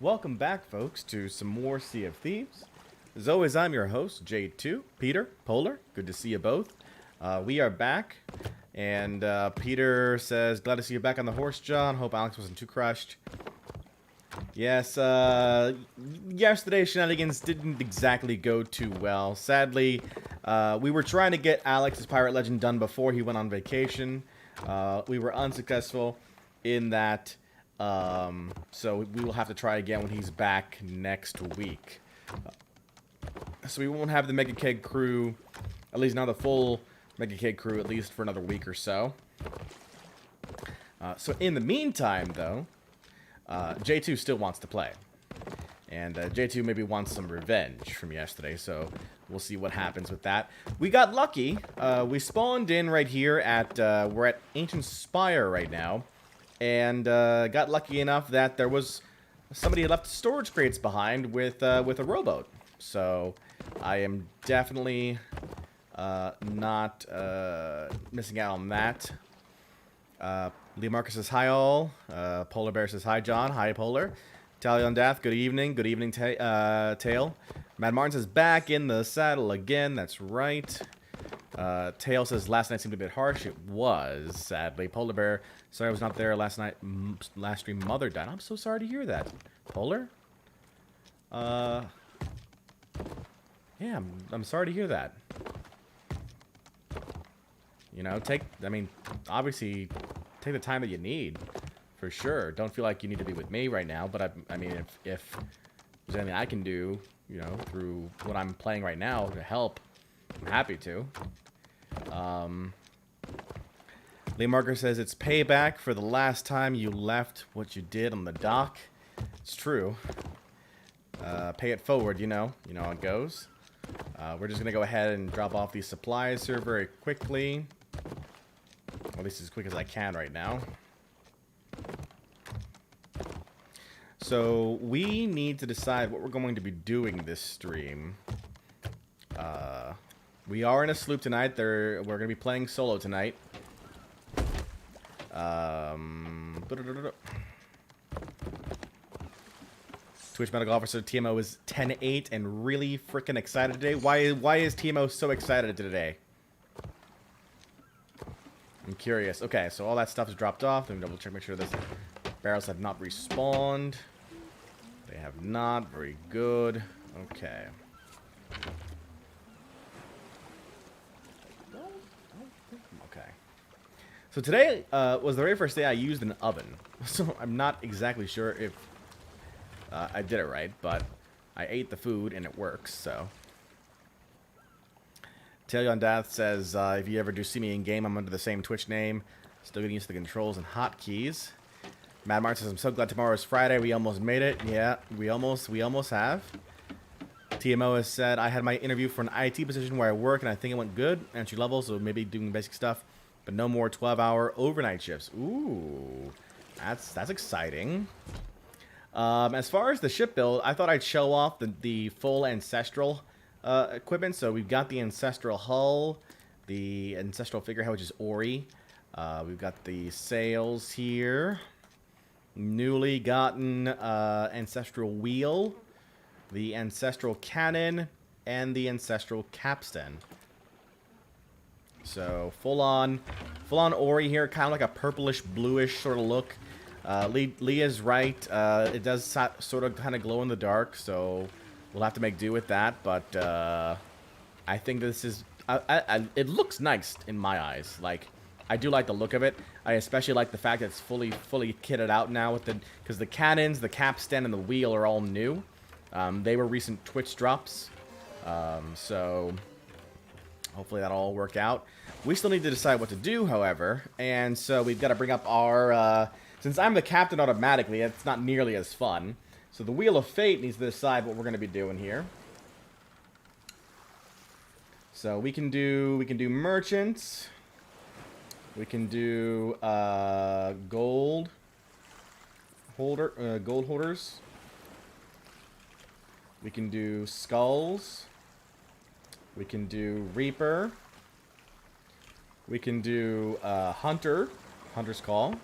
Welcome back, folks, to some more Sea of Thieves. As always, I'm your host, J2, Peter, Polar. Good to see you both. We are back, and Peter says, glad to see you back on the horse, John. Hope Alex wasn't too crushed. Yes, yesterday's shenanigans didn't exactly go too well. Sadly, we were trying to get Alex's Pirate Legend done before he went on vacation. We were unsuccessful in that. So we will have to try again when he's back next week. So we won't have the Mega Keg crew, at least not the full Mega Keg crew, at least for another week or so. So in the meantime, though, J2 still wants to play. And J2 maybe wants some revenge from yesterday, so we'll see what happens with that. We got lucky. We spawned in right here at, we're at Ancient Spire right now. And got lucky enough that there was somebody left storage crates behind with a rowboat. So I am definitely not missing out on that. Lee Marcus says hi all. Polar Bear says hi John. Hi Polar. Talion Dath, good evening. Good evening Tail. Mad Martin says back in the saddle again. That's right. Tail says last night seemed a bit harsh. It was, sadly. Polar Bear, sorry I was not there last night. Last stream, mother died. I'm so sorry to hear that. Polar? Yeah, I'm sorry to hear that. You know, obviously, take the time that you need, for sure. Don't feel like you need to be with me right now, but I mean, if there's anything I can do, you know, through what I'm playing right now to help, I'm happy to. Lee Marker says it's payback for the last time you left what you did on the dock. It's true. Pay it forward, you know how it goes. We're just gonna go ahead and drop off these supplies here very quickly. Or at least as quick as I can right now. So we need to decide what we're going to be doing this stream. We are in a sloop tonight. We're going to be playing solo tonight. Twitch Medical Officer TMO is 10-8 and really freaking excited today. Why is TMO so excited today? I'm curious. Okay, so all that stuff is dropped off. Let me double check, make sure those barrels have not respawned. They have not. Very good. Okay. Okay. So today was the very first day I used an oven. So I'm not exactly sure if I did it right, but I ate the food and it works, so. Talion Death says, if you ever do see me in game, I'm under the same Twitch name. Still getting used to the controls and hotkeys. Mad Martin says, I'm so glad tomorrow is Friday. We almost made it. Yeah, we almost have. TMO has said, I had my interview for an IT position where I work, and I think it went good. Entry level, so maybe doing basic stuff, but no more 12-hour overnight shifts. Ooh, that's exciting. As far as the ship build, I thought I'd show off the full Ancestral equipment. So we've got the Ancestral hull, the Ancestral figurehead, which is Ori. We've got the sails here. Newly gotten Ancestral wheel, the Ancestral cannon, and the Ancestral capstan. So full on Ori here, kind of like a purplish bluish sort of look. Leah's right. It does sort of kind of glow in the dark, so we'll have to make do with that. But I think this is it looks nice in my eyes. Like, I do like the look of it. I especially like the fact that it's fully kitted out now with because the cannons, the capstan, and the wheel are all new. They were recent Twitch drops, so hopefully that'll all work out. We still need to decide what to do, however, and so we've got to bring up our. Since I'm the captain automatically, it's not nearly as fun. So the Wheel of Fate needs to decide what we're going to be doing here. So we can do merchants. We can do gold holders. We can do skulls. We can do reaper. We can do hunter's call.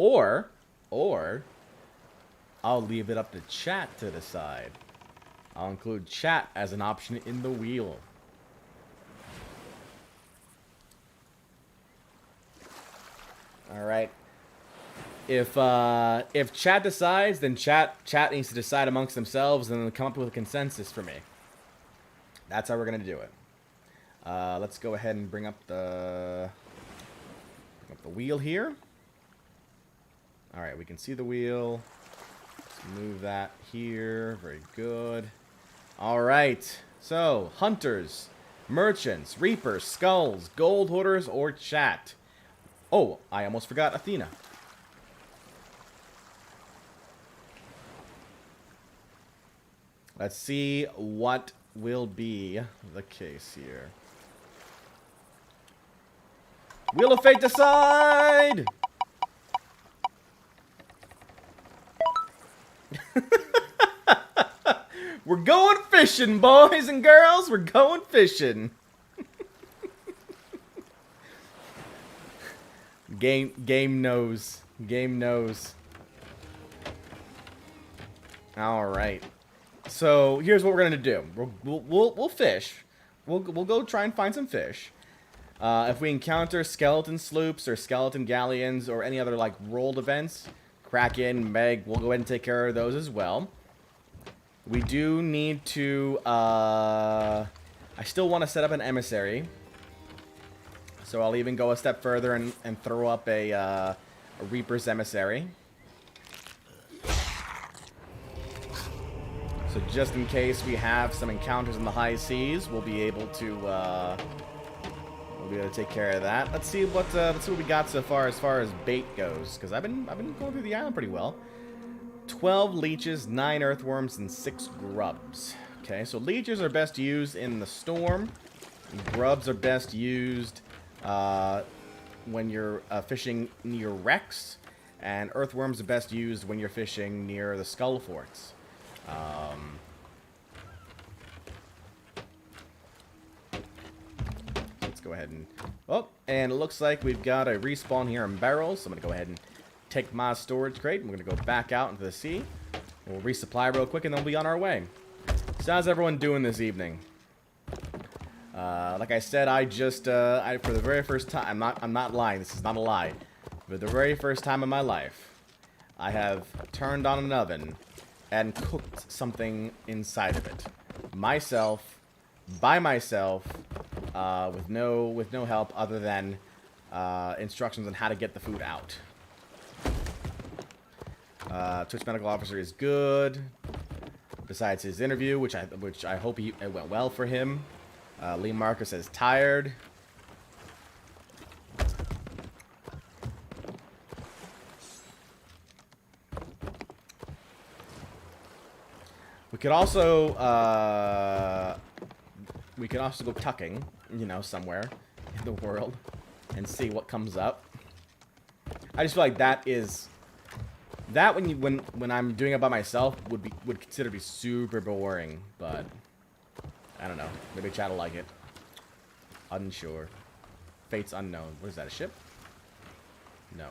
Or I'll leave it up to chat to decide. I'll include chat as an option in the wheel. All right. If chat decides, then chat needs to decide amongst themselves and then come up with a consensus for me. That's how we're gonna do it. Let's go ahead and bring up the wheel here. All right, we can see the wheel. Let's move that here. Very good. All right. So, hunters, merchants, reapers, skulls, gold hoarders, or chat. Oh, I almost forgot Athena. Let's see what will be the case here. Wheel of Fate decide! We're going fishing, boys and girls. We're going fishing. Game knows. Game knows. All right. So here's what we're gonna do. We'll fish. We'll go try and find some fish. If we encounter skeleton sloops or skeleton galleons or any other like rolled events, Kraken, Meg, we'll go ahead and take care of those as well. We do need to. I still want to set up an emissary. So I'll even go a step further and throw up a Reaper's emissary. So just in case we have some encounters in the high seas, we'll be able to take care of that. Let's see what we got so far as bait goes, because I've been going through the island pretty well. 12 leeches, 9 earthworms, and 6 grubs. Okay, so leeches are best used in the storm. Grubs are best used when you're fishing near wrecks, and earthworms are best used when you're fishing near the skull forts. Let's go ahead and... Oh, and it looks like we've got a respawn here in barrels, so I'm going to go ahead and take my storage crate, and we're going to go back out into the sea. We'll resupply real quick, and then we'll be on our way. So how's everyone doing this evening? Like I said, I for the very first time, I'm not lying, this is not a lie. For the very first time in my life, I have turned on an oven and cooked something inside of it. Myself, by myself, with no help other than instructions on how to get the food out. Twitch Medical Officer is good. Besides his interview, which I hope it went well for him. Lee Marcus is tired. We could also go tucking, you know, somewhere in the world and see what comes up. I just feel like when I'm doing it by myself would consider to be super boring, but I don't know. Maybe chat will like it. Unsure. Fate's unknown. What is that, a ship? No.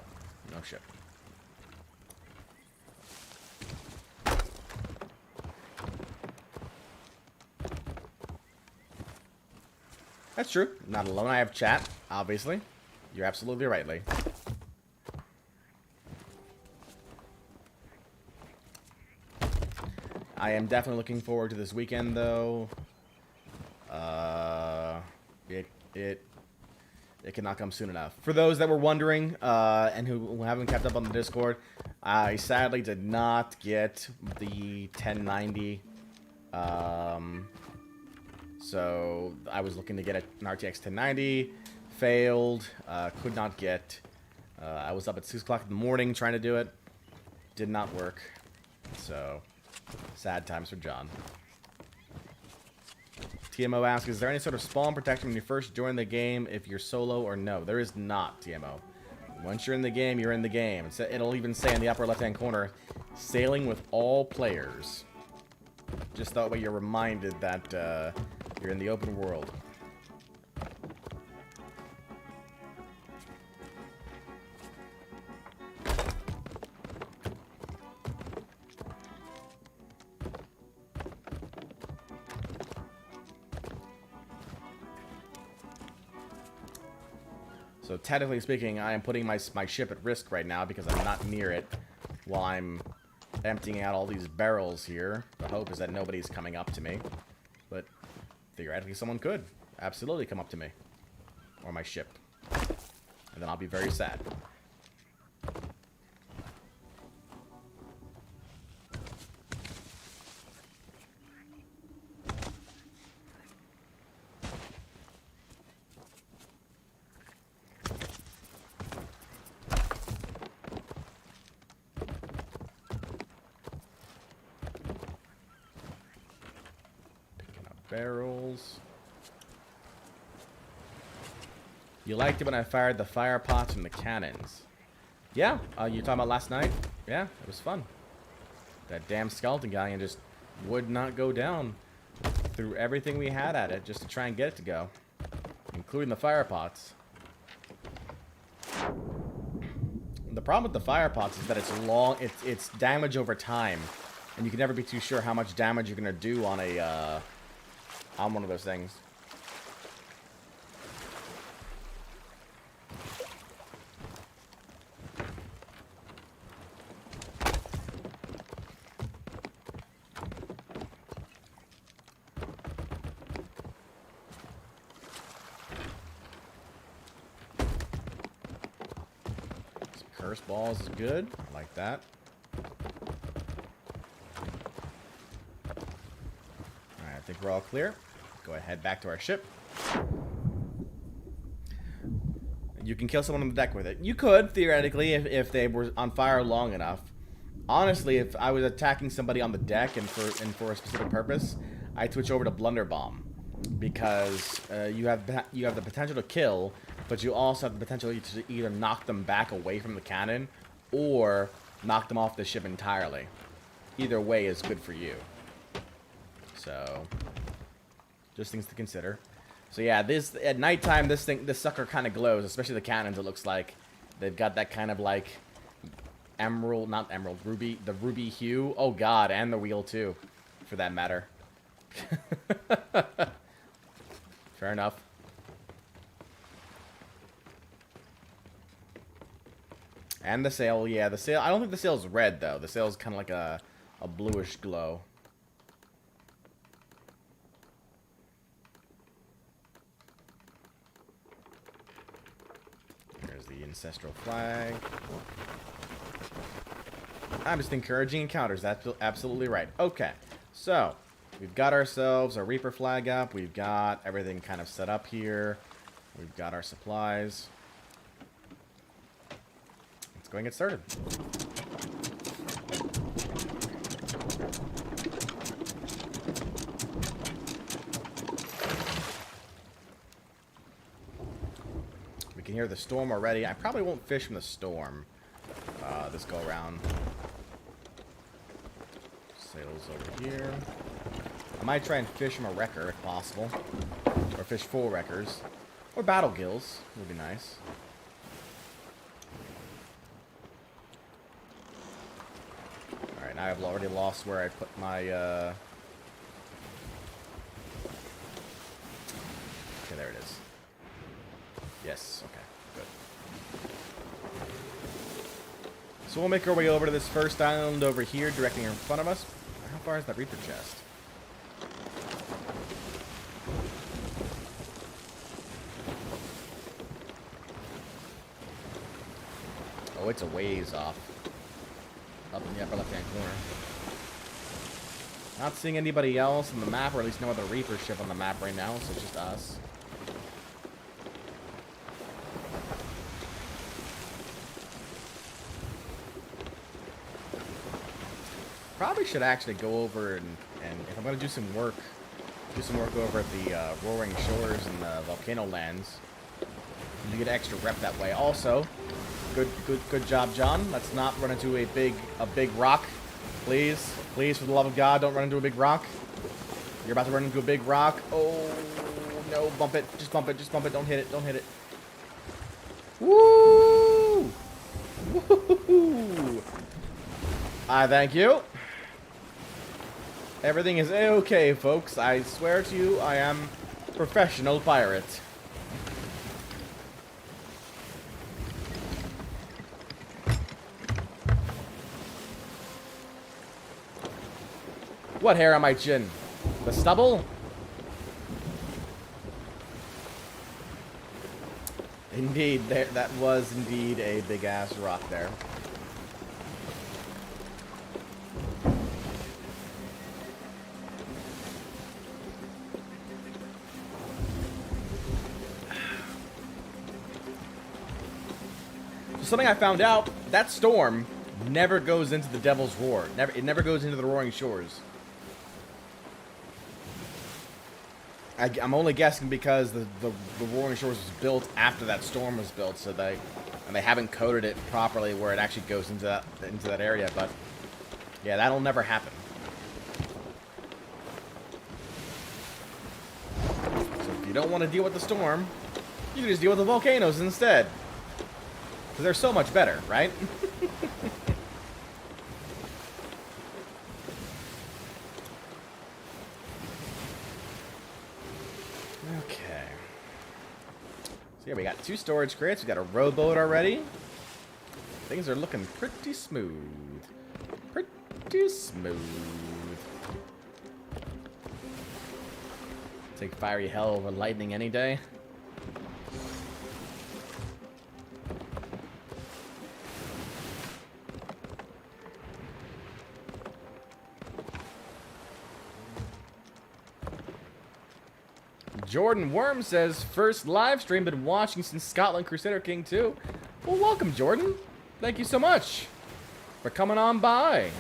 No ship. That's true. Not alone. I have chat, obviously. You're absolutely right, Lee. I am definitely looking forward to this weekend, though. It cannot come soon enough. For those that were wondering, and who haven't kept up on the Discord, I sadly did not get the 1090. So I was looking to get an RTX 1090, failed, could not get. I was up at 6 o'clock in the morning trying to do it. Did not work. So, sad times for John. TMO asks, is there any sort of spawn protection when you first join the game if you're solo or no? There is not, TMO. Once you're in the game, you're in the game. It'll even say in the upper left-hand corner, sailing with all players. Just that way you're reminded that you're in the open world. So technically speaking, I am putting my ship at risk right now because I'm not near it while I'm emptying out all these barrels here. The hope is that nobody's coming up to me. But theoretically, someone could absolutely come up to me. Or my ship. And then I'll be very sad. Barrels. You liked it when I fired the fire pots from the cannons. Yeah, you talking about last night? Yeah, it was fun. That damn skeleton guy and just would not go down. Threw everything we had at it just to try and get it to go. Including the fire pots. The problem with the fire pots is that it's long, it's damage over time. And you can never be too sure how much damage you're gonna do on a on one of those things. Some curse balls is good. I like that. Alright, I think we're all clear. Go ahead, back to our ship. You can kill someone on the deck with it. You could, theoretically, if they were on fire long enough. Honestly, if I was attacking somebody on the deck and for a specific purpose, I'd switch over to Blunder Bomb. Because you have the potential to kill, but you also have the potential to either knock them back away from the cannon or knock them off the ship entirely. Either way is good for you. So... just things to consider. So yeah, this at nighttime, this sucker kind of glows, especially the cannons. It looks like they've got that kind of like emerald, not emerald, ruby, the ruby hue. Oh god, and the wheel too, for that matter. Fair enough. And the sail, yeah, the sail. I don't think the sail's red though. The sail's kind of like a bluish glow. The ancestral flag. I'm just encouraging encounters. That's absolutely right. Okay, so we've got ourselves a Reaper flag up. We've got everything kind of set up here. We've got our supplies. Let's go and get started. We can hear the storm already. I probably won't fish from the storm this go around. Sails over here. I might try and fish from a wrecker if possible. Or fish full wreckers. Or battle gills would be nice. Alright, now I've already lost where I put my okay, there it is. Yes, okay, good. So we'll make our way over to this first island over here, directly in front of us. How far is that Reaper chest? Oh, it's a ways off. Up in the upper left-hand corner. Not seeing anybody else on the map, or at least no other Reaper ship on the map right now, so it's just us. Probably should actually go over and if I'm gonna do some work over at the Roaring Shores and the Volcano Lands. You get extra rep that way. Also, good job, John. Let's not run into a big rock, please. Please, for the love of God, don't run into a big rock. You're about to run into a big rock. Oh no! Bump it! Just bump it! Just bump it! Don't hit it! Don't hit it! Woo! Woo! I thank you. Everything is okay, folks. I swear to you, I am a professional pirate. What hair on my chin? The stubble? Indeed, that was indeed a big-ass rock there. So something I found out, that storm never goes into the Devil's Roar. It never goes into the Roaring Shores. I'm only guessing because the Roaring Shores was built after that storm was built, so they haven't coded it properly where it actually goes into that area. But yeah, that'll never happen. So if you don't want to deal with the storm, you can just deal with the volcanoes instead, because they're so much better, right? Okay. So yeah, we got 2 storage crates. We got a rowboat already. Things are looking pretty smooth. Pretty smooth. Take fiery hell over lightning any day. Jordan Worm says, first live stream, been watching since Scotland Crusader King 2. Well, welcome, Jordan. Thank you so much for coming on by.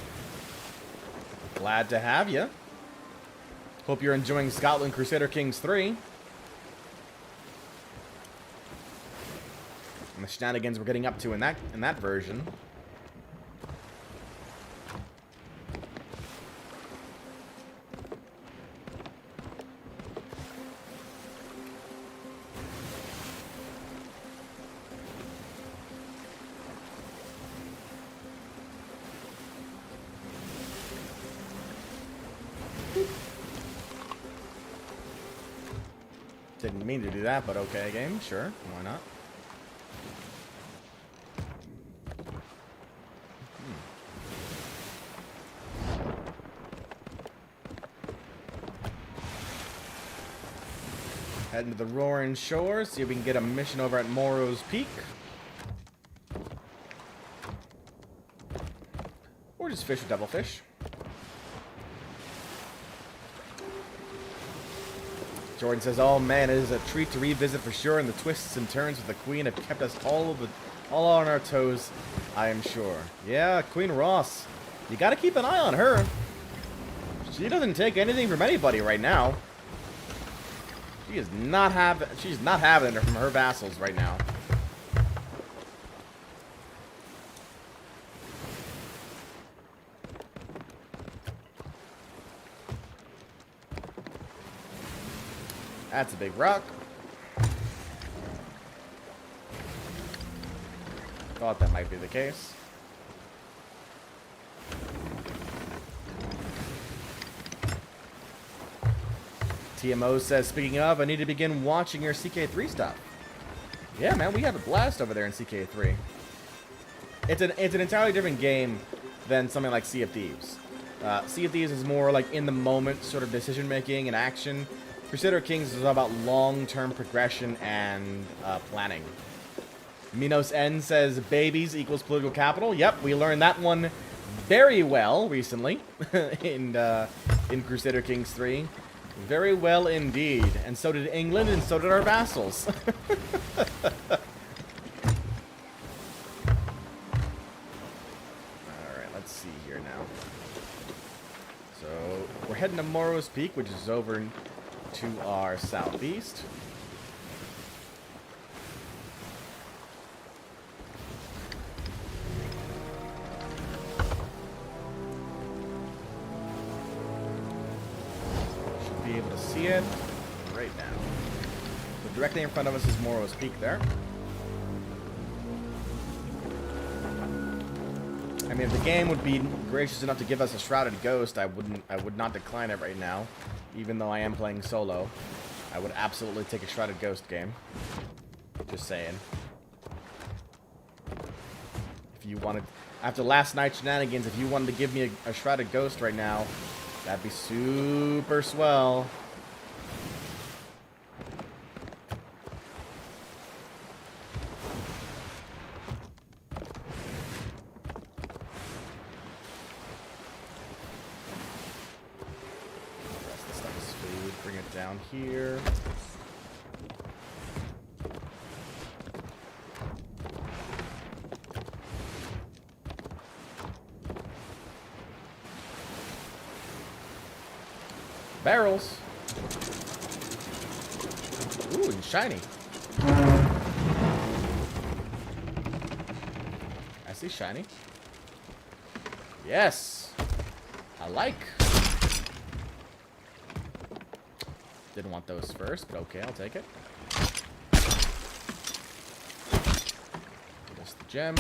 Glad to have you. Hope you're enjoying Scotland Crusader Kings 3. And the shenanigans we're getting up to in that version. Didn't mean to do that, but okay, game. Sure. Why not? Heading to the Roaring Shores, see if we can get a mission over at Morrow's Peak. Or just fish with devilfish. Jordan says, oh man, it is a treat to revisit for sure, and the twists and turns with the Queen have kept us all on our toes, I am sure. Yeah, Queen Ross. You gotta keep an eye on her. She doesn't take anything from anybody right now. She's not having it from her vassals right now. That's a big rock. Thought that might be the case. TMO says, speaking of, I need to begin watching your CK3 stuff. Yeah, man, we have a blast over there in CK3. It's an entirely different game than something like Sea of Thieves. Sea of Thieves is more like in the moment sort of decision making and action. Crusader Kings is all about long-term progression and planning. Minos N says, babies equals political capital. Yep, we learned that one very well recently in Crusader Kings 3. Very well indeed. And so did England, and so did our vassals. Alright, let's see here now. So, we're heading to Morrow's Peak, which is over to our southeast. Should be able to see it right now. So directly in front of us is Morrow's Peak there. I mean, if the game would be gracious enough to give us a Shrouded Ghost, I would not decline it right now. Even though I am playing solo, I would absolutely take a Shrouded Ghost game. Just saying. If you wanted, after last night's shenanigans, if you wanted to give me a Shrouded Ghost right now, That'd be super swell. Bring it down here. Barrels. Ooh, and shiny. I see shiny. Yes. I like. Didn't want those first, but okay, I'll take it. Just the gem.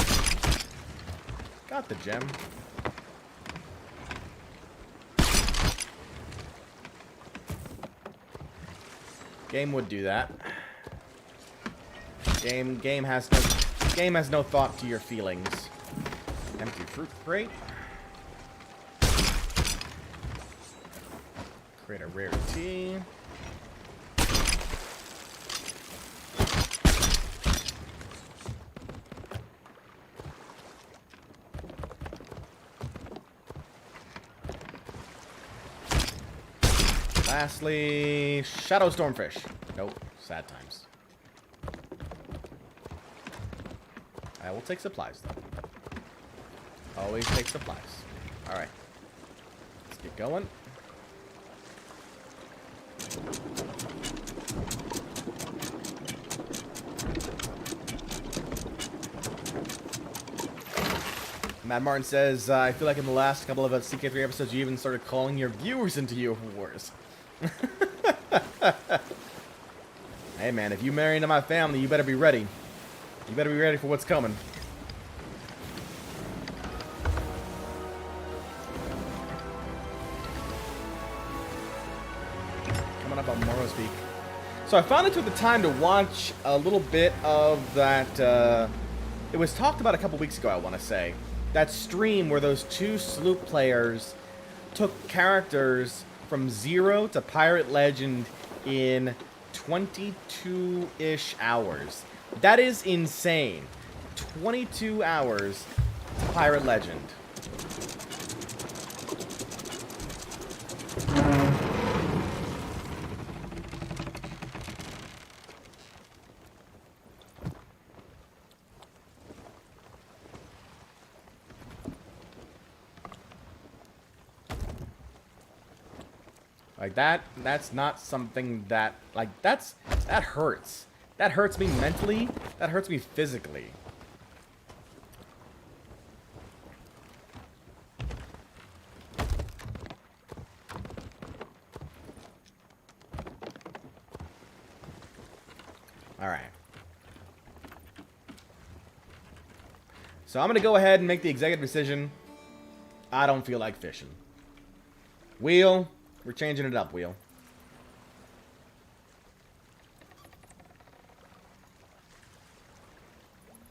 Got the gem. Game would do that. Game has no thought to your feelings. Empty fruit crate. Create a rarity. Lastly, Shadow Stormfish. Nope, sad times. I will take supplies, though. Always take supplies. Alright. Let's get going. Matt Martin says, I feel like in the last couple of CK3 episodes, you even started calling your viewers into your wars. Hey man, if you marry into my family, you better be ready. You better be ready for what's coming. Coming up on Morrow's Peak. So I finally took the time to watch a little bit of that, it was talked about a couple weeks ago, I want to say. That stream where those two Sloop players took characters from 0 to Pirate Legend in 22-ish hours. That is insane. 22 hours to Pirate Legend. Like that's not something that, like, that hurts. That hurts me mentally. That hurts me physically. All right. So I'm going to go ahead and make the executive decision. I don't feel like fishing. Wheel. We're changing it up, Wheel.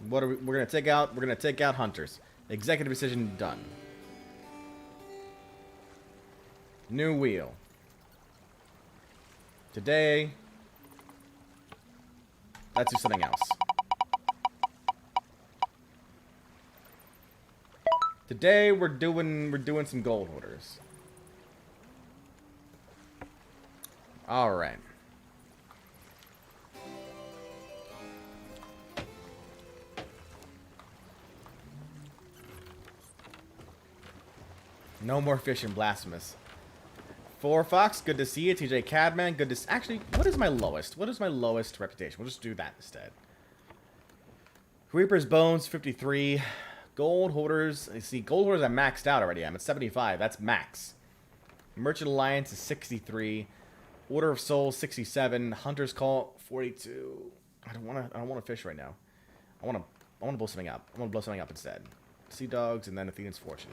What are we're gonna take out? We're gonna take out hunters. Executive decision done. New wheel. Today, let's do something else. Today we're doing some gold hoarders. All right. No more fishing, blasphemous. 4 Fox, good to see you. TJ Cadman, good to see. Actually, what is my lowest? What is my lowest reputation? We'll just do that instead. Reaper's Bones, 53. Gold hoarders. I see gold hoarders. I maxed out already. I'm at 75. That's max. Merchant Alliance is 63. Order of Souls, 67. Hunter's Call, 42. I don't want to fish right now. I want to blow something up. I want to blow something up instead. Sea Dogs and then Athena's Fortune.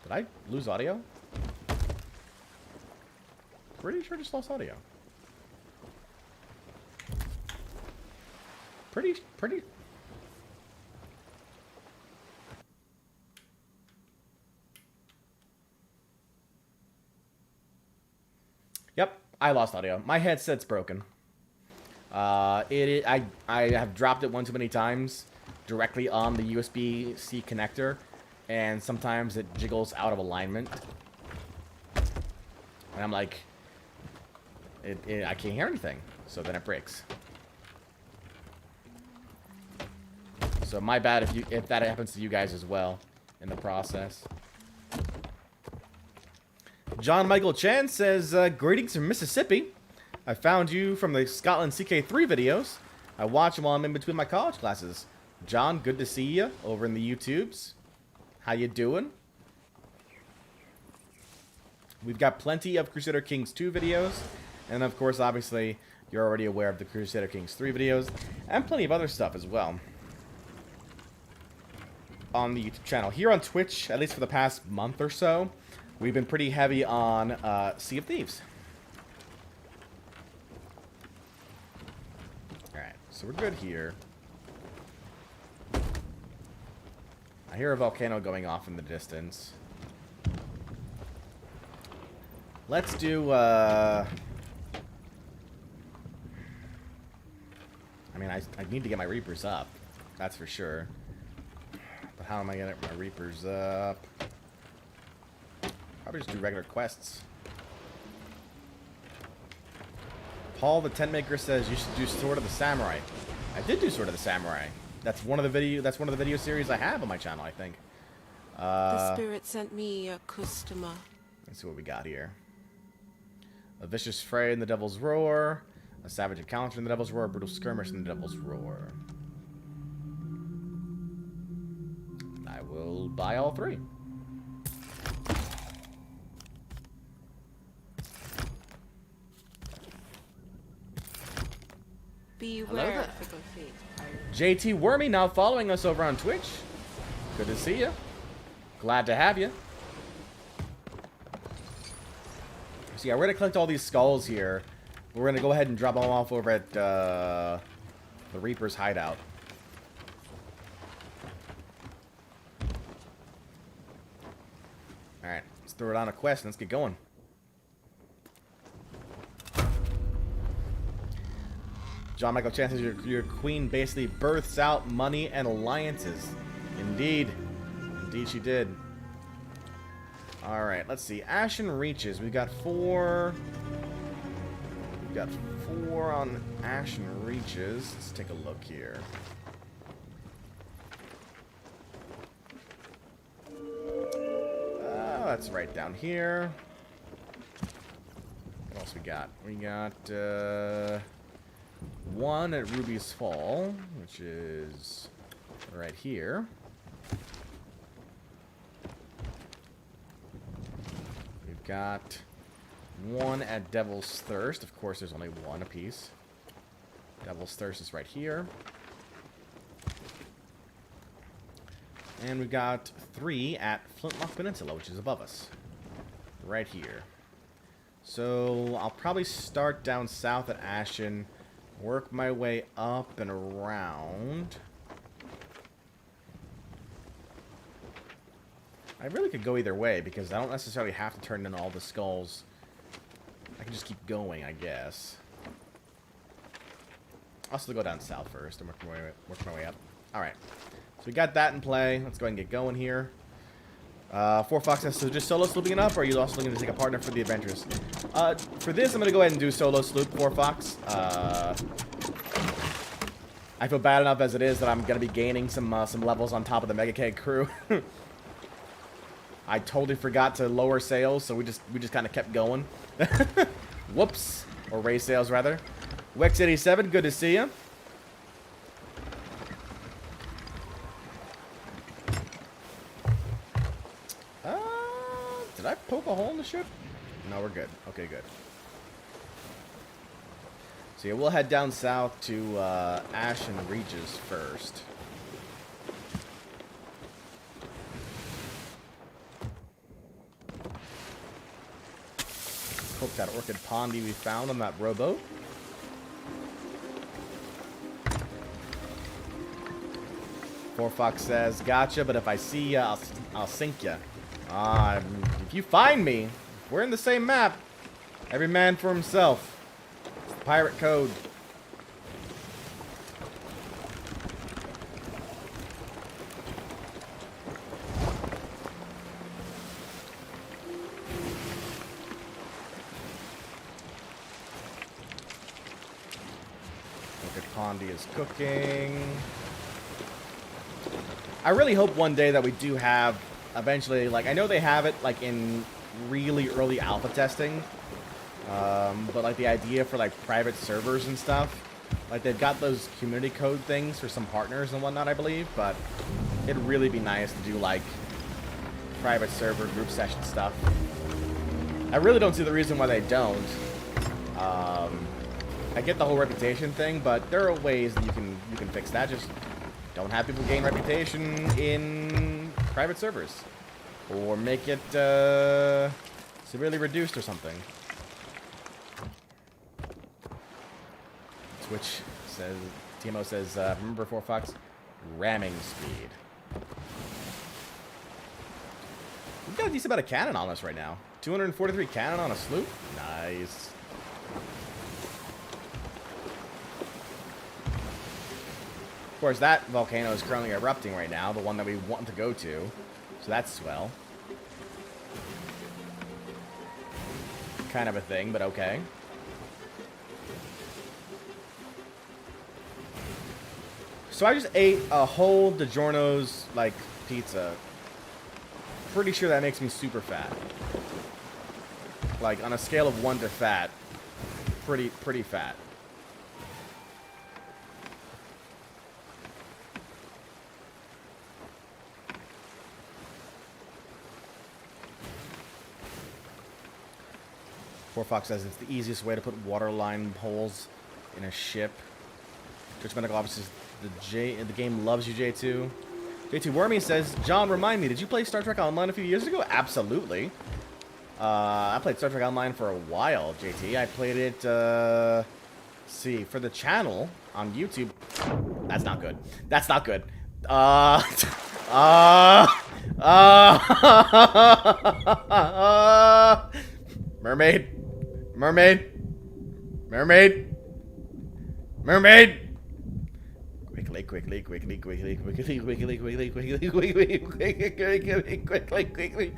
Did I lose audio? Pretty sure I just lost audio. Pretty. Yep, I lost audio. My headset's broken. I have dropped it one too many times directly on the USB-C connector, and sometimes it jiggles out of alignment. And I'm like, I can't hear anything, so then it breaks. So my bad if that happens to you guys as well in the process. John Michael Chan says, greetings from Mississippi. I found you from the Scotland CK3 videos. I watch them while I'm in between my college classes. John, good to see you over in the YouTubes. How you doing? We've got plenty of Crusader Kings 2 videos. And of course, obviously, you're already aware of the Crusader Kings 3 videos. And plenty of other stuff as well on the YouTube channel. Here on Twitch, at least for the past month or so, we've been pretty heavy on Sea of Thieves. Alright, so we're good here. I hear a volcano going off in the distance. Let's do, I mean, I need to get my Reapers up. That's for sure. But how am I going to get my Reapers up? Probably just do regular quests. Paul the Tent Maker says you should do Sword of the Samurai. I did do Sword of the Samurai. That's one of the video series I have on my channel, I think. The spirit sent me a customer. Let's see what we got here. A vicious fray in the Devil's Roar, a savage encounter in the Devil's Roar, a brutal skirmish in the Devil's Roar. I will buy all three. Beware of fickle fate. JT Wormy now following us over on Twitch. Good to see you. Glad to have you. So yeah, we're gonna collect all these skulls here. We're gonna go ahead and drop them off over at the Reaper's hideout. Alright, let's throw it on a quest and let's get going. John Michael Chan says your queen basically births out money and alliances. Indeed. Indeed she did. Alright, let's see. Ashen Reaches. We've got 4. We've got 4 on Ashen Reaches. Let's take a look here. That's right down here. What else we got? We got 1 at Ruby's Fall, which is right here. We've got 1 at Devil's Thirst. Of course, there's only 1 apiece. Devil's Thirst is right here. And we've got 3 at Flintlock Peninsula, which is above us. Right here. So, I'll probably start down south at Ashen, work my way up and around. I really could go either way, because I don't necessarily have to turn in all the skulls. I can just keep going, I guess. I'll still go down south first and work my way up. Alright. So we got that in play. Let's go ahead and get going here. 4 Fox says, so just solo slooping enough, or are you also looking to take a partner for the adventures? For this, I'm going to go ahead and do solo sloop, 4 Fox. I feel bad enough as it is that I'm going to be gaining some levels on top of the Mega Keg crew. I totally forgot to lower sails, so we just kind of kept going. Whoops. Or raise sails, rather. Wex87, good to see you. Did I poke a hole in the ship? No, we're good. Okay, good. So yeah, we'll head down south to Ashen Reaches first. Poke that Orchid Pondy we found on that rowboat. Four Fox says, gotcha, but if I see ya, I'll sink ya. If you find me, if we're in the same map, Every man for himself. It's the pirate code. Look at Pondy is cooking. I really hope one day that we do have, eventually, like, I know they have it, like, in really early alpha testing, but, like, the idea for, like, private servers and stuff, like, they've got those community code things for some partners and whatnot, I believe, but it'd really be nice to do, like, private server group session stuff. I really don't see the reason why they don't. I get the whole reputation thing, but there are ways that you can fix that. Just don't have people gain reputation in private servers. Or make it severely reduced or something. Twitch says, TMO says, remember 4Fox? Ramming speed. We've got a decent amount of cannon on us right now. 243 cannon on a sloop? Nice. Of course, that volcano is currently erupting right now, the one that we want to go to. So that's swell. Kind of a thing, but okay. So I just ate a whole DiGiorno's, like, pizza. Pretty sure that makes me super fat. Like, on a scale of 1 to fat, pretty fat. Fox says it's the easiest way to put waterline holes in a ship. Twitch Medical Officer says the game loves you, J2. J2 Wormy says, John, remind me, did you play Star Trek Online a few years ago? Absolutely. I played Star Trek Online for a while, JT. I played it, let's see, for the channel on YouTube. That's not good. That's not good. Mermaid. Mermaid. Mermaid. Mermaid. Quickly, quickly, quickly, quickly, quickly, quickly, quickly, quickly, quickly, quickly, quickly.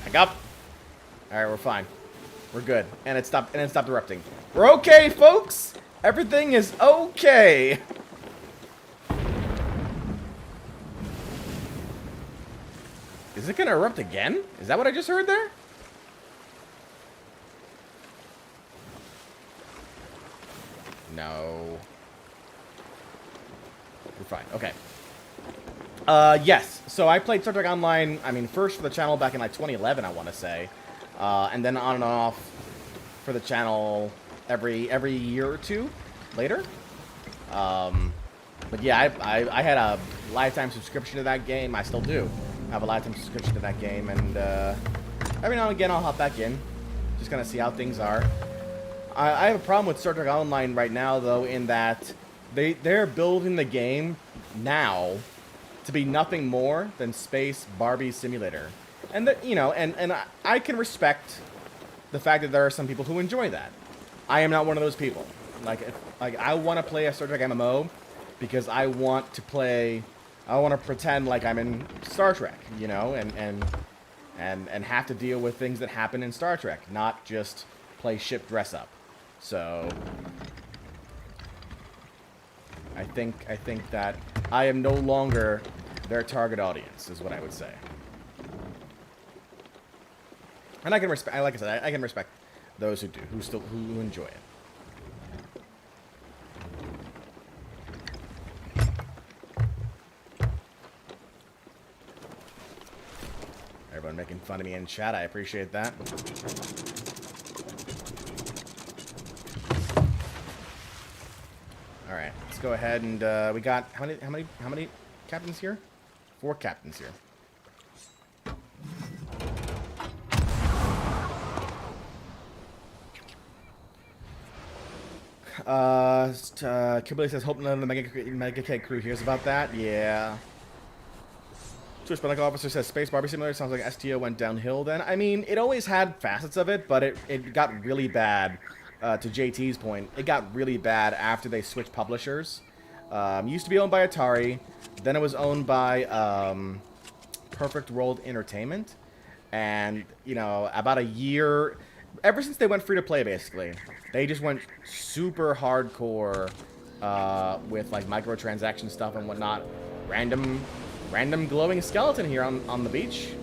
Back up. All right, we're fine. We're good. And it stopped erupting. We're okay, folks. Everything is okay. Is it gonna erupt again? Is that what I just heard there? No. We're fine. Okay. Yes. So I played Star Trek Online, I mean, first for the channel back in like 2011, I want to say. And then on and off for the channel every year or two later. But yeah, I had a lifetime subscription to that game. I still do. I have a lifetime subscription to that game, and every now and again I'll hop back in, just kind of see how things are. I have a problem with Star Trek Online right now, though, in that they're building the game now to be nothing more than Space Barbie Simulator, and that, you know, and I can respect the fact that there are some people who enjoy that. I am not one of those people. Like I want to play a Star Trek MMO because I want to play. I want to pretend like I'm in Star Trek, you know, and have to deal with things that happen in Star Trek, not just play ship dress up. So I think that I am no longer their target audience, is what I would say. And I can respect, like I said, I can respect those who do, who enjoy it. Everyone making fun of me in chat, I appreciate that. All right, let's go ahead and we got how many captains here? 4 captains here. Kimberly says, hope none of the Mega Keg crew hears about that. Yeah. Twitch Medical Officer says Space Barbie Simulator sounds like STO went downhill then. I mean, it always had facets of it, but it got really bad, to JT's point. It got really bad after they switched publishers. Used to be owned by Atari, then it was owned by Perfect World Entertainment, and, you know, about a year, ever since they went free-to-play, basically, they just went super hardcore with, like, microtransaction stuff and whatnot. Random glowing skeleton here on the beach.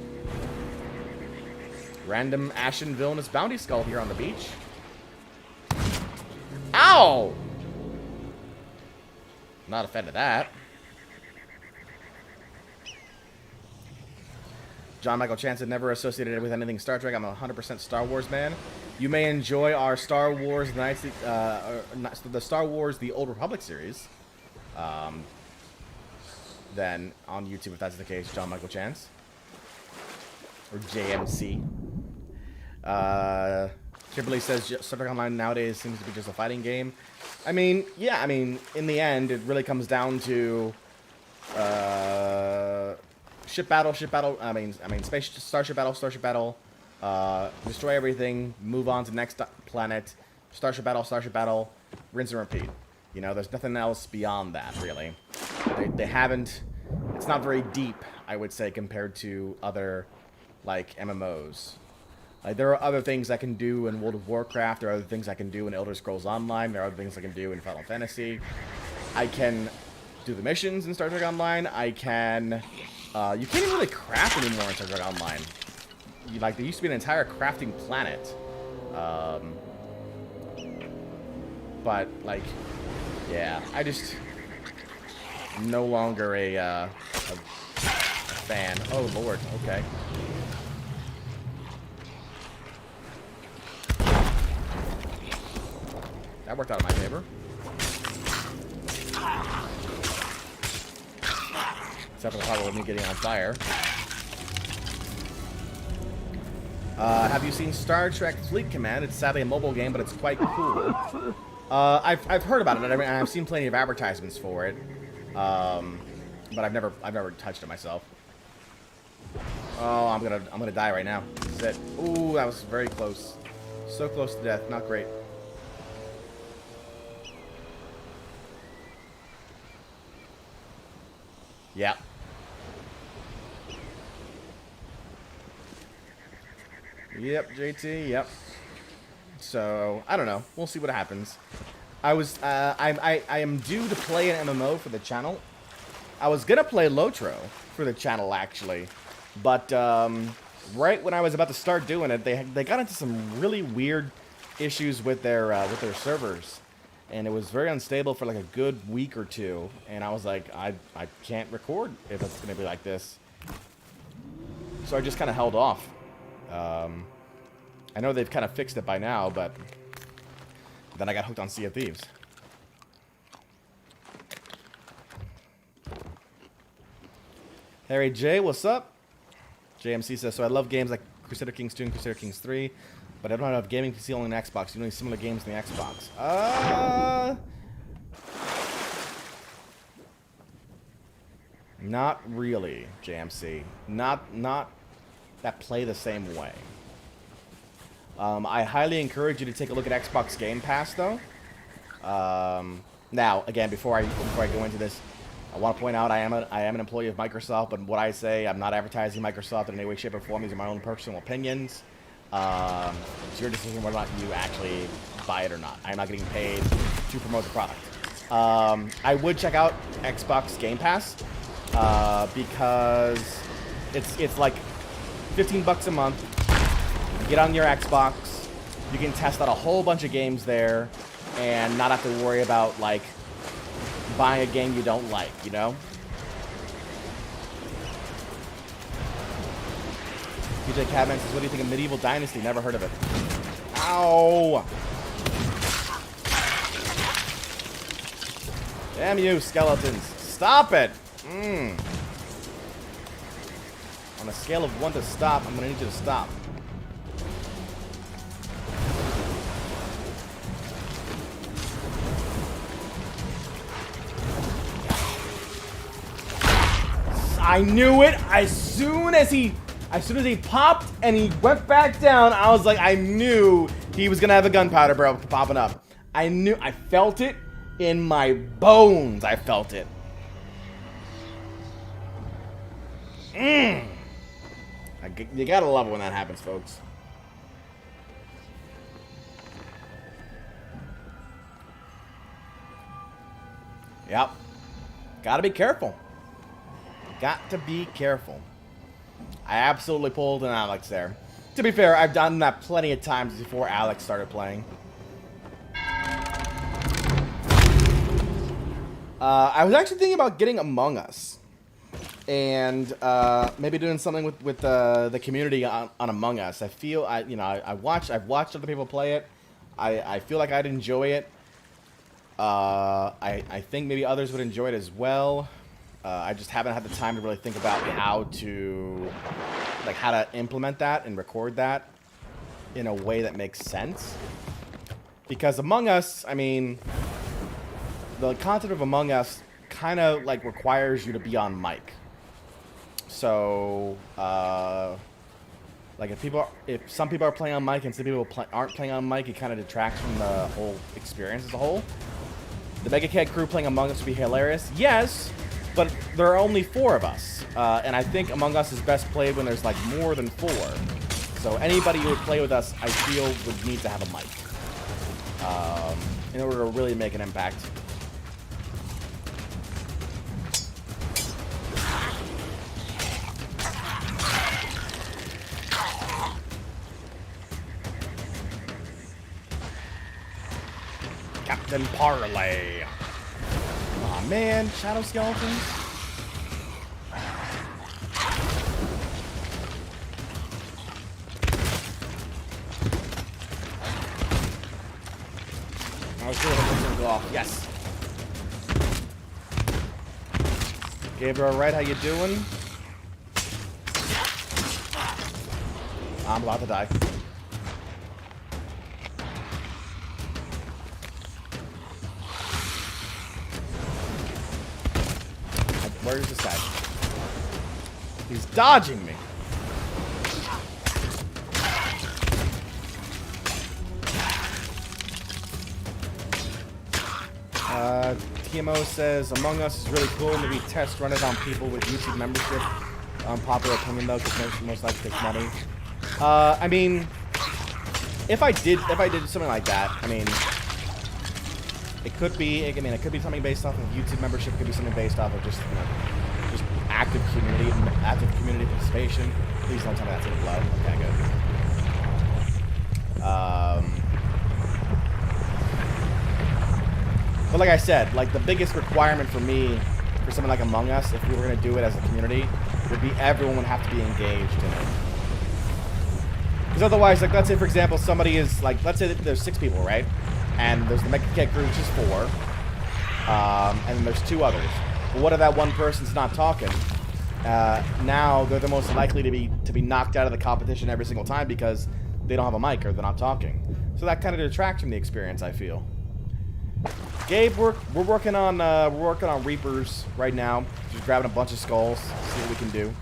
Random ashen villainous bounty skull here on the beach. Ow! Not a fan of that. John Michael Chanson never associated it with anything Star Trek. I'm a 100% Star Wars man. You may enjoy our Star Wars the Star Wars The Old Republic series. Then on YouTube, if that's the case, John Michael Chance. Or JMC. Kimberly says Star Trek Online nowadays seems to be just a fighting game. I mean, yeah, I mean, in the end, it really comes down to ship battle, I mean, starship battle, destroy everything, move on to the next planet, starship battle, rinse and repeat. You know, there's nothing else beyond that, really. They haven't, it's not very deep, I would say, compared to other, like, MMOs. Like, there are other things I can do in World of Warcraft, there are other things I can do in Elder Scrolls Online, there are other things I can do in Final Fantasy. I can do the missions in Star Trek Online, I can, you can't even really craft anymore in Star Trek Online. Like, there used to be an entire crafting planet. But, like, yeah, I just, I'm no longer a fan. Oh, Lord, okay. That worked out in my favor. Except for the problem with me getting on fire. Have you seen Star Trek Fleet Command? It's sadly a mobile game, but it's quite cool. I've heard about it. I mean, I've seen plenty of advertisements for it, but I've never touched it myself. Oh, I'm gonna die right now. This is it. Ooh, that was very close. So close to death. Not great. Yeah. Yep, JT, yep. So, I don't know. We'll see what happens. I am due to play an MMO for the channel. I was gonna play Lotro for the channel, actually. But, right when I was about to start doing it, they got into some really weird issues with their servers. And it was very unstable for like a good week or two. And I was like, I can't record if it's going to be like this. So I just kind of held off. I know they've kind of fixed it by now, but then I got hooked on Sea of Thieves. Harry J, what's up? JMC says, so I love games like Crusader Kings 2 and Crusader Kings 3. But I don't have gaming PC only on Xbox. You know, similar games in the Xbox. Not really, JMC. Not that play the same way. I highly encourage you to take a look at Xbox Game Pass, though. Now, again, before I go into this, I want to point out I am an employee of Microsoft, but what I say, I'm not advertising Microsoft in any way, shape, or form. These are my own personal opinions. It's your decision whether or not you actually buy it or not. I'm not getting paid to promote the product. I would check out Xbox Game Pass because it's like $15 a month. You get on your Xbox, you can test out a whole bunch of games there, and not have to worry about like buying a game you don't like, you know? PJ Cadman says, what do you think of Medieval Dynasty? Never heard of it. Ow! Damn you, skeletons. Stop it! On a scale of 1 to stop, I'm gonna need you to stop. I knew it. As soon as he popped and he went back down, I was like, I knew he was gonna have a gunpowder barrel popping up. I felt it in my bones. I felt it. You gotta love it when that happens, folks. Yep. Gotta be careful. Got to be careful. I absolutely pulled an Alex there. To be fair, I've done that plenty of times before Alex started playing. I was actually thinking about getting Among Us. And maybe doing something with the community on Among Us. I feel, I've watched other people play it. I feel like I'd enjoy it. I think maybe others would enjoy it as well. I just haven't had the time to really think about how to implement that and record that in a way that makes sense. Because Among Us, I mean, the concept of Among Us kind of like requires you to be on mic. So, like if some people are playing on mic and some people aren't playing on mic, it kind of detracts from the whole experience as a whole. The Mega Cat crew playing Among Us would be hilarious, yes, but there are only 4 of us, and I think Among Us is best played when there's like more than 4. So anybody who would play with us, I feel, would need to have a mic in order to really make an impact. Captain Parlay. Aw, man. Shadow Skeletons. I was really hoping it was gonna go off. Yes. Gabriel, right? How you doing? I'm about to die. Where's this guy? He's dodging me. TMO says Among Us is really cool. Maybe test run it on people with YouTube membership. Unpopular opinion though, because most likely takes money. I mean, if I did something like that, I mean, it could be. I mean, it could be something based off of YouTube membership. It could be something based off of just, just active community participation. Please don't tell me that's in blood. Okay, good. But like I said, like the biggest requirement for me for something like Among Us, if we were gonna do it as a community, would be everyone would have to be engaged in it. Because otherwise, like let's say for example, somebody is like, let's say that there's 6 people, right? And there's the Mega Cat crew, which is 4. And then there's 2 others. But what if that one person's not talking? Now they're the most likely to be knocked out of the competition every single time because they don't have a mic or they're not talking. So that kind of detracts from the experience, I feel. Gabe, we're working on Reapers right now. Just grabbing a bunch of skulls, see what we can do.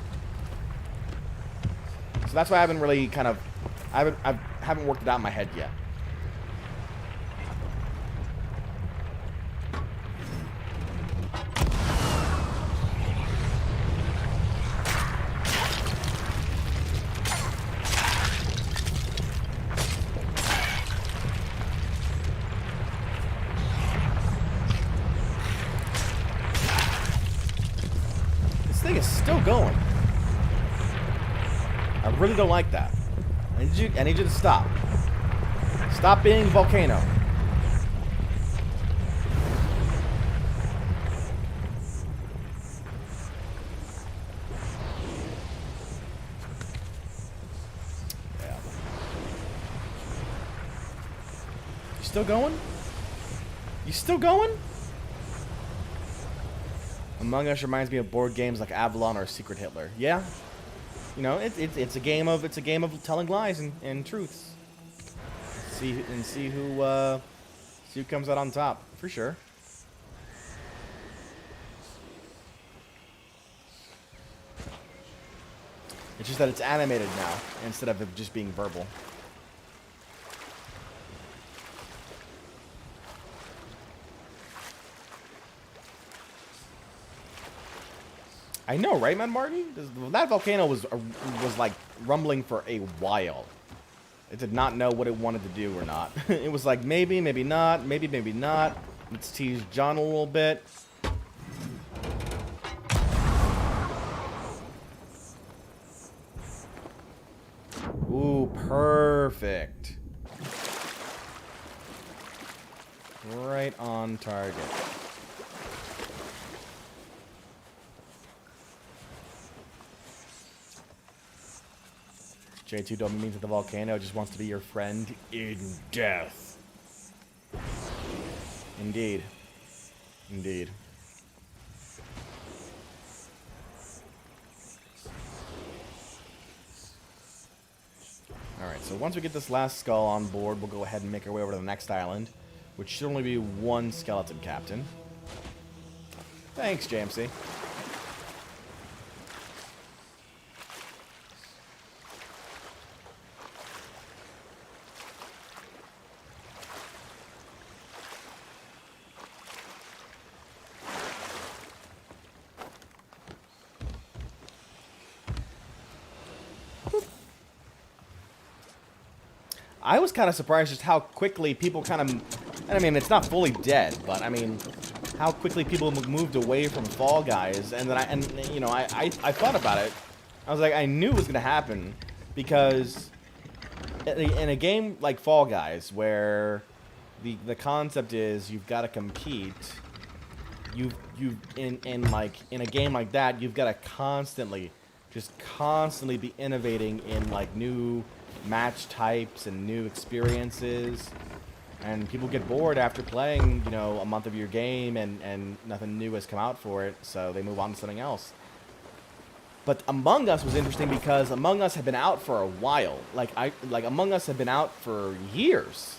So that's why I haven't really I haven't worked it out in my head yet. Thing is still going. I really don't like that. I need you to stop. Stop being volcano. Yeah. You still going? You still going? Among Us reminds me of board games like Avalon or Secret Hitler. Yeah, you know, it's a game of telling lies and truths. See who comes out on top for sure. It's just that it's animated now instead of it just being verbal. I know, right, man, Marty? That volcano was like rumbling for a while. It did not know what it wanted to do or not. It was like maybe, maybe not, maybe, maybe not. Let's tease John a little bit. Ooh, perfect. Right on target. J2 don't mean to the volcano, just wants to be your friend in death. Indeed. Indeed. Alright, so once we get this last skull on board, we'll go ahead and make our way over to the next island, which should only be one skeleton captain. Thanks, JMC. I was kind of surprised just how quickly people kind of, and I mean, it's not fully dead, but I mean, how quickly people moved away from Fall Guys, and then you know, I thought about it. I was like, I knew it was gonna happen, because in a game like Fall Guys, where the concept is you've got to compete, in a game like that, you've got to constantly be innovating in like new match types and new experiences, and people get bored after playing, you know, a month of your game and nothing new has come out for it, so they move on to something else. But Among Us was interesting because Among Us had been out for a while. Like Among Us had been out for years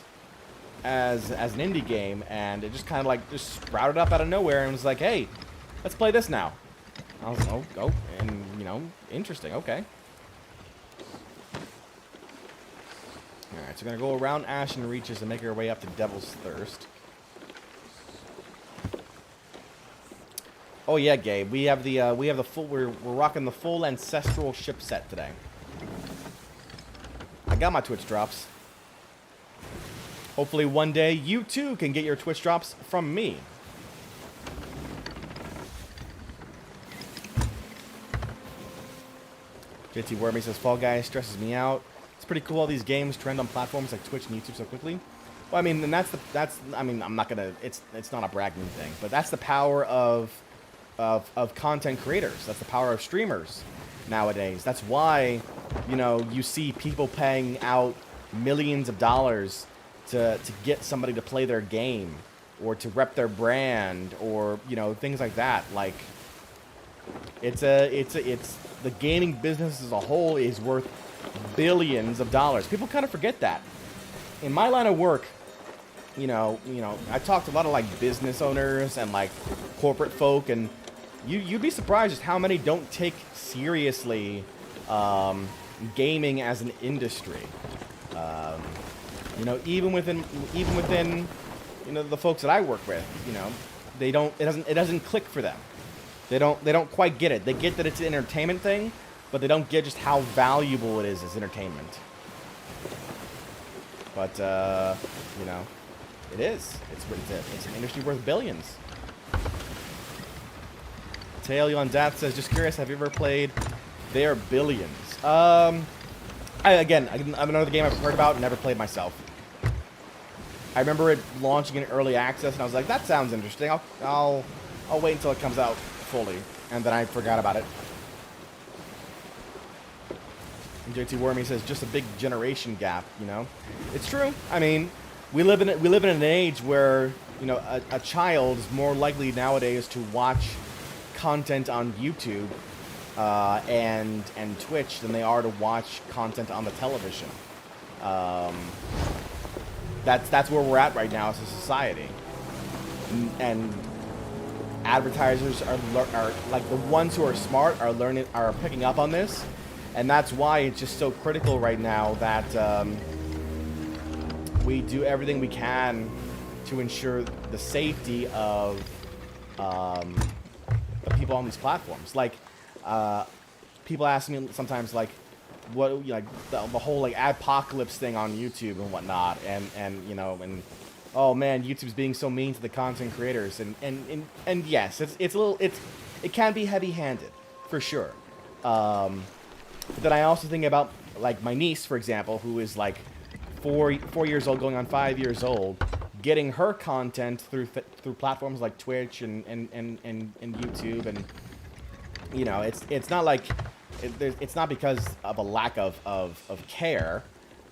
as an indie game, and it just kind of like just sprouted up out of nowhere and was like, hey, let's play this now. I was like, oh, and you know, interesting, okay. Alright, so we're gonna go around Ashen Reaches and make our way up to Devil's Thirst. Oh yeah, Gabe, we have the full, we're rocking the full ancestral ship set today. I got my Twitch drops. Hopefully one day you too can get your Twitch drops from me. JT Wormy says Fall Guys stresses me out. It's pretty cool how these games trend on platforms like Twitch and YouTube so quickly. Well, I mean, and that's I mean, I'm not gonna, it's not a bragging thing, but that's the power of content creators. That's the power of streamers nowadays. That's why, you know, you see people paying out millions of dollars to get somebody to play their game or to rep their brand, or, you know, things like that. Like, it's the gaming business as a whole is worth billions of dollars. People kind of forget that. In my line of work, you know, I talked to a lot of like business owners and like corporate folk, and you'd be surprised just how many don't take seriously gaming as an industry. You know, even within you know, the folks that I work with, you know, it doesn't click for them. They don't quite get it. They get that it's an entertainment thing, but they don't get just how valuable it is as entertainment. But you know, it is. It's an industry worth billions. Tail on Death says, just curious, have you ever played Their Billions? Again, another game I've heard about and never played myself. I remember it launching in early access, and I was like, that sounds interesting. I'll wait until it comes out fully, and then I forgot about it. And JT Wormy says, just a big generation gap, you know? It's true. I mean, we live in an age where, you know, a child is more likely nowadays to watch content on YouTube and Twitch than they are to watch content on the television. That's where we're at right now as a society, and advertisers are like, the ones who are smart are picking up on this, And that's why it's just so critical right now that we do everything we can to ensure the safety of the people on these platforms. Like, people ask me sometimes, like, what, like, the whole, like, apocalypse thing on YouTube and whatnot, and you know, and oh man, YouTube's being so mean to the content creators, and yes, it's a little, it can be heavy-handed, for sure. But then I also think about, like, my niece, for example, who is, like, 4 years old, going on 5 years old, getting her content through platforms like Twitch and YouTube, and you know, it's not like it's not because of a lack of care,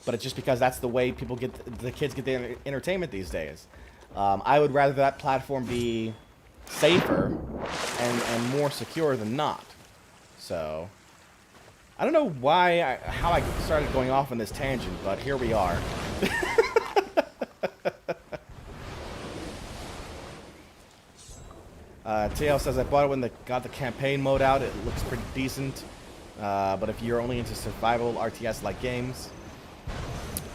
but it's just because that's the way the kids get their entertainment these days. I would rather that platform be safer and more secure than not. So I don't know how I started going off on this tangent, but here we are. TL says, I bought it when they got the campaign mode out. It looks pretty decent. But if you're only into survival RTS-like games.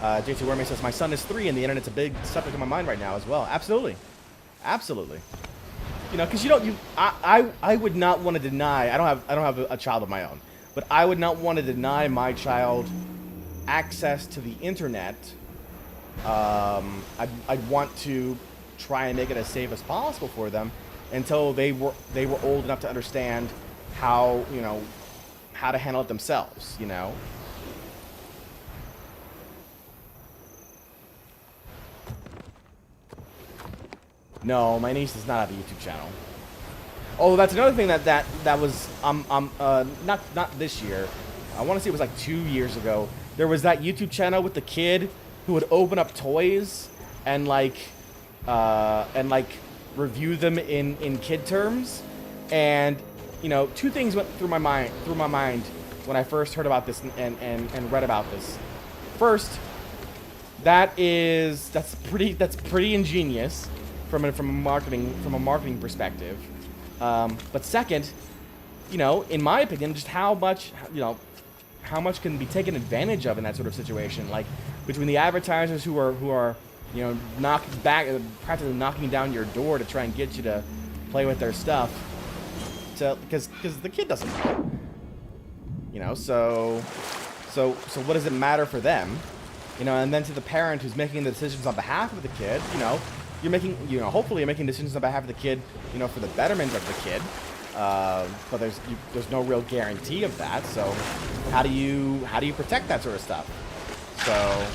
J2 Wormy says, my son is 3 and the internet's a big subject in my mind right now as well. Absolutely. Absolutely. You know, because I would not want to deny, I don't have a child of my own, but I would not want to deny my child access to the internet. I'd want to try and make it as safe as possible for them until they were old enough to understand how, you know, how to handle it themselves, you know. No, my niece does not have a YouTube channel. Oh, that's another thing that was not this year. I want to say it was like 2 years ago. There was that YouTube channel with the kid who would open up toys and like review them in kid terms. And you know, two things went through my mind when I first heard about this and read about this. First, that's pretty ingenious from a marketing perspective. But second, you know, in my opinion, just how much can be taken advantage of in that sort of situation, like between the advertisers who are you know, practically knocking down your door to try and get you to play with their stuff, because the kid doesn't know, you know. So what does it matter for them, you know? And then to the parent who's making the decisions on behalf of the kid, you know, hopefully you're making decisions on behalf of the kid, you know, for the betterment of the kid. But there's no real guarantee of that. So how do you protect that sort of stuff? So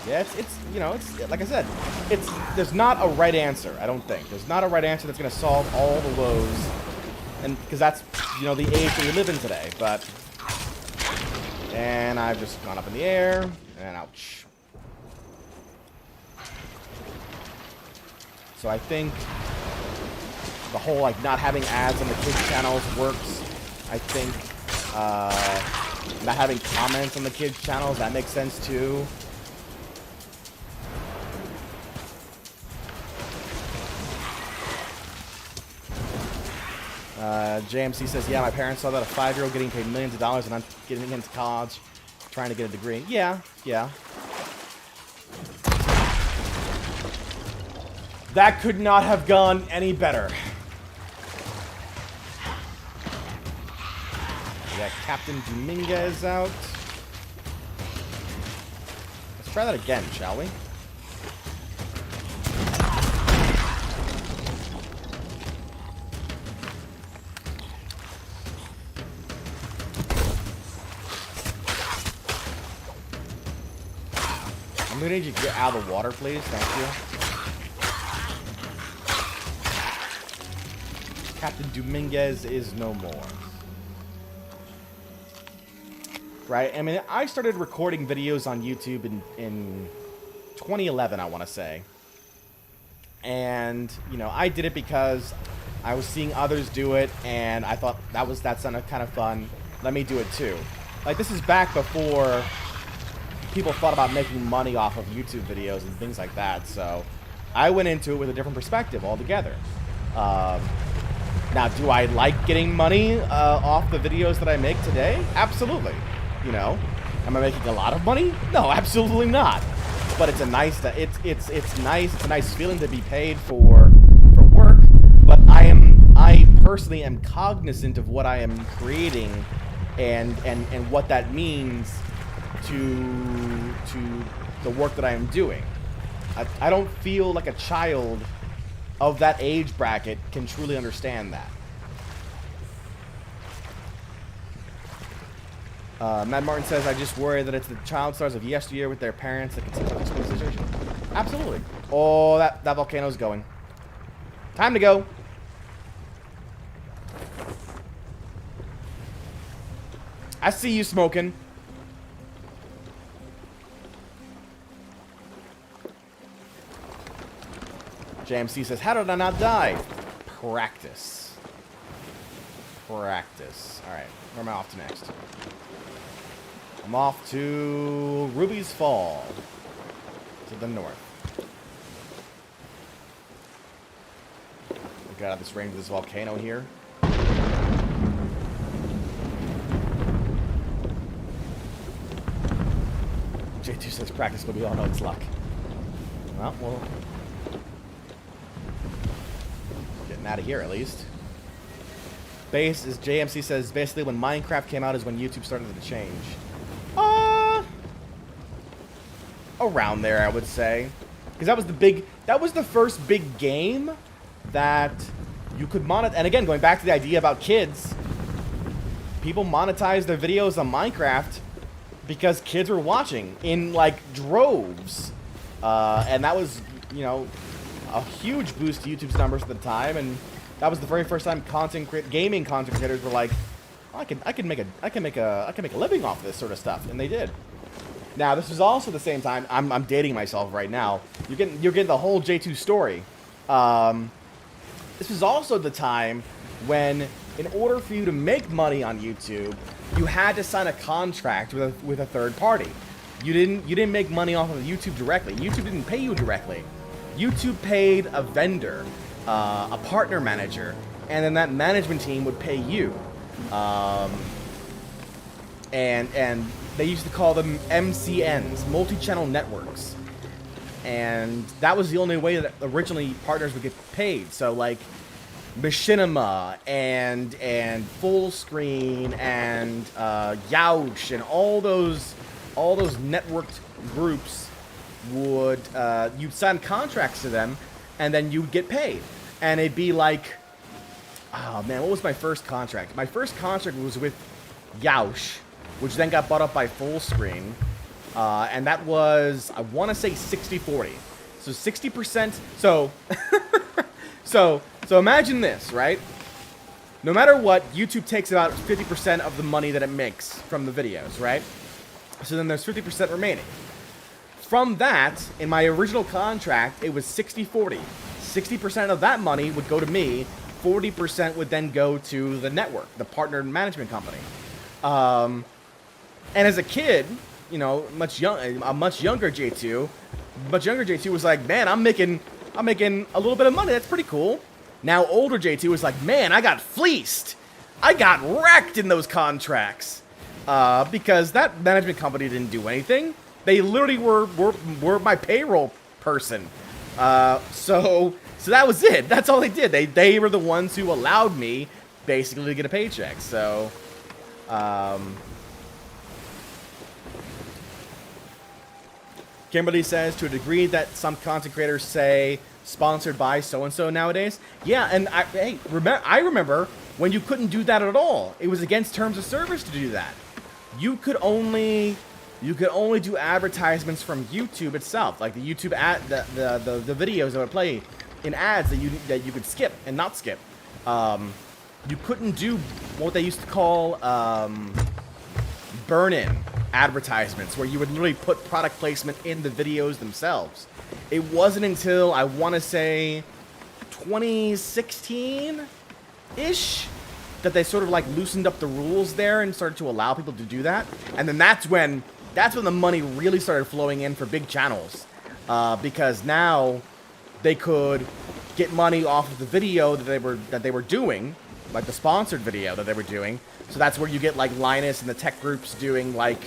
yeah, it's you know, it's like I said, there's not a right answer. I don't think there's not a right answer that's going to solve all the woes, and because that's, you know, the age that we live in today. And I've just gone up in the air, and ouch. So I think the whole, like, not having ads on the kids' channels works. I think not having comments on the kids' channels, that makes sense too. JMC says, yeah, my parents saw that a 5-year-old getting paid millions of dollars and I'm getting into college, trying to get a degree. Yeah. That could not have gone any better. We got Captain Dominguez out. Let's try that again, shall we? I'm gonna need you to get out of the water, please. Thank you. Captain Dominguez is no more. Right? I mean, I started recording videos on YouTube in 2011, I want to say. And, you know, I did it because I was seeing others do it, and I thought that sounded kind of fun. Let me do it too. Like, this is back before people thought about making money off of YouTube videos and things like that. So I went into it with a different perspective altogether. Now, do I like getting money off the videos that I make today? Absolutely. You know, am I making a lot of money? No, absolutely not. But it's a nice, it's nice. It's a nice feeling to be paid for work. But I personally am cognizant of what I am creating, and what that means to the work that I am doing. I don't feel like a child of that age bracket can truly understand that. Matt Martin says, I just worry that it's the child stars of yesteryear with their parents that can sometimes explain the situation. Absolutely. Oh, that volcano's going. Time to go. I see you smoking. JMC says, how did I not die? Practice. Practice. Alright, where am I off to next? I'm off to Ruby's Fall. To the north. We got out of this range of this volcano here. J2 says practice, but we all know it's luck. Well, we'll... Getting out of here, at least. Base is JMC says basically when Minecraft came out is when YouTube started to change. Around there, I would say, because that was the first big game that you could monetize. And again, going back to the idea about kids, people monetize their videos on Minecraft because kids were watching in like droves, and that was, you know, a huge boost to YouTube's numbers at the time. And that was the very first time gaming content creators were like, oh, I can make a living off this sort of stuff, and they did. Now, this was also the same time. I'm dating myself right now. You're getting the whole J2 story. This was also the time when, in order for you to make money on YouTube, you had to sign a contract with a third party. You didn't make money off of YouTube directly. YouTube didn't pay you directly. YouTube paid a vendor, a partner manager, and then that management team would pay you. And they used to call them MCNs, multi-channel networks. And that was the only way that originally partners would get paid. So like Machinima and Full Screen and Youch and all those networked groups would you'd sign contracts to them, and then you'd get paid. And it'd be like, oh man, what was my first contract? My first contract was with Youch, which then got bought up by Full Screen, and that was, I want to say 60-40. So 60%, so imagine this, right? No matter what, YouTube takes about 50% of the money that it makes from the videos, right? So then there's 50% remaining. From that, in my original contract, it was 60-40. 60% of that money would go to me, 40% would then go to the network, the partner management company. And as a kid, you know, a much younger J2 was like, man, I'm making a little bit of money. That's pretty cool. Now older J2 is like, man, I got fleeced. I got wrecked in those contracts. Because that management company didn't do anything. They literally were my payroll person. So that was it. That's all they did. They were the ones who allowed me basically to get a paycheck. So, Kimberly says, to a degree that some content creators say sponsored by so-and-so nowadays. Yeah, and I remember when you couldn't do that at all. It was against terms of service to do that. You could only do advertisements from YouTube itself, like the YouTube ad, the videos that would play in ads that you could skip and not skip. You couldn't do what they used to call burn-in advertisements, where you would literally put product placement in the videos themselves. It wasn't until, I want to say, 2016-ish that they sort of like loosened up the rules there and started to allow people to do that. And then that's when the money really started flowing in for big channels, because now they could get money off of the video that they were doing, like the sponsored video that they were doing. So that's where you get like Linus and the tech groups doing like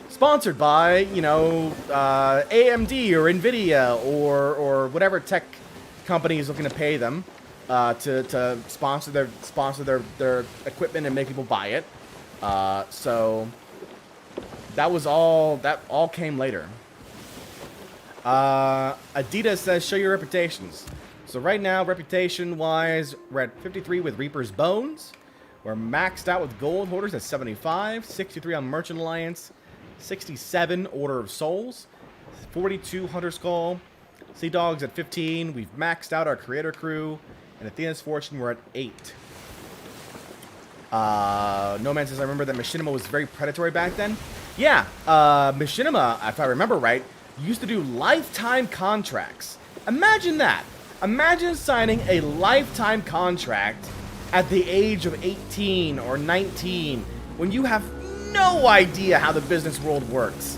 sponsored by, you know, AMD or Nvidia or whatever tech company is looking to pay them to sponsor their equipment and make people buy it. So that all came later. Adidas says, show your reputations. So right now, reputation-wise, we're at 53 with Reaper's Bones. We're maxed out with Gold Hoarders at 75. 63 on Merchant Alliance. 67 Order of Souls. 42 Hunter Skull. Sea Dogs at 15. We've maxed out our Creator Crew. And Athena's Fortune, we're at 8. No Man says, I remember that Machinima was very predatory back then. Yeah, Machinima, if I remember right, used to do lifetime contracts. Imagine that. Imagine signing a lifetime contract at the age of 18 or 19 when you have no idea how the business world works.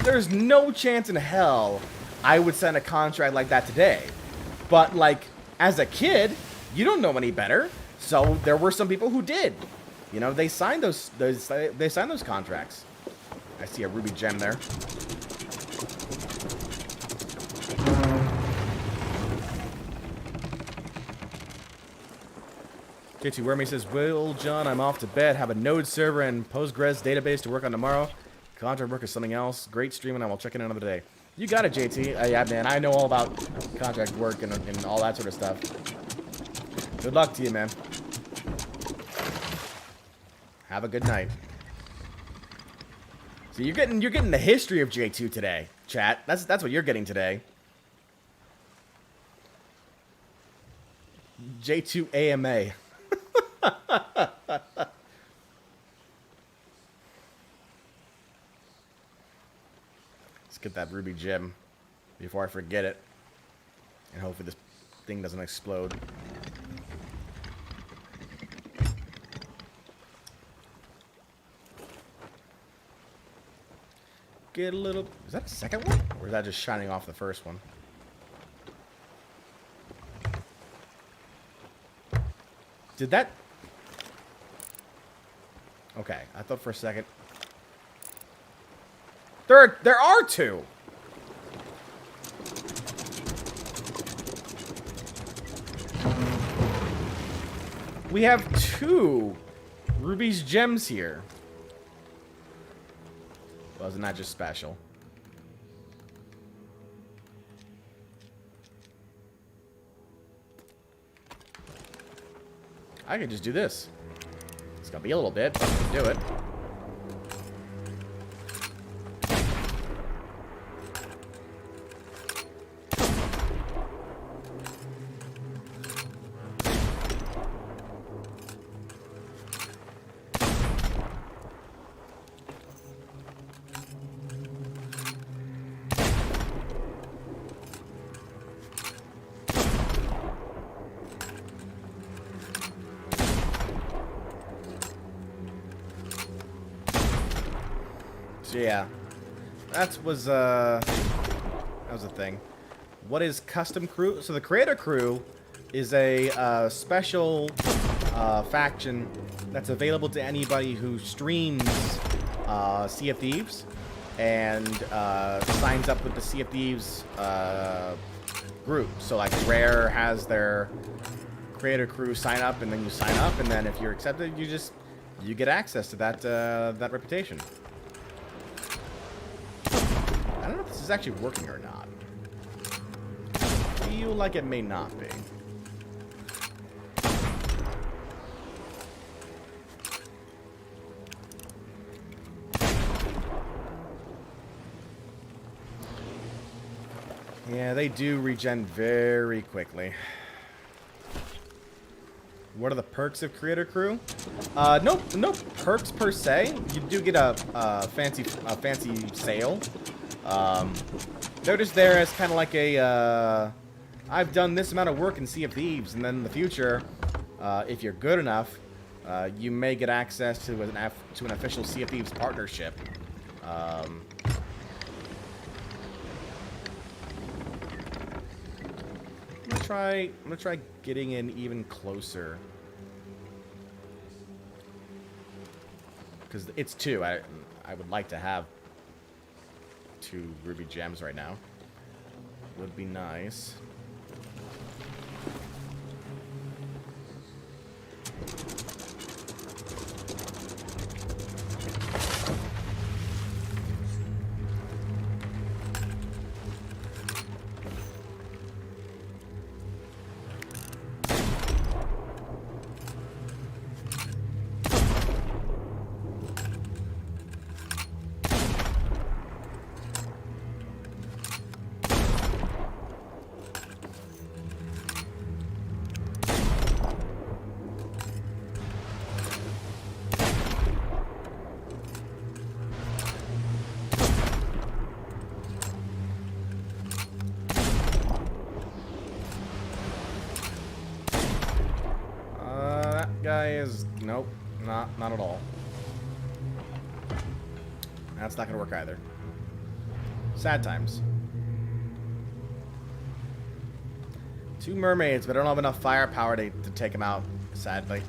There's no chance in hell I would sign a contract like that today. But, like, as a kid, you don't know any better. So there were some people who did. You know, they signed those contracts. I see a ruby gem there. J2 Wormy says, Will John, I'm off to bed. Have a Node server and Postgres database to work on tomorrow. Contract work is something else. Great stream, and I will check in another day. You got it, JT. Yeah, man, I know all about contract work and all that sort of stuff. Good luck to you, man. Have a good night. So you're getting the history of J2 today, chat. That's what you're getting today. J2 AMA. Let's get that ruby gem before I forget it. And hopefully this thing doesn't explode. Get a little... Is that the second one? Or is that just shining off the first one? Did that... Okay, I thought for a second... There are two! We have two Ruby's gems here. Wasn't that just special? I could just do this. It's gonna be a little bit, but I can do it. So yeah, that was a thing. What is custom crew? So the creator crew is a special faction that's available to anybody who streams Sea of Thieves and signs up with the Sea of Thieves group. So like Rare has their creator crew sign up, and then you sign up, and then if you're accepted, you get access to that reputation. I don't know if this is actually working or not. I feel like it may not be. Yeah, they do regen very quickly. What are the perks of Creator Crew? No perks per se. You do get a fancy sale. They're just there as kind of like a, I've done this amount of work in Sea of Thieves, and then in the future, if you're good enough, you may get access to an official Sea of Thieves partnership. I'm gonna try getting in even closer because it's 2. I would like to have 2 ruby gems right now. Would be nice. Guy is nope, not at all. That's not gonna work either. Sad times. 2 mermaids, but I don't have enough firepower to take him out. Sadly.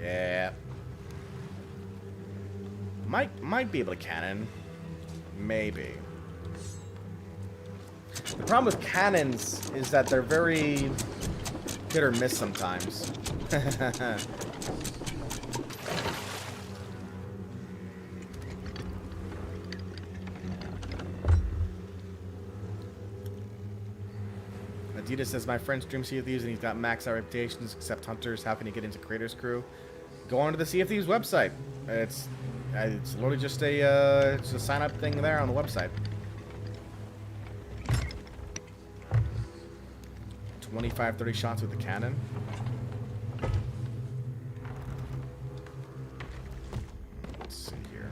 Yeah. Might be able to cannon. Maybe. The problem with cannons is that they're very hit or miss sometimes. Adidas says, my friend streams Sea of Thieves and he's got maxed out reputations except hunters. How can he get into Creators Crew? Go on to the Sea of Thieves website. It's literally just a sign up thing there on the website. 25, 30 shots with the cannon. Let's see here.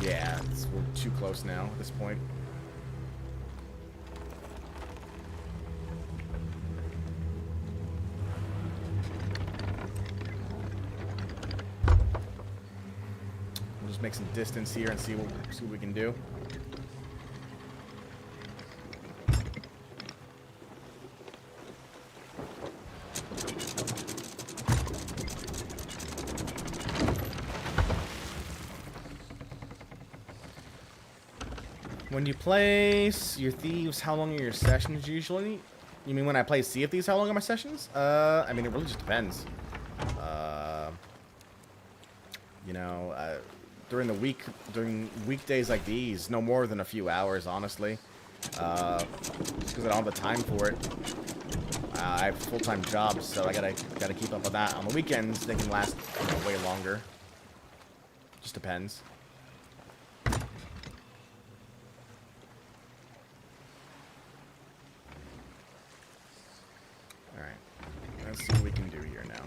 Yeah, we're too close now at this point. We'll just make some distance here and see what we can do. When you play your Thieves, how long are your sessions usually? You mean when I play Sea of Thieves, how long are my sessions? I mean, it really just depends. You know, during weekdays like these, no more than a few hours, honestly. Just because I don't have the time for it. I have full-time jobs, so I gotta keep up with that. On the weekends, they can last way longer. Just depends. Let's see what we can do here now.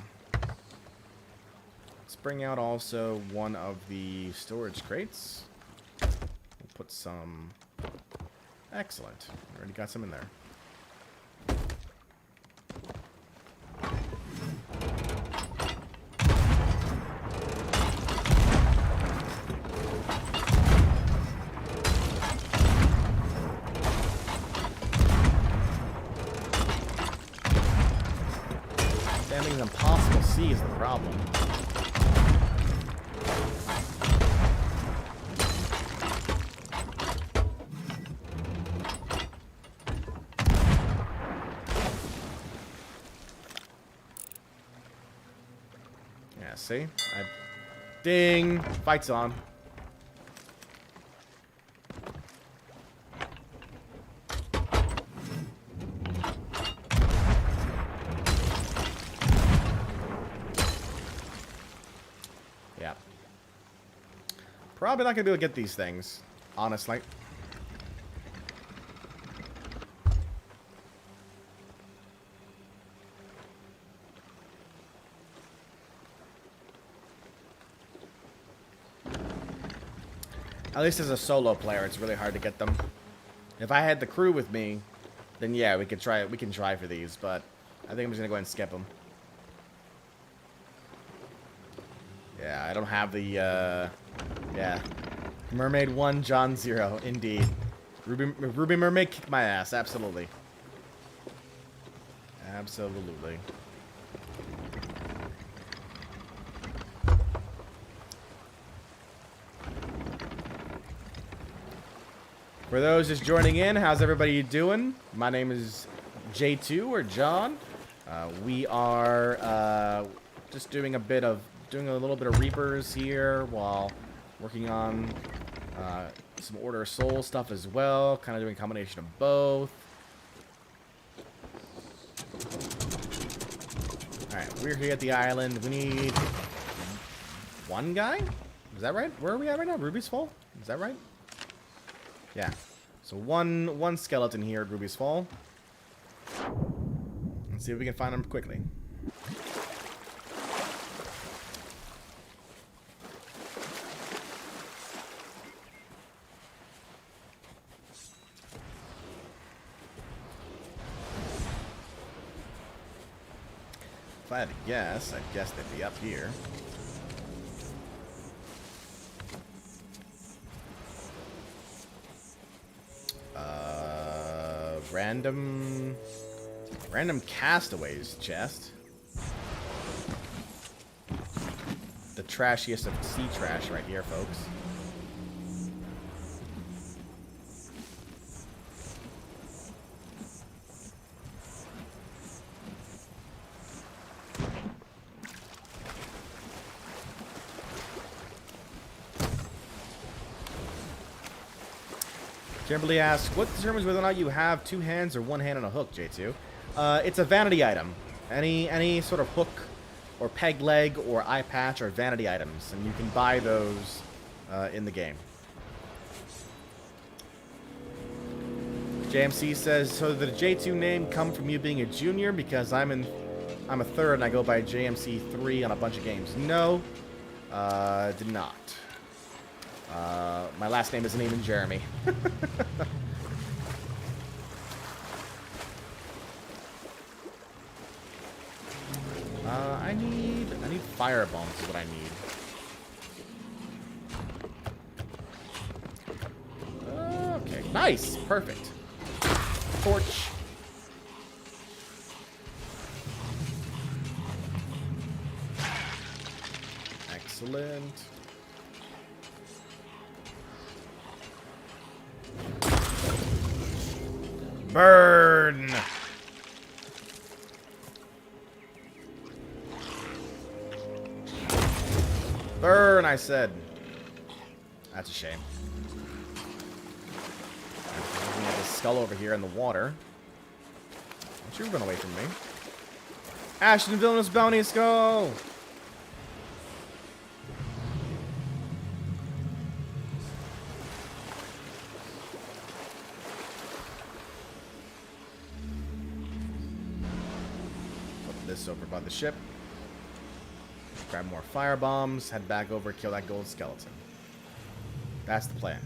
Let's bring out also one of the storage crates. We'll put some... Excellent. Already got some in there. It's impossible to see is the problem. Yeah, see? Ding! Fight's on. Probably not gonna be able to get these things, honestly. At least as a solo player, it's really hard to get them. If I had the crew with me, then yeah, we could try. We can try for these, but I think I'm just gonna go ahead and skip them. Yeah, I don't have the. Yeah. Mermaid 1, John 0. Indeed. Ruby Mermaid kicked my ass. Absolutely. Absolutely. For those just joining in, how's everybody doing? My name is J2 or John. We are just doing a little bit of Reapers here while working on some Order of Soul stuff as well. Kind of doing a combination of both. Alright, we're here at the island. We need one guy? Is that right? Where are we at right now? Ruby's Fall? Is that right? Yeah. So one skeleton here at Ruby's Fall. Let's see if we can find him quickly. If I had to guess, I'd guess they'd be up here. Random castaways chest. The trashiest of sea trash right here, folks. Kimberly asks, what determines whether or not you have two hands or one hand on a hook, J2? It's a vanity item. Any sort of hook or peg leg or eye patch are vanity items, and you can buy those in the game. JMC says, so did the J2 name come from you being a junior? Because I'm a third and I go by JMC3 on a bunch of games. No, did not. My last name isn't even Jeremy. I need fire bombs is what I need. Okay, nice, perfect. Torch. Excellent. Burn! Burn, I said. That's a shame. We have a skull over here in the water. Don't you run away from me. Ashton Villainous Bounty, let's go! This over by the ship. Grab more fire bombs, head back over, kill that gold skeleton. That's the plan.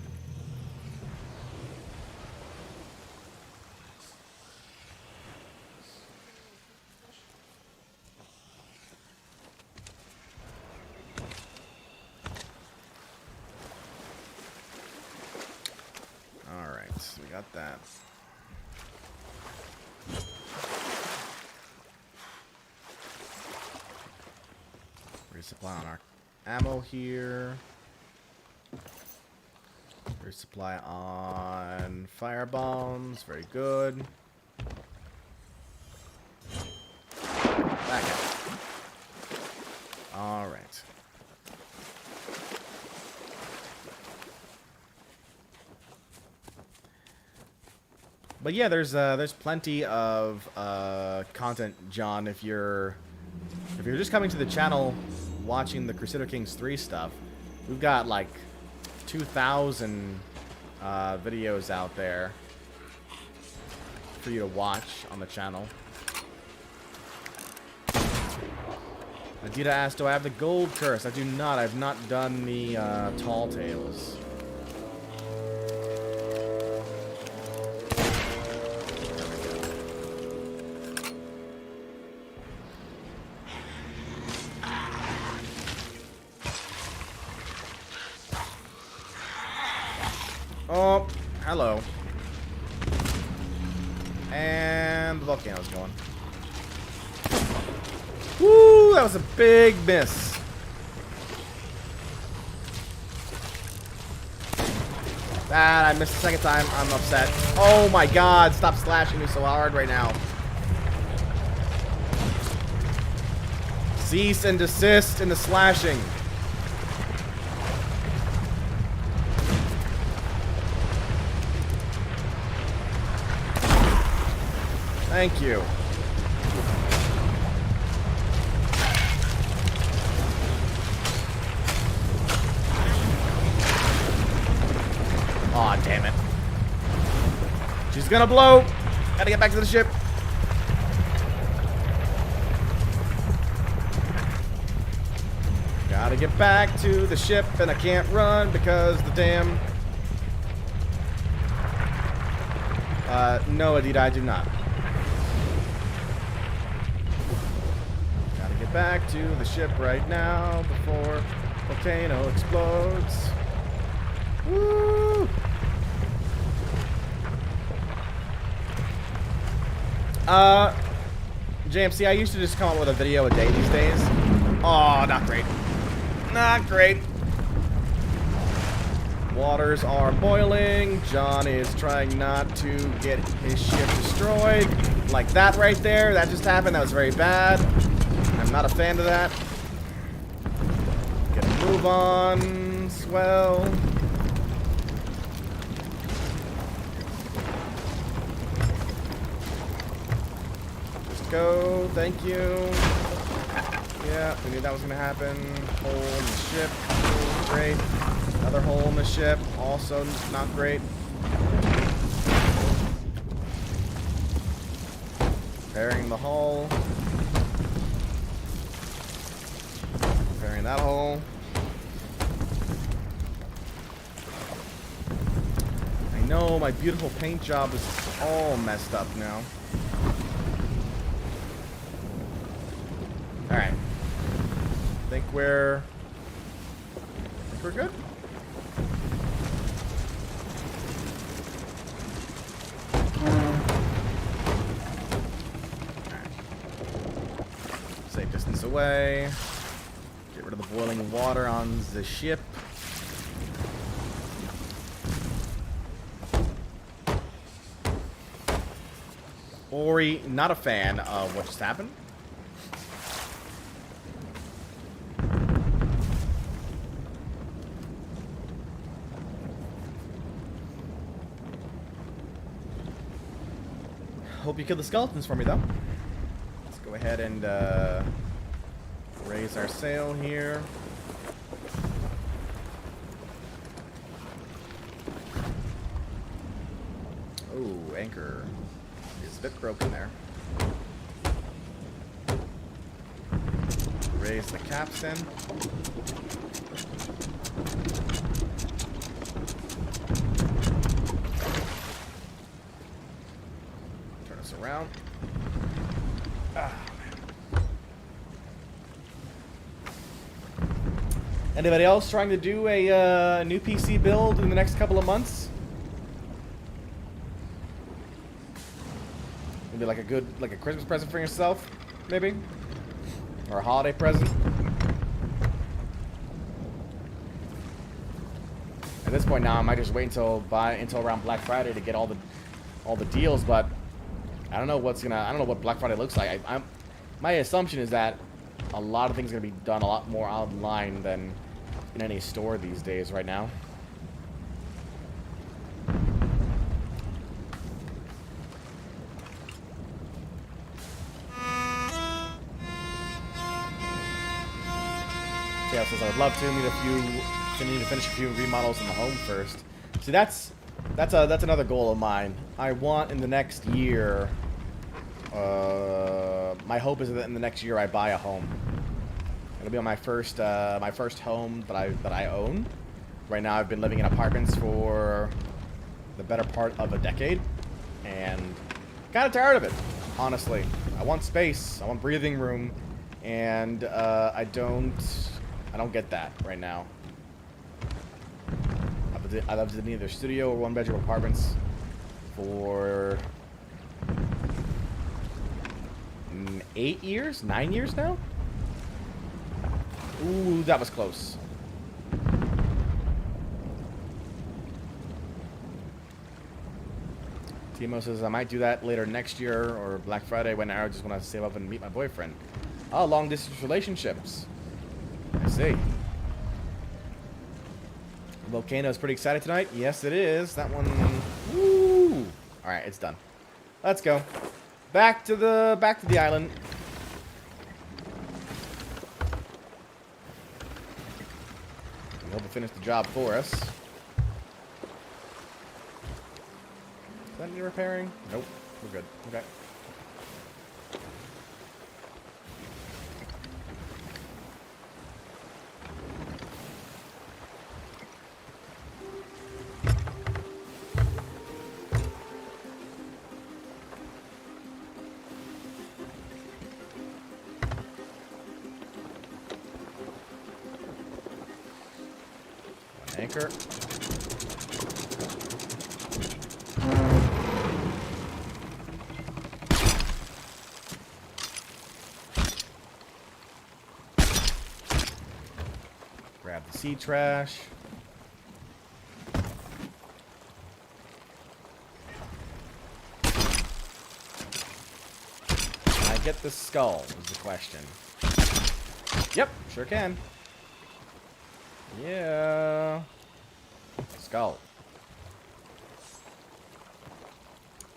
Alright, so we got that. Resupply on our ammo here. Resupply on fire bombs. Very good. Back out. All right. But yeah, there's plenty of content, John. If you're just coming to the channel, watching the Crusader Kings 3 stuff, we've got like 2,000 videos out there for you to watch on the channel. Adita asked, do I have the gold curse? I do not. I've not done the tall tales. Oh, hello. And the volcano's going. that was a big miss. Ah, I missed the second time. I'm upset. Oh my god, stop slashing me so hard right now. Cease and desist in the slashing. Thank you. Aw, damn it. She's gonna blow. Gotta get back to the ship. Gotta get back to the ship, and I can't run because the damn... no, Adita, I do not. Gotta get back to the ship right now before volcano explodes. Woo! JMC, I used to just come up with a video a day these days. Oh, not great. Not great. Waters are boiling. John is trying not to get his ship destroyed. Like that right there. That just happened. That was very bad. I'm not a fan of that. Get a move on. Swell. Just go. Thank you. Yeah, we knew that was going to happen. Hole in the ship. Great. Another hole in the ship. Also not great. Repairing the hull. Repairing that hole. I know, my beautiful paint job is all messed up now. Alright. I think we're good. Safe distance away. Get rid of the boiling water on the ship. Ori, not a fan of what just happened. Hope you kill the skeletons for me, though. Let's go ahead and raise our sail here. Oh, anchor is a bit broken there. Raise the capstan. Around. Ah, man. Anybody else trying to do a new PC build in the next couple of months? Maybe like a Christmas present for yourself, maybe, or a holiday present. At this point now, I might just wait until around Black Friday to get all the deals, but I don't know what Black Friday looks like. My assumption is that a lot of things are gonna be done a lot more online than in any store these days right now. Yeah, says I would love to need to finish a few remodels in the home first. See, that's another goal of mine. I want in the next year. My hope is that in the next year I buy a home. It'll be on my first home that I own. Right now I've been living in apartments for the better part of a decade, and kind of tired of it. Honestly, I want space. I want breathing room, and I don't get that right now. I lived in either studio or one-bedroom apartments for 9 years now. Ooh, that was close. Timo says I might do that later next year or Black Friday when I just want to save up and meet my boyfriend. Oh, long distance relationships. I see. The volcano is pretty excited tonight. Yes, it is. That one. Woo! All right, it's done. Let's go. Back to the island. We hope to finish the job for us. Is that need repairing? Nope. We're good. Okay. One anchor. Grab the sea trash. Can I get the skull is the question. Yep, sure can. Yeah. Skull.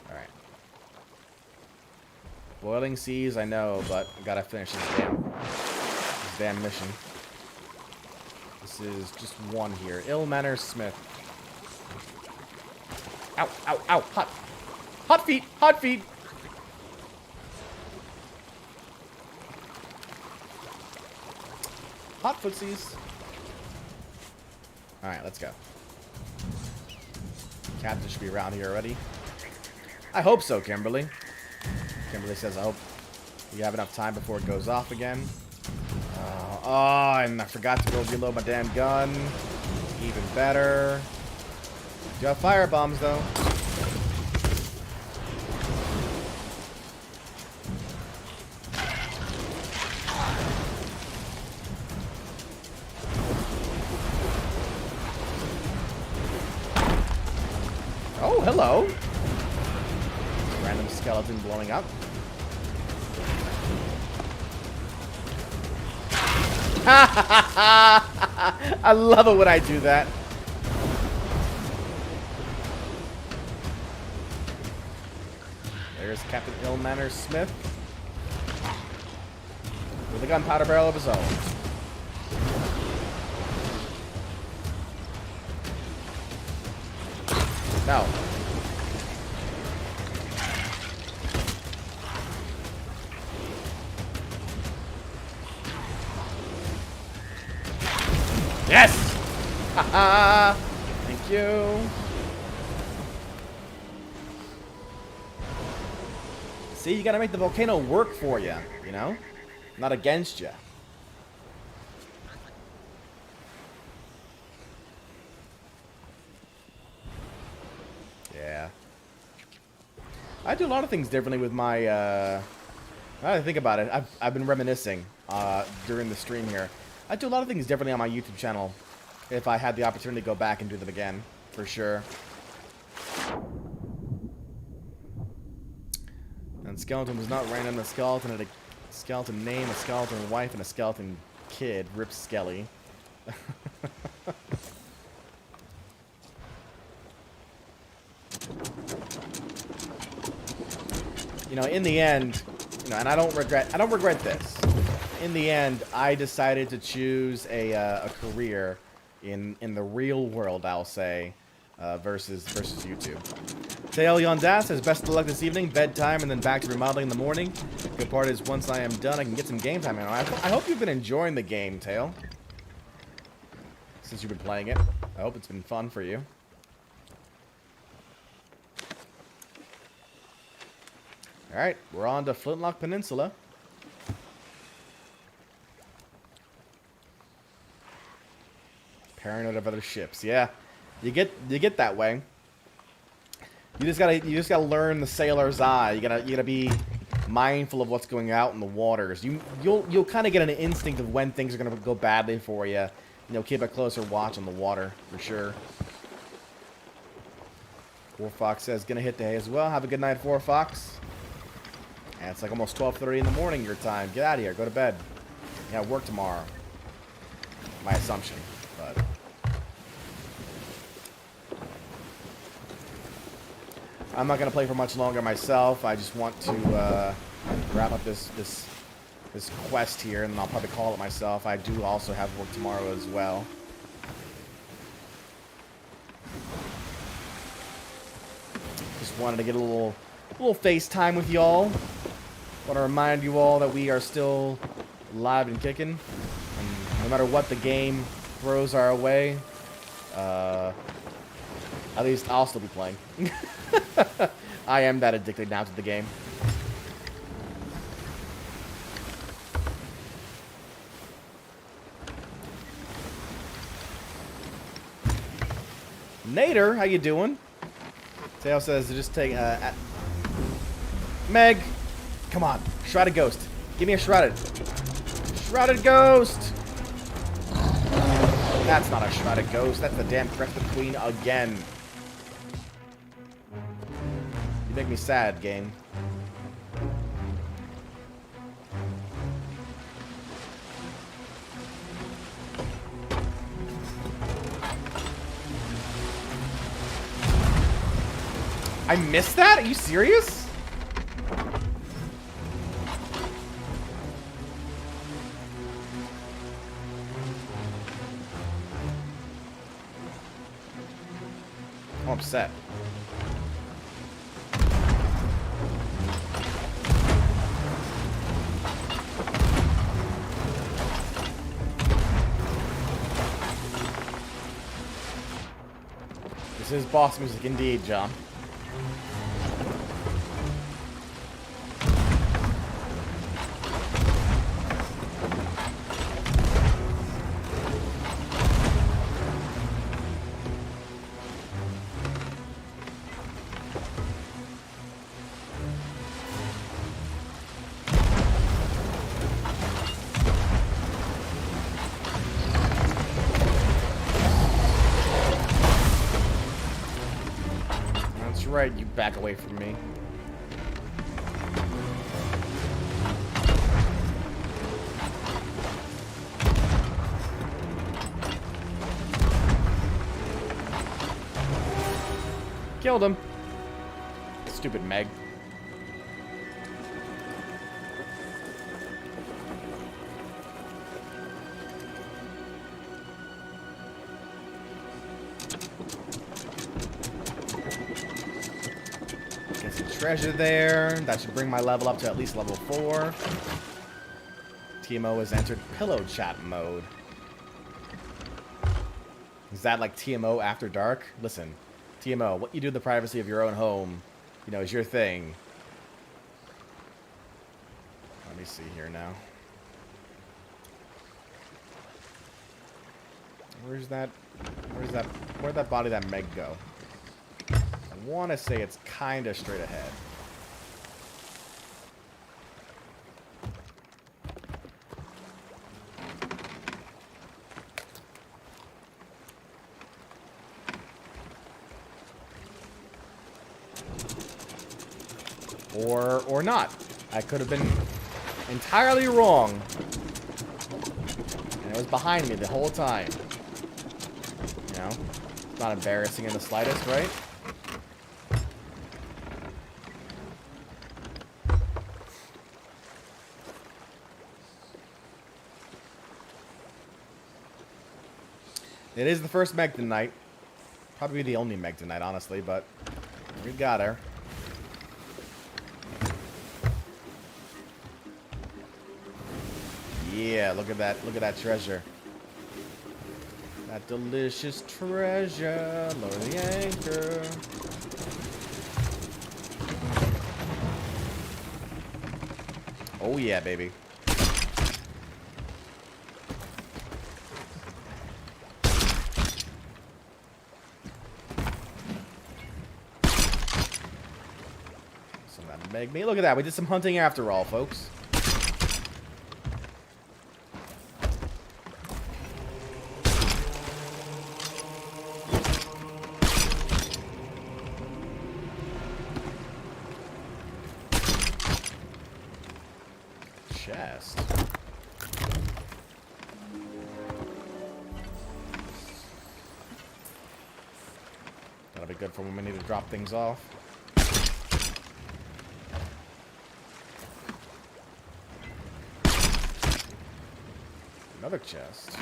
Alright. Boiling seas, I know, but I gotta finish this damn mission. This is just one here. Ill Manor Smith. Ow, ow, ow. Hot. Hot feet. Hot feet. Hot footsies. Alright, let's go. Captain should be around here already. I hope so, Kimberly. Kimberly says, I hope you have enough time before it goes off again. Oh, and I forgot to go reload my damn gun. Even better. Do have fire bombs, though. Oh, hello. Random skeleton blowing up. I love it when I do that. There's Captain Ill Manor Smith with a gunpowder barrel of his own. No. Yes! Haha! Thank you. See, you gotta make the volcano work for you, you know? Not against you. Yeah. I do a lot of things differently with my, now that I think about it, I've been reminiscing, during the stream here. I do a lot of things differently on my YouTube channel if I had the opportunity to go back and do them again, for sure. And skeleton was not random. A skeleton had a skeleton name, a skeleton wife, and a skeleton kid. Rip Skelly. You know, in the end, you know, and I don't regret this. In the end, I decided to choose a career in the real world, I'll say, versus YouTube. Tail Yondas says, best of luck this evening, bedtime, and then back to remodeling in the morning. Good part is once I am done, I can get some game time in. I hope you've been enjoying the game, Tail, since you've been playing it. I hope it's been fun for you. Alright, we're on to Flintlock Peninsula. Paranoid of other ships. Yeah, you get that way. You just gotta learn the sailor's eye. You gotta be mindful of what's going out in the waters. You'll kind of get an instinct of when things are going to go badly for you. You know, keep a closer watch on the water, for sure. Four Fox says, gonna hit the hay as well. Have a good night, Four Fox. And it's like almost 12:30 in the morning your time. Get out of here. Go to bed. Yeah, work tomorrow. My assumption, but... I'm not gonna play for much longer myself. I just want to wrap up this quest here, and I'll probably call it myself. I do also have work tomorrow as well. Just wanted to get a little FaceTime with y'all. Want to remind you all that we are still live and kicking, and no matter what the game throws our way, at least I'll still be playing. I am that addicted now to the game. Nader, how you doing? Tail says to just take Meg, come on, Shrouded Ghost. Give me a Shrouded Ghost. That's not a Shrouded Ghost. That's the damn Crested Queen again. You make me sad, game. I missed that? Are you serious? I'm upset. This is boss music indeed, John. Right, you back away from me. Killed him. Stupid Meg. Treasure there. That should bring my level up to at least level 4. TMO has entered pillow chat mode. Is that like TMO after dark? Listen, TMO, what you do in the privacy of your own home, you know, is your thing. Let me see here now. Where'd that body that Meg go? I want to say it's kind of straight ahead. Or not. I could have been entirely wrong. And it was behind me the whole time. You know? It's not embarrassing in the slightest, right? It is the first Meg tonight. Probably the only Meg tonight, honestly, but we got her. Yeah, look at that. Look at that treasure. That delicious treasure. Lower the anchor. Oh yeah, baby. Meg me. Look at that. We did some hunting after all, folks. Chest. That'll be good for when we need to drop things off. Another chest.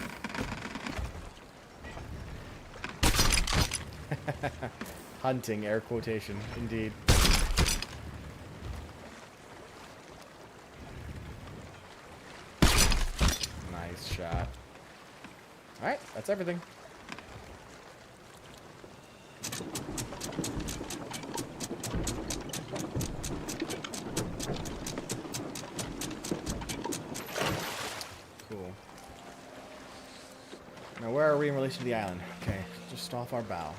Hunting, air quotation, indeed. Nice shot. Alright, that's everything. Cool. Now where are we in relation to the island? Okay, just off our bow.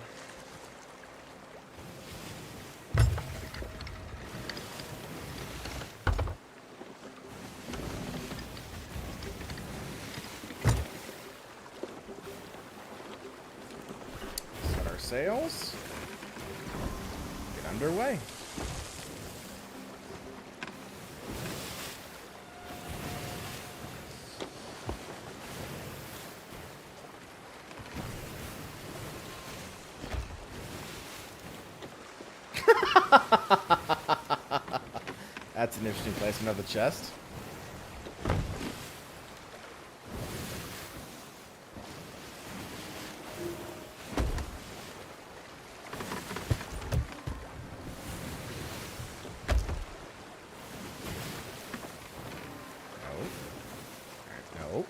Set our sails. Get underway. That's an interesting placement of the chest. Nope. Nope.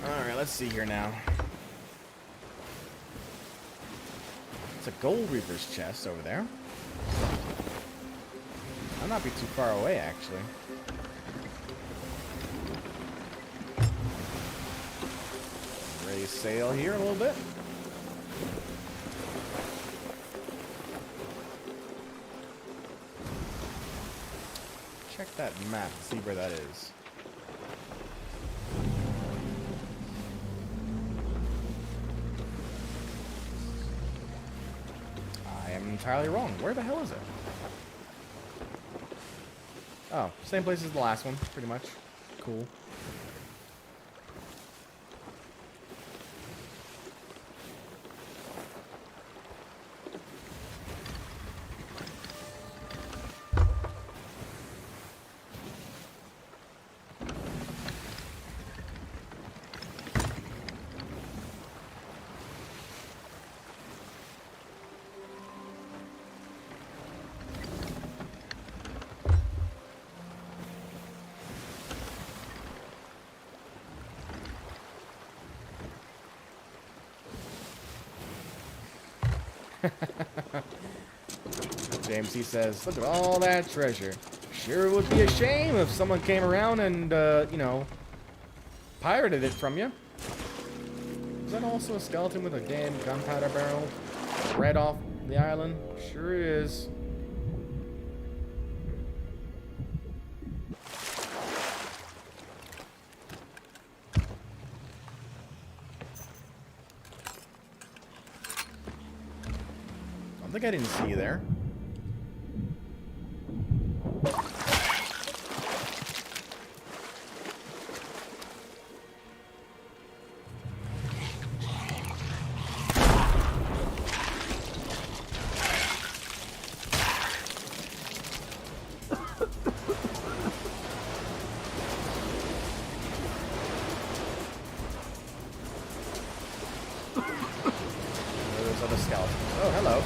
Alright, let's see here now. It's a Gold Reaper's chest over there. I'll not be too far away, actually. Raise sail here a little bit. Check that map to see where that is. I am entirely wrong. Where the hell is it? Oh, same place as the last one, pretty much. Cool. James, he says, look at all that treasure. Sure would be a shame if someone came around and, you know, pirated it from you. Is that also a skeleton with a damn gunpowder barrel right off the island? Sure is. I think I didn't see you there. Those other skeletons. Oh, hello.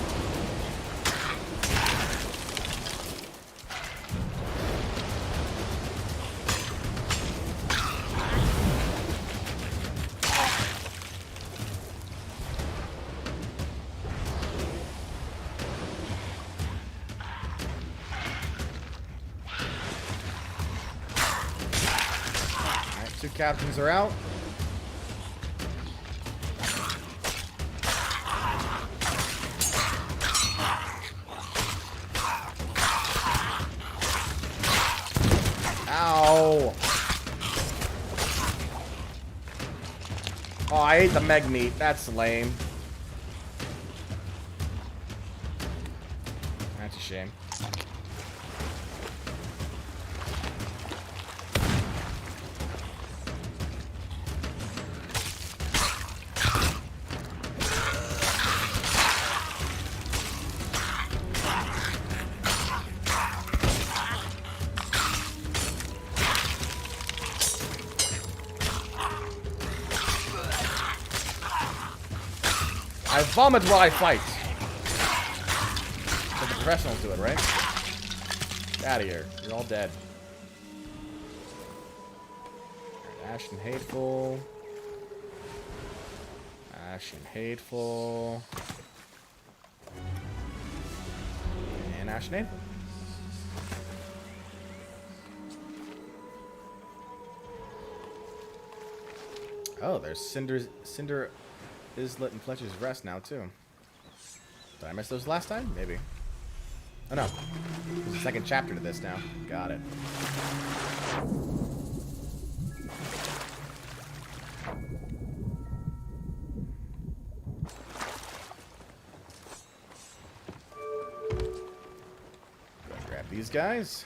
Alright, two captains are out. I ate the meg meat. That's lame. That's a shame. I vomit while I fight. But the professionals do it, right? Get out of here. You're all dead. Ash and Hateful. Ash and Hateful. And Ash and Hateful. Oh, there's Cinder Islet and Fletcher's Rest now, too. Did I miss those last time? Maybe. Oh, no. There's a second chapter to this now. Got it. Grab these guys.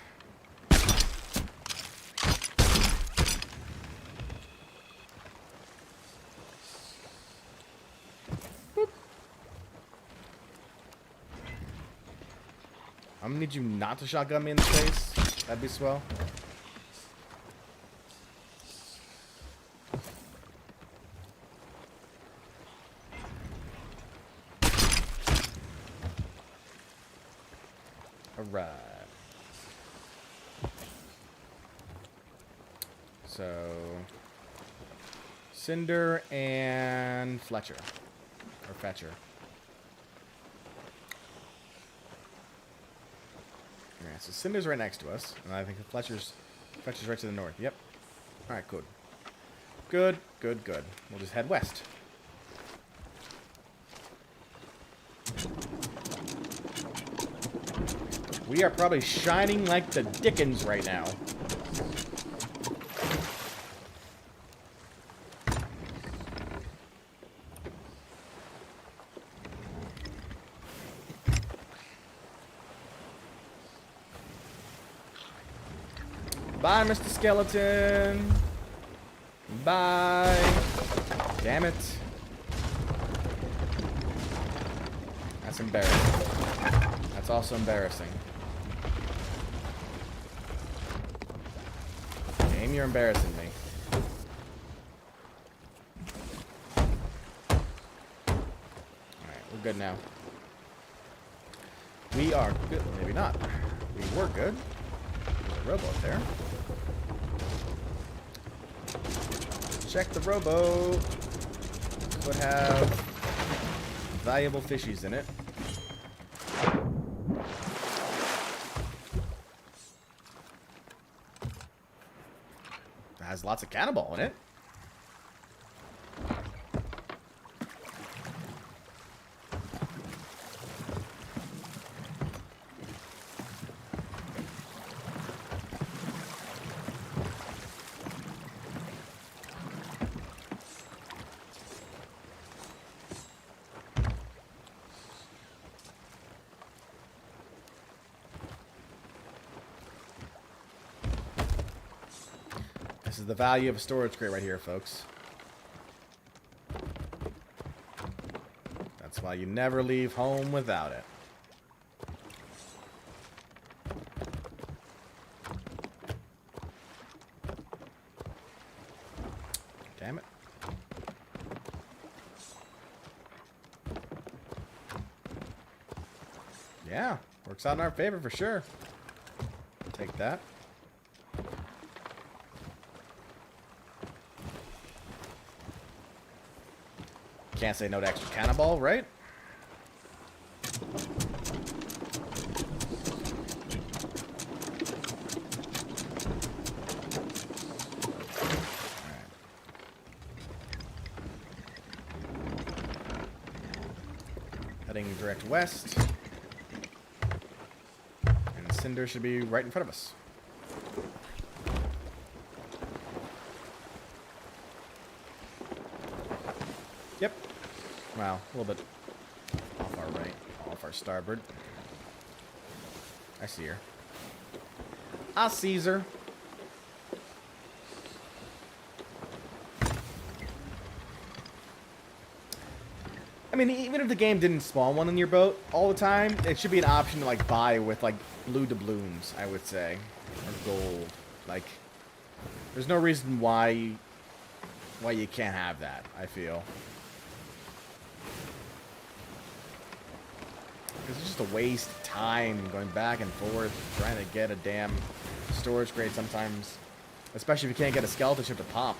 I'm gonna need you not to shotgun me in the face. That'd be swell. Alright. So Cinder and Fletcher. Or Fetcher. Alright, so Cinder's right next to us, and I think Fletcher's right to the north. Yep. Alright, good. Good, good, good. We'll just head west. We are probably shining like the dickens right now. Bye, Mr. Skeleton. Bye. Damn it. That's embarrassing. That's also embarrassing. Game, you're embarrassing me. Alright, we're good now. We are good. Maybe not. We were good. There's a rowboat there. Check the rowboat. Could have valuable fishies in it. It has lots of cannonball in it. This is the value of a storage crate right here, folks. That's why you never leave home without it. Damn it. Yeah, works out in our favor for sure. Take that. Can't say no to extra cannonball, right? Heading direct west. And Cinder should be right in front of us. Well, a little bit off our right, off our starboard. I see her. I sees her. I mean, even if the game didn't spawn one in your boat all the time, it should be an option to, like, buy with, like, blue doubloons, I would say. Or gold. Like, there's no reason why you can't have that, I feel. Because it's just a waste of time going back and forth trying to get a damn storage crate sometimes. Especially if you can't get a skeleton ship to pop.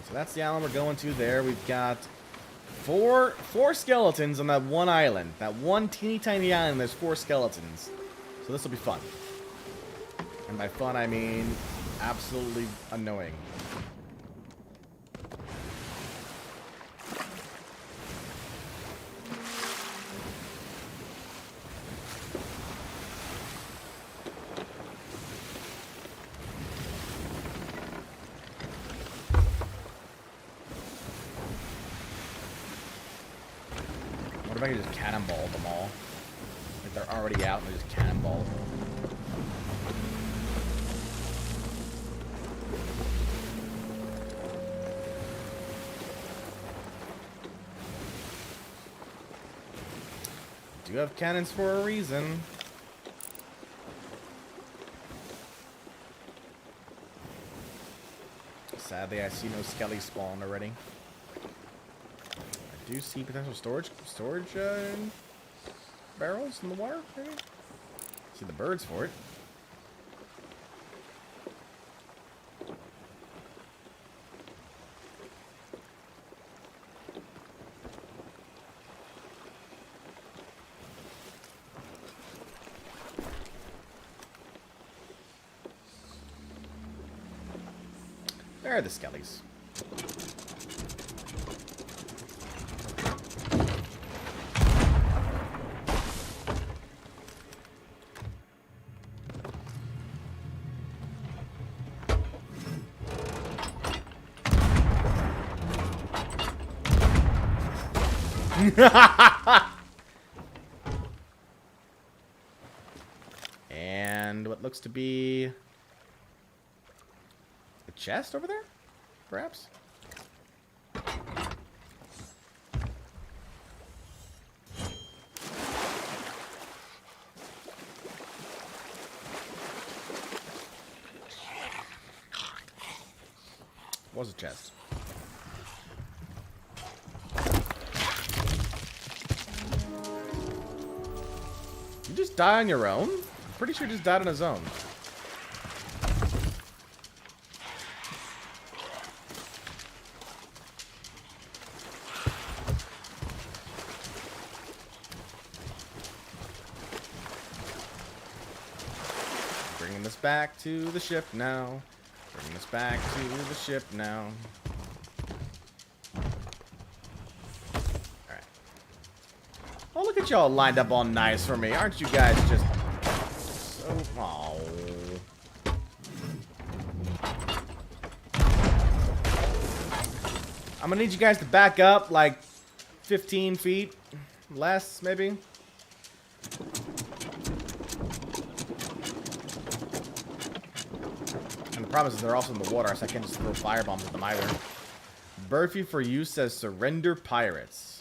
So that's the island we're going to there. We've got four skeletons on that one island. That one teeny tiny island, there's 4 skeletons. So this will be fun. And by fun, I mean absolutely annoying. What if I could just cannonball them all? Like they're already out and I just cannonball them. Do have cannons for a reason. Sadly, I see no skelly spawn already. I do see potential storage barrels in the water, maybe? See the birds for it. There are the skellies. And what looks to be a chest over there, perhaps? Was a chest. You just die on your own? I'm pretty sure you just died on his own. Bringing this back to the ship now. Bringing this back to the ship now. Alright. Oh, look at y'all lined up all nice for me. Aren't you guys just so... Oh. I'm gonna need you guys to back up like 15 feet. Less, maybe. And the problem is they're also in the water, so I can't just throw firebombs at them either. Burfy for use says surrender pirates.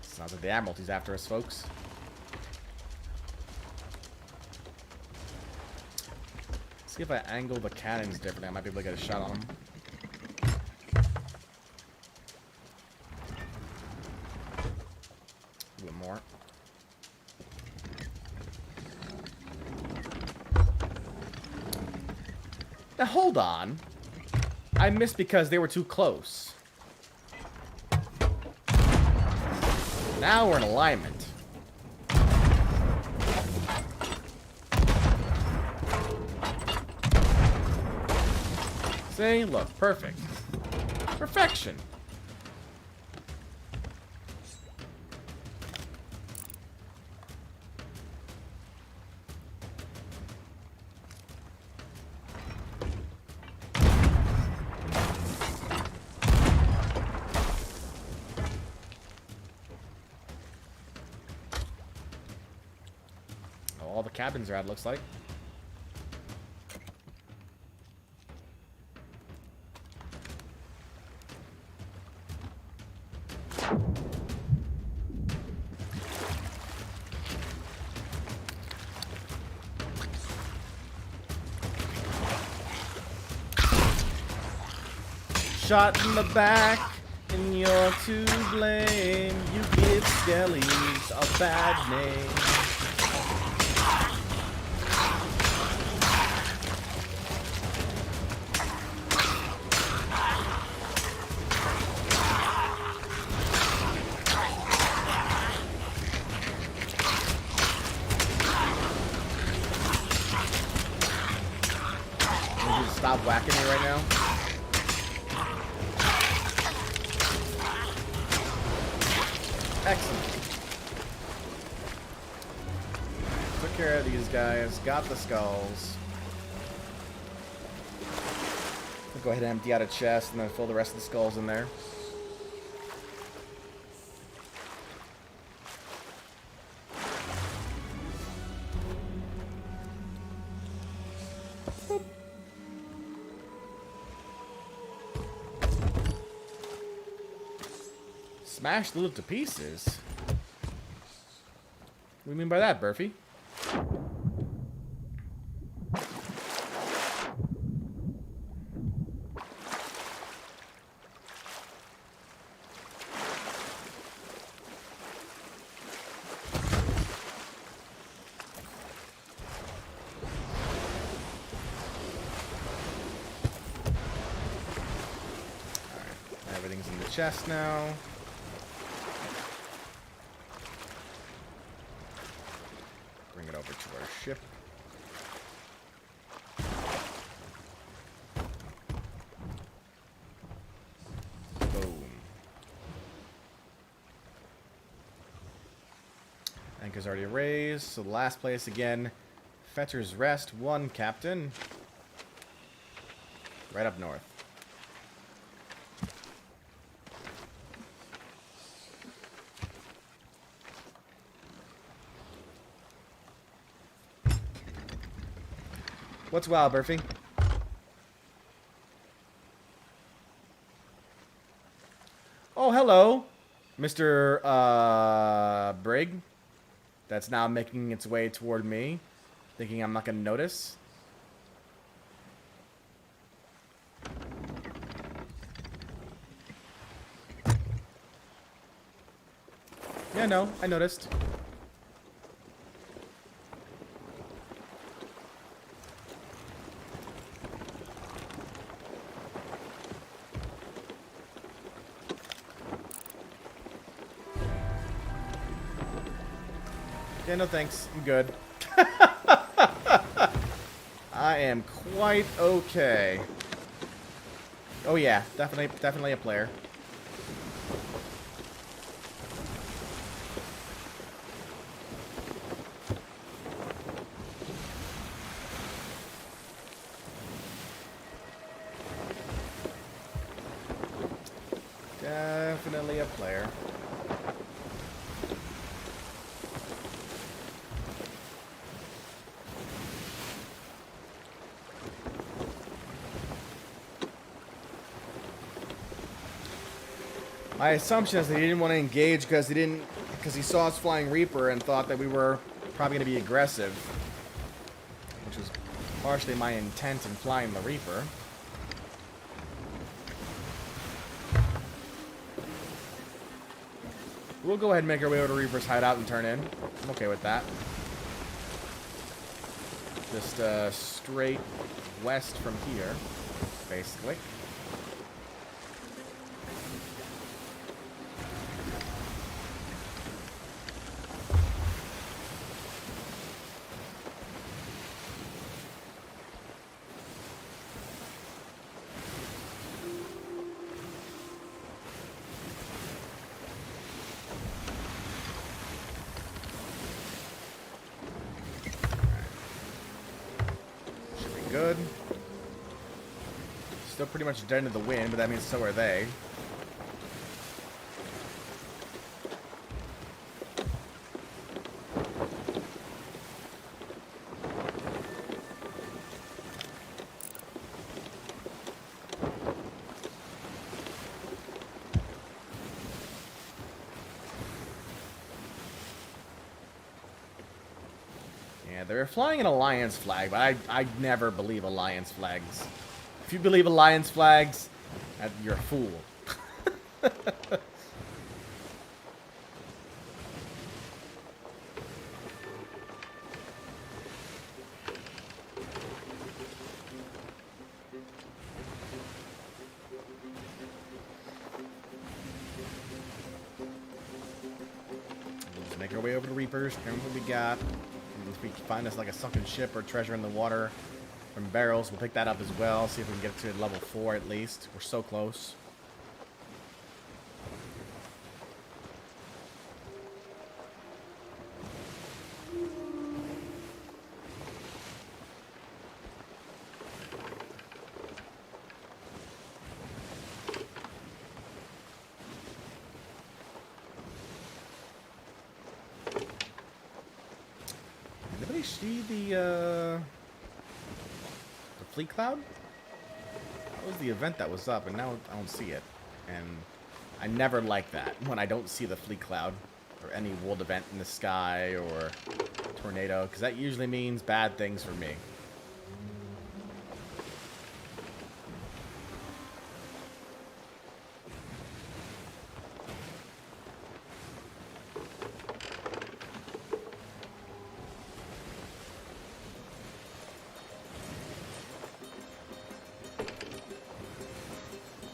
Sounds like the Admiralty's after us, folks. See if I angle the cannons differently, I might be able to get a shot on them. A little more. Now hold on. I missed because they were too close. Now we're in alignment. See? Look, perfect. Perfection. Oh, all the cabins are out, looks like. Shot in the back, and you're to blame. You give skellies a bad name. Can you just stop whacking me right now? Excellent. Took care of these guys. Got the skulls. We'll go ahead and empty out a chest and then fill the rest of the skulls in there. Smash the loot to pieces? What do you mean by that, Burfy? Alright, everything's in the chest now. Bring it over to our ship. Boom. Anchor's already raised, so the last place again. Fetcher's Rest 1, Captain. Right up north. What's wild, Burfy? Oh, hello, Mr. Brig. That's now making its way toward me, thinking I'm not gonna notice. Yeah, no, I noticed. Yeah, no thanks. I'm good. I am quite okay. Oh yeah, definitely a player. Definitely a player. My assumption is that he didn't want to engage because he saw us flying Reaper and thought that we were probably going to be aggressive, which was partially my intent in flying the Reaper. We'll go ahead and make our way over to Reaper's hideout and turn in. I'm okay with that. Just straight west from here, basically. good. Still pretty much dead into the wind, but that means so are they. Yeah, they're flying an alliance flag, but I never believe alliance flags. If you believe alliance flags, you're a fool. Let's make our way over to Reapers. Remember what we got. If we find us like a sunken ship or treasure in the water from barrels, we'll pick that up as well. See if we can get to level 4 at least. We're so close. Anybody see the fleet cloud? That was the event that was up, and now I don't see it. And I never like that when I don't see the fleet cloud or any world event in the sky or tornado, because that usually means bad things for me.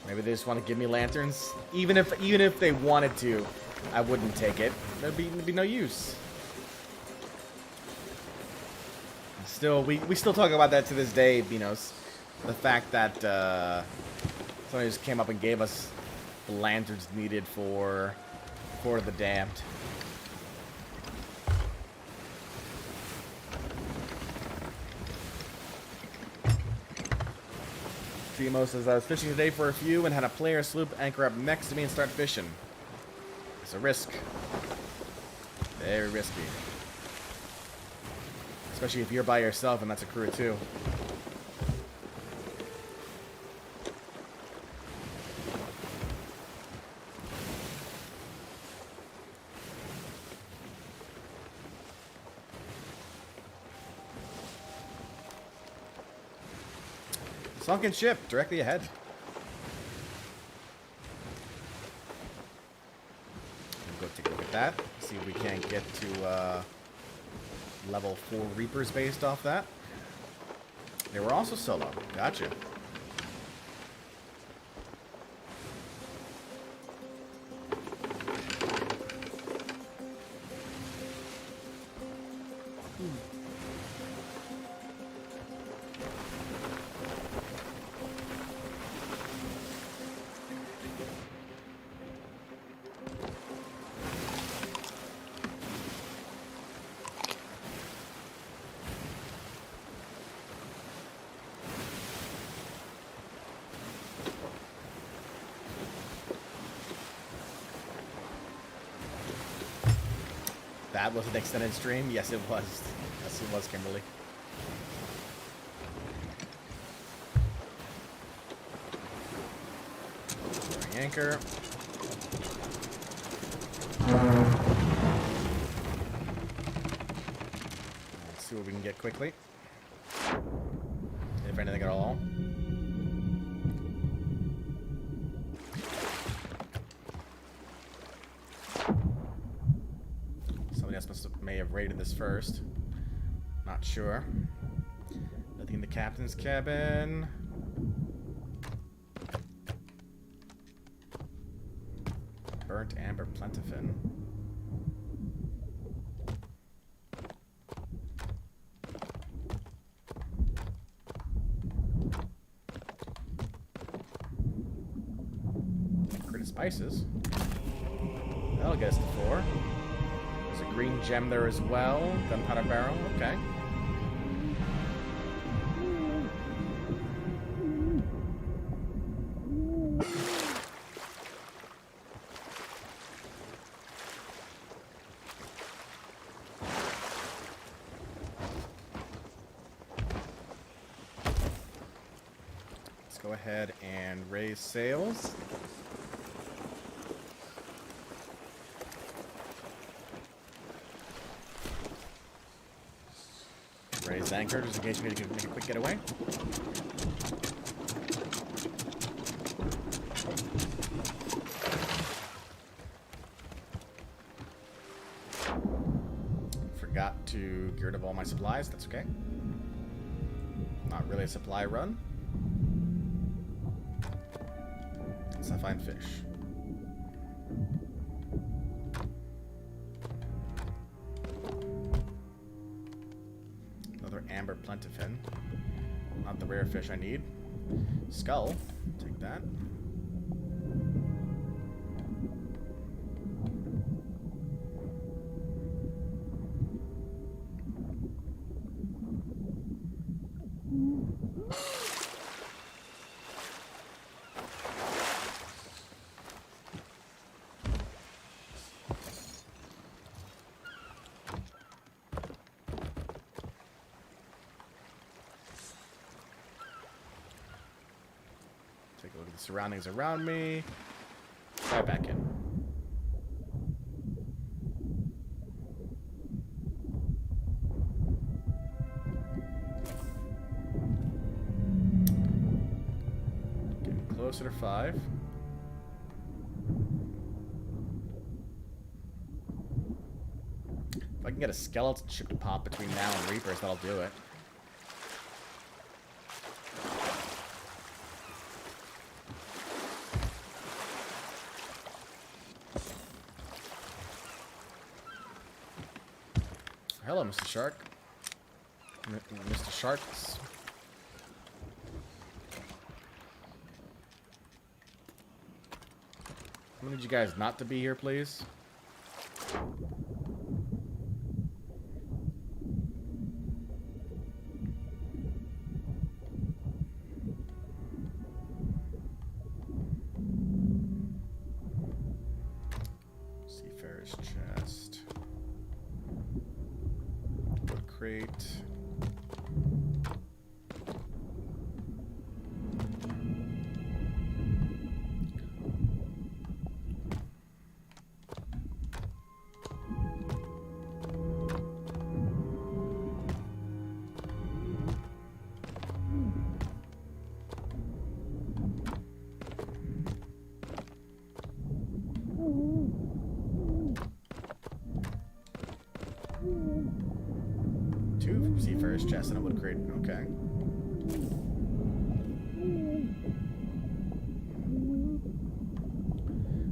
Maybe they just want to give me lanterns. Even if they wanted to, I wouldn't take it. There'd be no use. Still, we still talk about that to this day, Beanos. The fact that somebody just came up and gave us the lanterns needed for the damned. Timo says, I was fishing today for a few and had a player sloop anchor up next to me and start fishing. It's a risk. Very risky. Especially if you're by yourself and that's a crew too. Sunken ship, directly ahead. We'll go take a look at that. See if we can't get to level 4 Reapers based off that. They were also solo. Gotcha. That was an extended stream? Yes, it was. Yes, it was, Kimberly. Anchor. Let's see what we can get quickly. If anything at all. May have raided this first. Not sure. Nothing in the captain's cabin. Burnt amber plentifin. Crit spices. That'll get us to 4. There's a green gem there as well. Gunpowder barrel. Okay. go ahead and raise sails. Raise anchor just in case we need to make a quick getaway. Forgot to get rid of all my supplies. That's okay. Not really a supply run. Unless I find fish. Another amber plentifin. Not the rare fish I need. Skull. Take that. Take a look at the surroundings around me. Right back in. Getting closer to 5. If I can get a skeleton ship to pop between now and Reapers, that'll do it. Hello, Mr. Shark. Mr. Sharks. I need you guys not to be here, please. Seafarer's chest. Wood crate. Two seafarer's chest and a wood crate. Okay.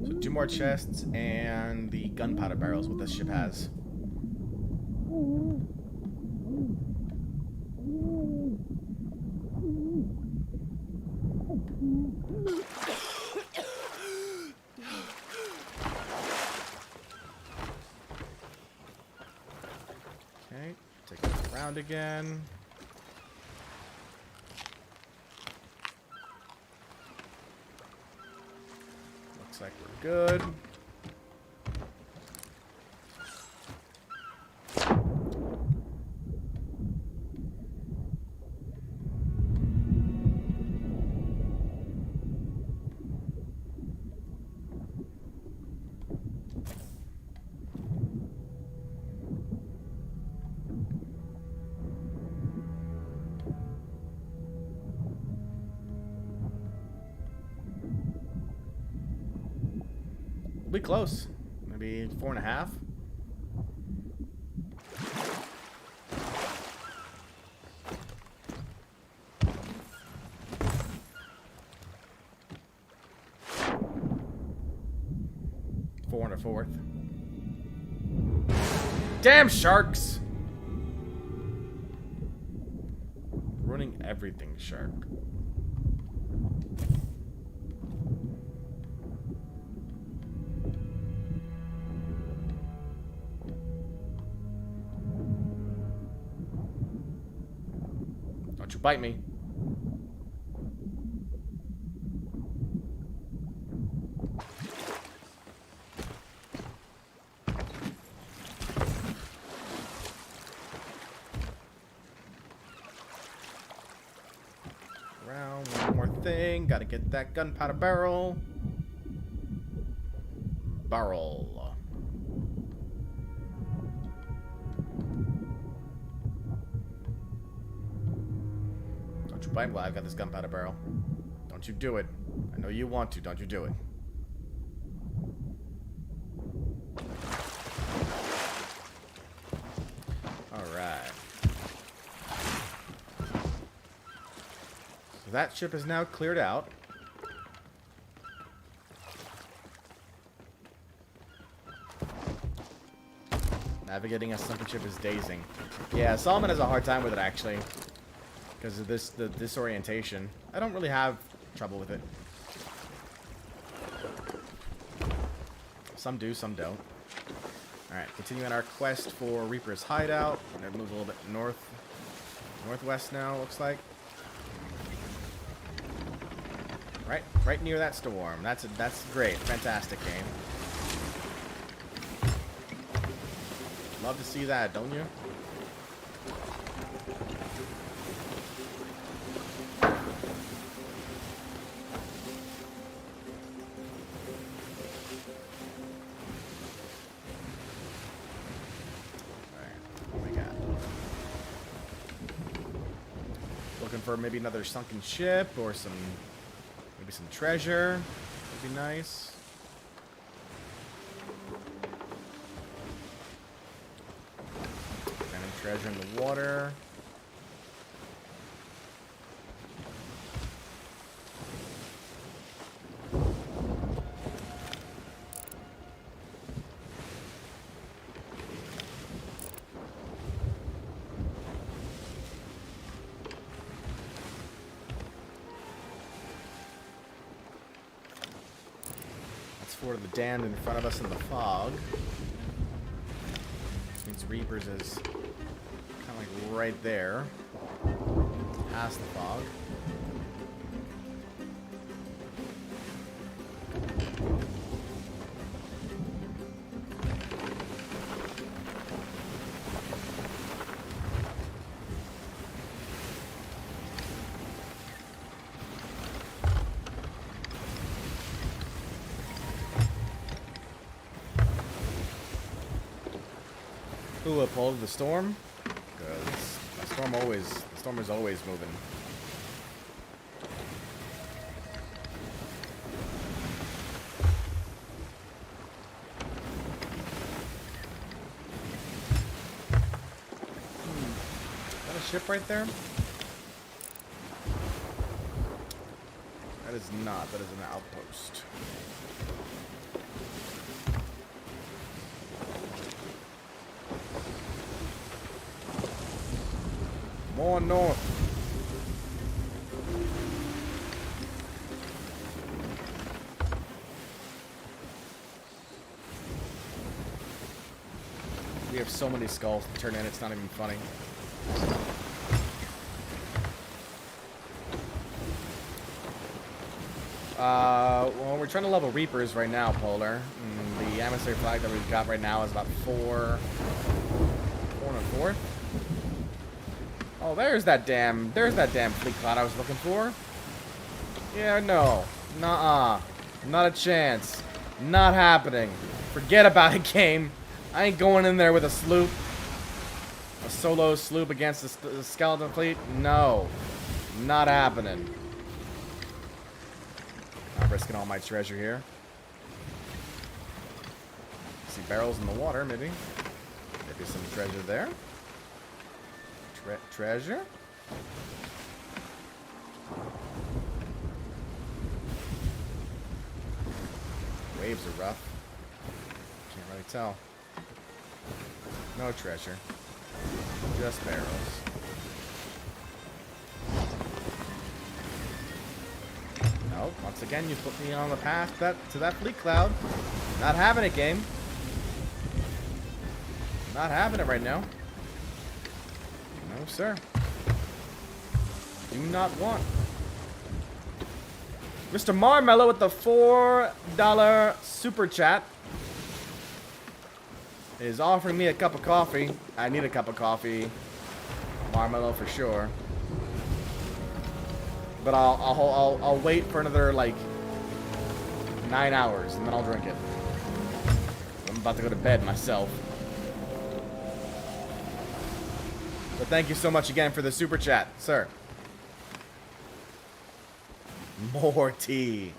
So 2 more chests and the gunpowder barrels what this ship has. Okay, take it around again. Looks like we're good. We'll be close. Maybe 4.5. Four and a fourth. Damn sharks! Ruining everything, shark. Don't you bite me. around. One more thing. Gotta get that gunpowder barrel. Barrel. Don't you bite while I've got this gunpowder barrel. Don't you do it. I know you want to. Don't you do it. Alright. So that ship is now cleared out. Navigating a sunken ship is dazing. Yeah, Solomon has a hard time with it, actually. Because of the disorientation. I don't really have trouble with it. Some do, some don't. Alright, continuing our quest for Reaper's hideout. We're gonna move a little bit northwest now, looks like. Right near that storm. That's great. Fantastic game. Love to see that, don't you? Looking for maybe another sunken ship or maybe some treasure. Would be nice. Random treasure in the water. Fort of the Damned in front of us in the fog. This means Reapers is kind of like right there. Past the fog. Ooh, a pull of the storm? Because the storm is always moving. Is that a ship right there? That is not. That is an outpost. More north. We have so many skulls to turn in, it's not even funny. Well, we're trying to level Reapers right now, Polar. The emissary flag that we've got right now is about 4 and a fourth. Oh, there's that damn fleet cloud I was looking for. Yeah, no. Nuh-uh. Not a chance. Not happening. Forget about it, game. I ain't going in there with a sloop. A solo sloop against the skeleton fleet? No. Not happening. I'm risking all my treasure here. See barrels in the water, maybe. Maybe some treasure there. Treasure? Waves are rough. Can't really tell. No treasure. Just barrels. Nope. Once again, you put me on the path to that fleet cloud. Not having it, game. Not having it right now. No, sir. Do not want. Mr. Marmello with the $4 super chat is offering me a cup of coffee. I need a cup of coffee. Marmello for sure. But I'll wait for another, like, 9 hours, and then I'll drink it. I'm about to go to bed myself. But thank you so much again for the super chat, sir. More tea.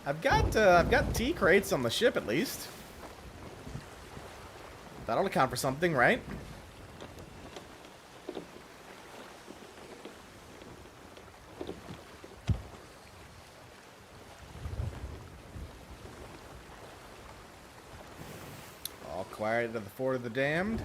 I've got tea crates on the ship at least. That'll account for something, right? All quiet at the Fort of the Damned.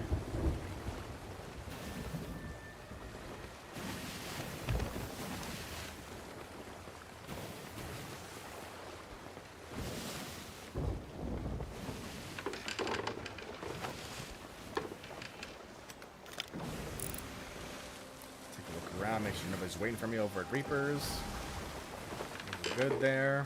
Make sure nobody's waiting for me over at Reaper's. We're good there.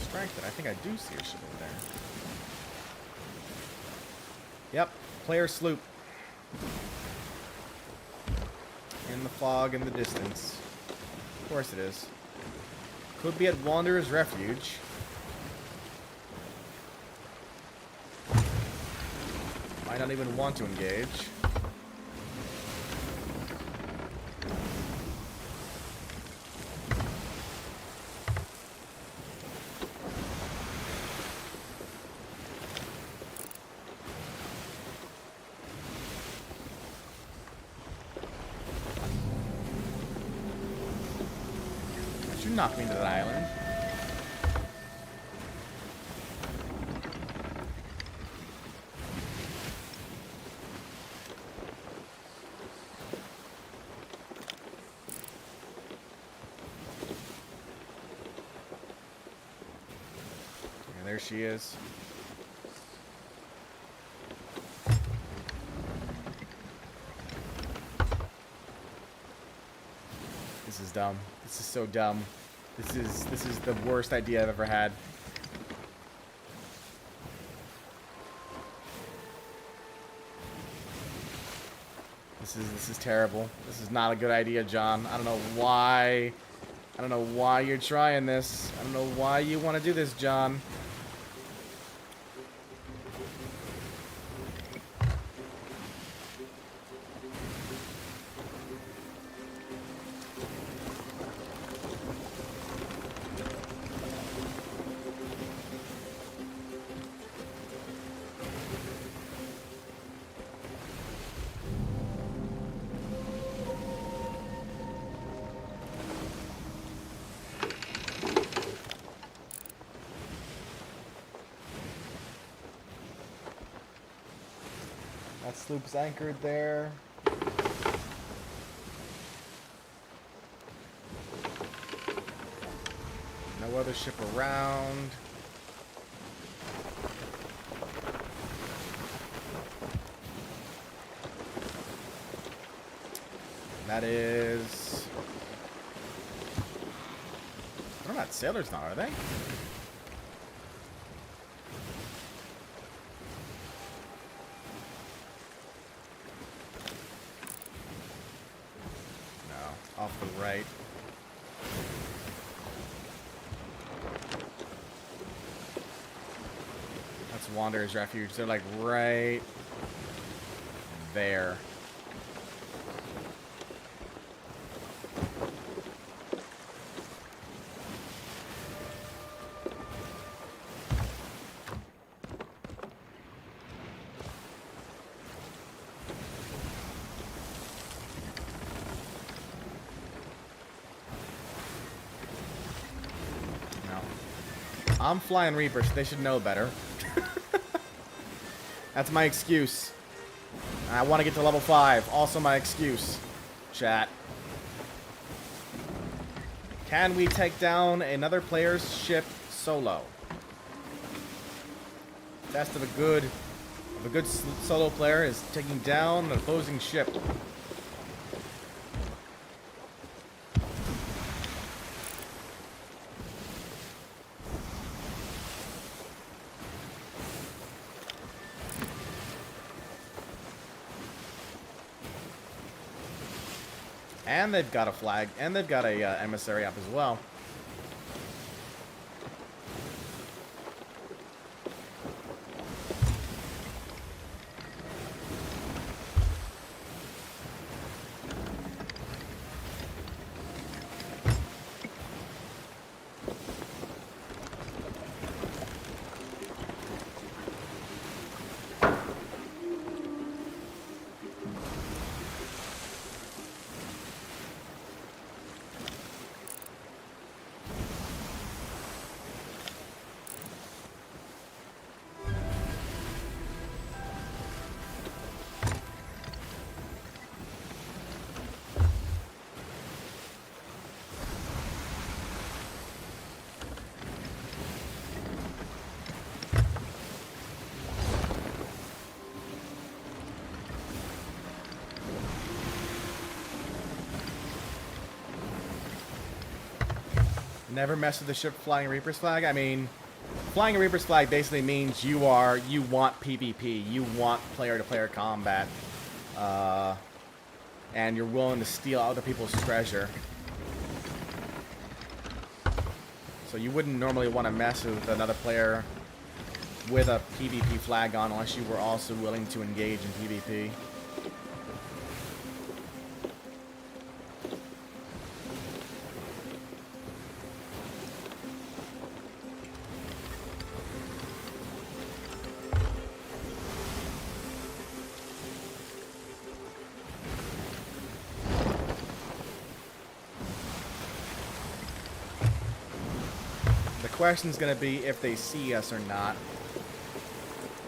Strength, I think I do see a ship over there. Yep. Player sloop. In the fog in the distance. Of course it is. Could be at Wanderer's Refuge. Might not even want to engage. Knock me to that island. And there she is. This is dumb. This is so dumb. This is the worst idea I've ever had. This is terrible. This is not a good idea, John. I don't know why you're trying this. I don't know why you want to do this, John. That sloop's anchored there. No other ship around. That is... They're not sailors now, are they? Off the right. That's Wanderer's Refuge. They're like right there. I'm flying Reaper, so they should know better. That's my excuse. I want to get to level 5. Also my excuse. Chat. Can we take down another player's ship solo? Test of a good of a good solo player is taking down an opposing ship. And they've got a flag, and they've got a emissary up as well. Never mess with the ship flying a Reaper's flag. I mean, flying a Reaper's flag basically means you want PvP, you want player-to-player combat, and you're willing to steal other people's treasure. So you wouldn't normally want to mess with another player with a PvP flag on unless you were also willing to engage in PvP. The question's gonna be if they see us or not.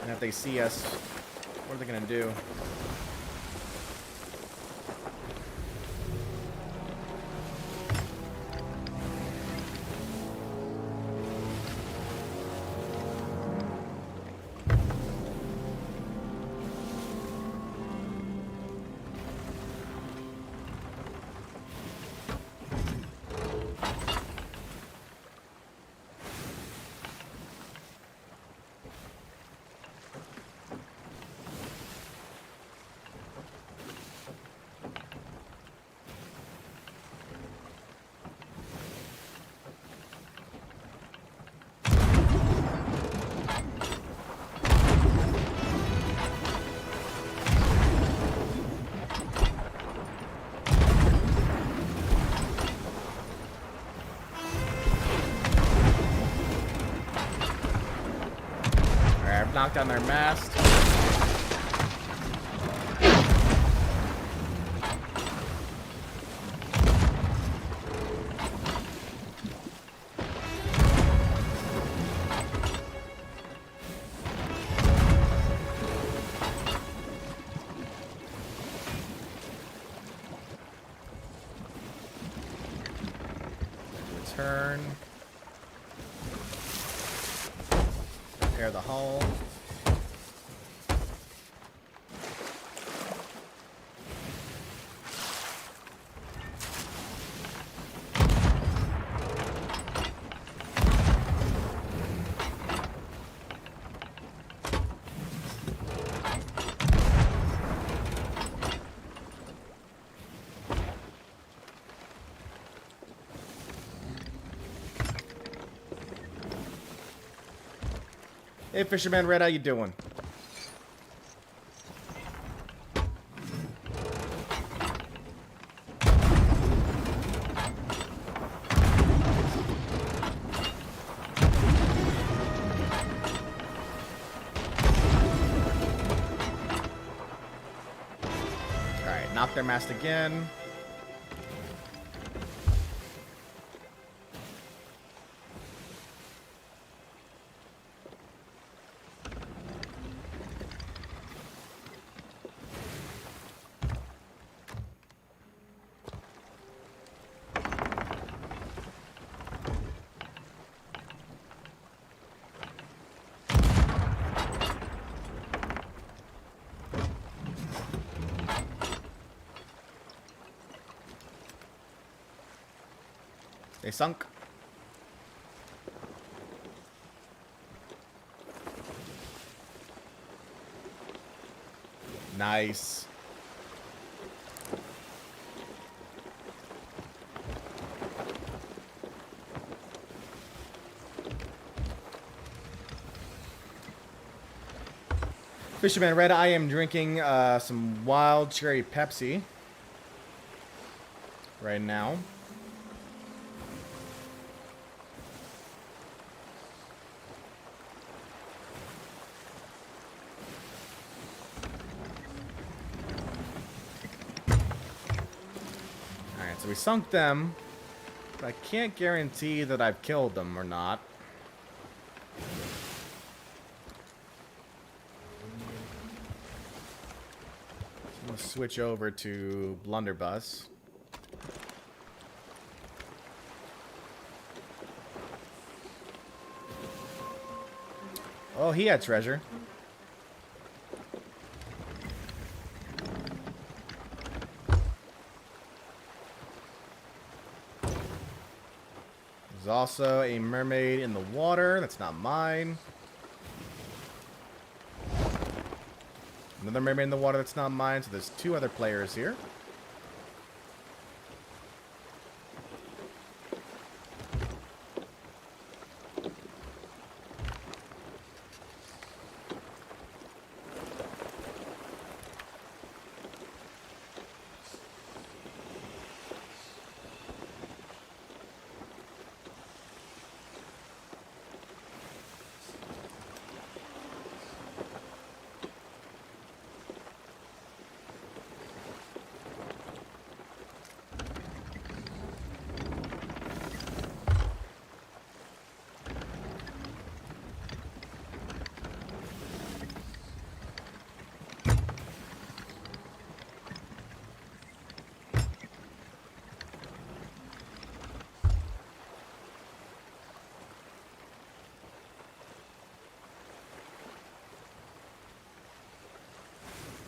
And if they see us, what are they gonna do? Knocked down their mast. Return. Repair the hull. Hey, Fisherman Red, how you doing? Alright, knock their mast again. They sunk. Nice. Fisherman Red, I am drinking some wild cherry Pepsi right now. Alright, so we sunk them, but I can't guarantee that I've killed them or not. I'm going to switch over to Blunderbuss. Oh, he had treasure. There's also a mermaid in the water. That's not mine. Another mermaid in the water that's not mine. So there's two other players here.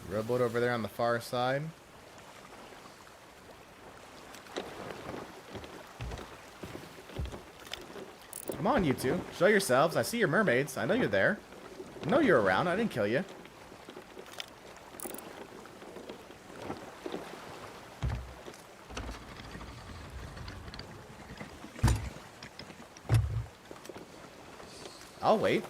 Rowboat over there on the far side. Come on, you two. Show yourselves. I see your mermaids. I know you're there. I know you're around. I didn't kill you. I'll wait.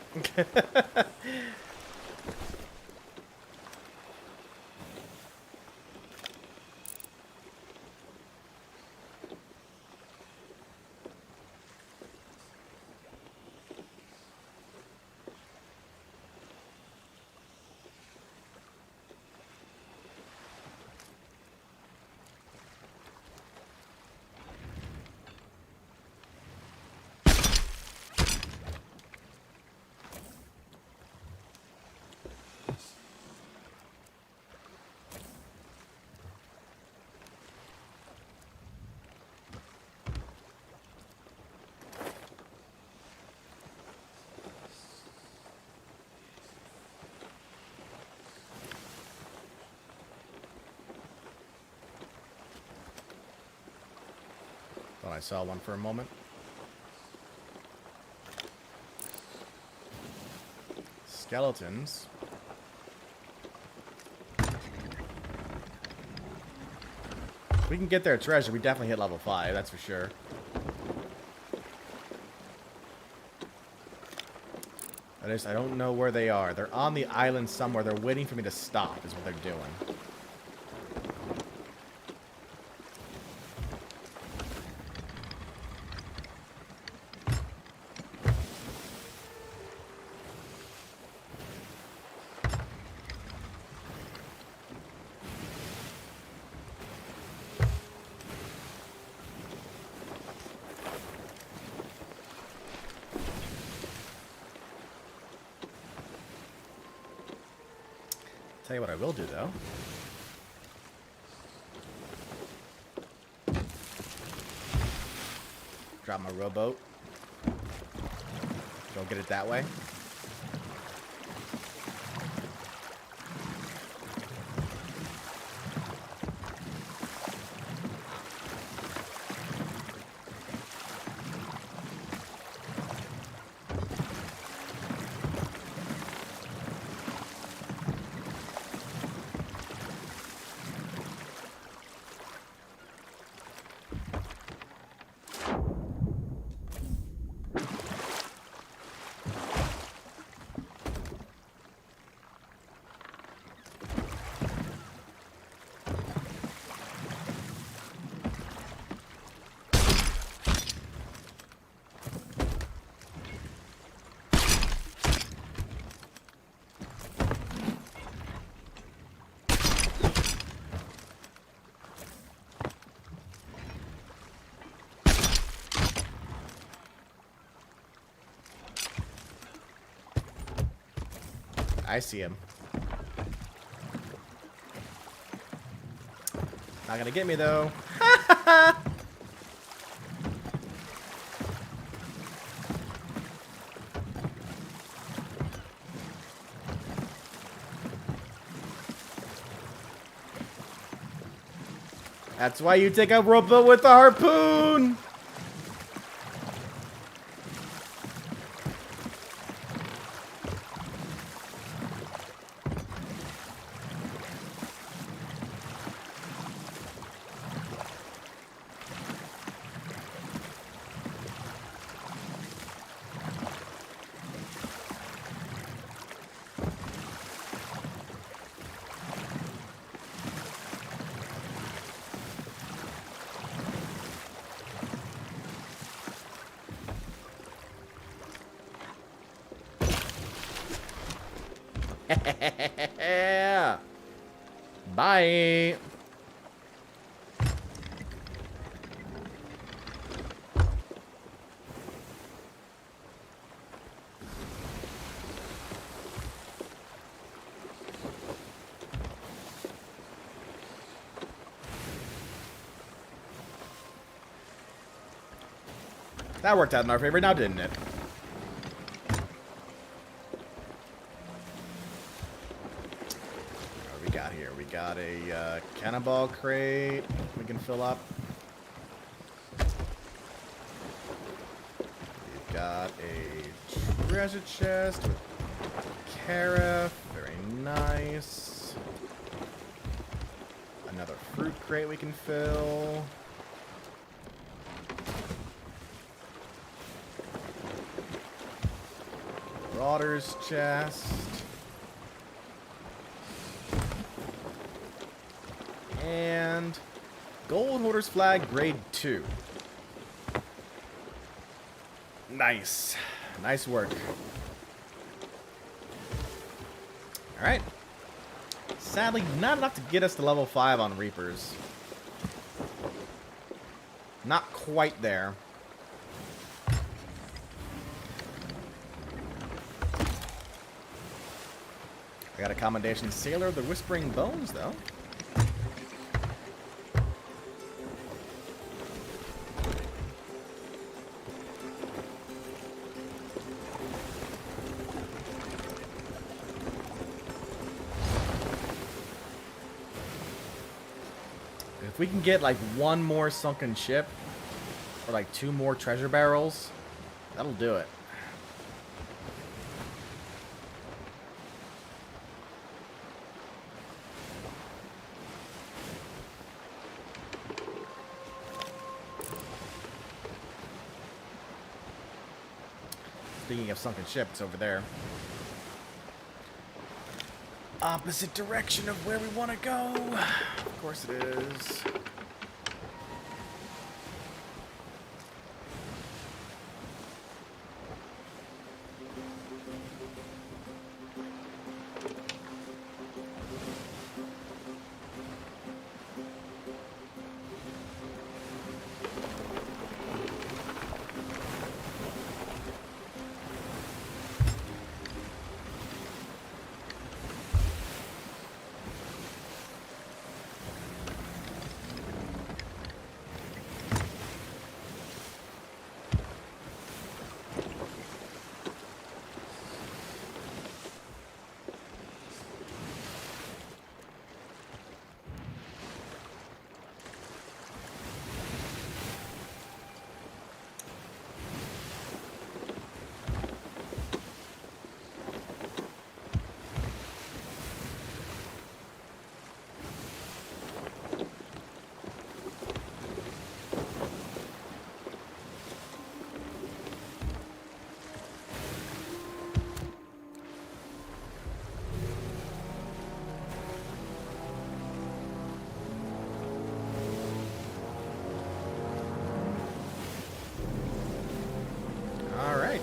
Thought I saw one for a moment. Skeletons. If we can get their treasure, we definitely hit level 5, that's for sure. I don't know where they are. They're on the island somewhere. They're waiting for me to stop, is what they're doing. Tell you what I will do, though. Drop my rowboat. Go get it that way. I see him. Not gonna get me, though. That's why you take a rowboat with a harpoon! Bye. That worked out in our favor now, didn't it? What do we got here? We got a cannonball crate we can fill up. We've got a treasure chest with carafe. Very nice. Another fruit crate we can fill. Marauder's chest. And Gold Hoarder's Flag grade 2. Nice. Nice work. Alright. Sadly, not enough to get us to level 5 on Reapers. Not quite there. I got a commendation Sailor of the Whispering Bones, though. If we can get like one more sunken ship, or like 2 more treasure barrels, that'll do it. Speaking of sunken ship, it's over there. Opposite direction of where we want to go. Of course it is.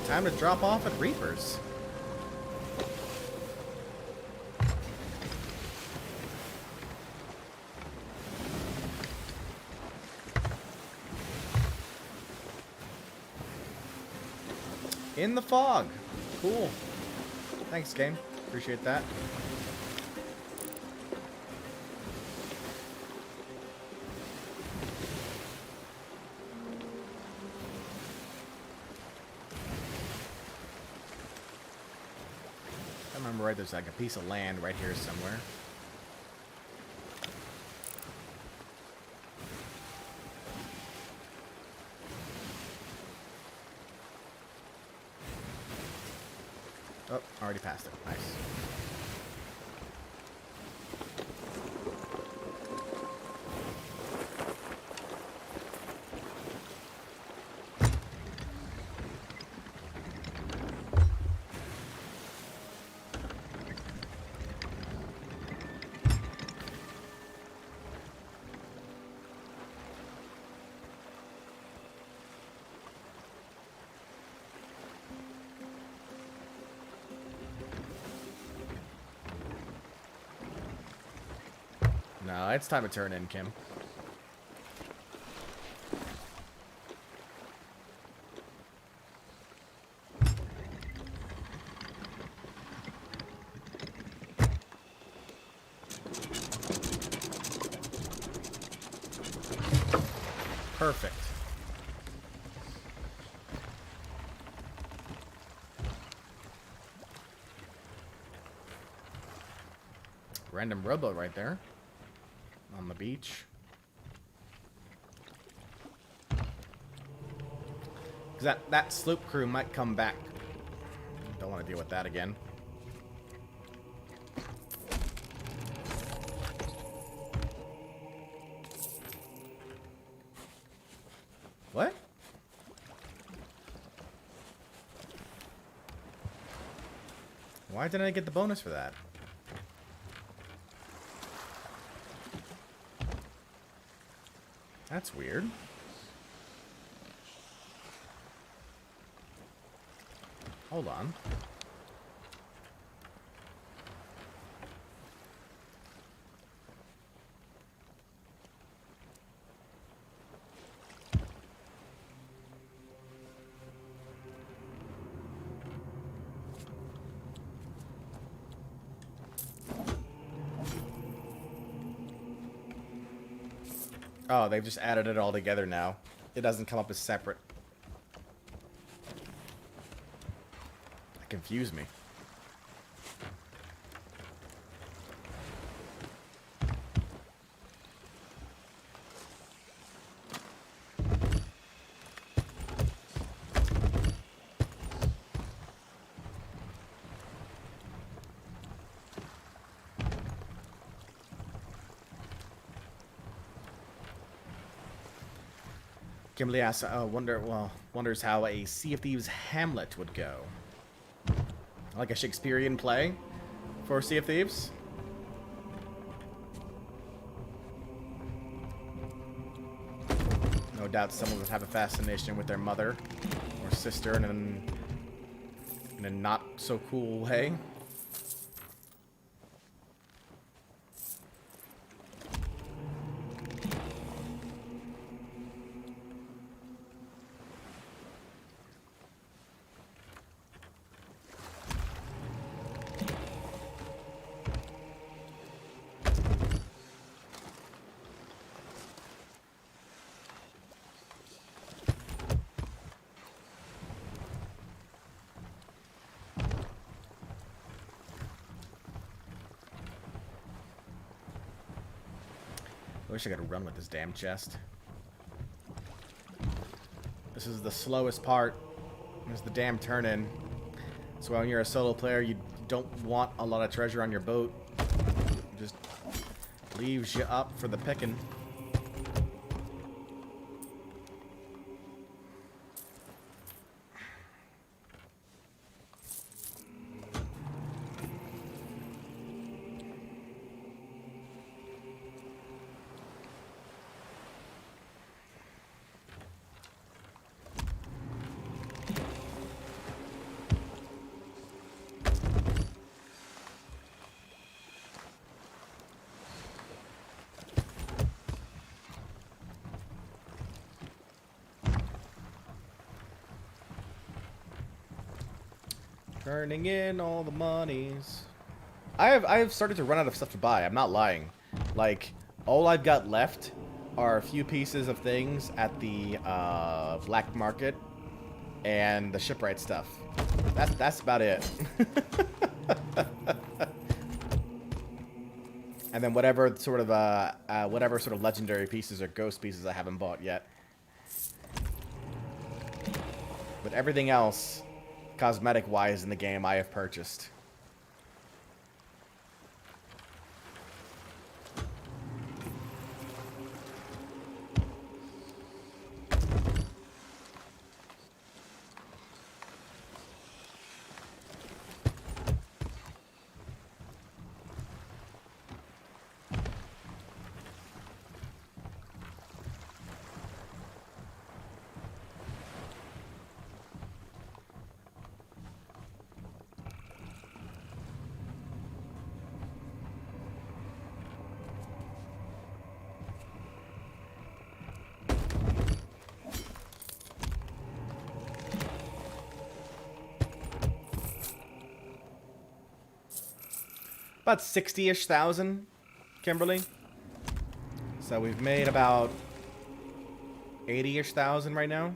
Time to drop off at Reapers. In the fog. Cool. Thanks, game. Appreciate that. I remember right, there's like a piece of land right here somewhere. Oh, already passed it. Nice. No, it's time to turn in, Kim. Perfect. Random rowboat right there. On the beach. Because that sloop crew might come back. Don't want to deal with that again. What? Why didn't I get the bonus for that? That's weird. Hold on. Oh, they've just added it all together now. It doesn't come up as separate. That confused me. Kimberly asks, wonders how a Sea of Thieves Hamlet would go. Like a Shakespearean play for Sea of Thieves? No doubt someone would have a fascination with their mother or sister in a not so cool way. I wish I could run with this damn chest. This is the slowest part. There's the damn turn-in. So when you're a solo player, you don't want a lot of treasure on your boat. It just leaves you up for the picking. Turning in all the monies. I have started to run out of stuff to buy. I'm not lying. Like, all I've got left are a few pieces of things at the black market and the shipwright stuff. That's about it. And then whatever sort of legendary pieces or ghost pieces I haven't bought yet. But everything else, cosmetic-wise in the game, I have purchased. About 60-ish thousand, Kimberly. So we've made about 80-ish thousand right now.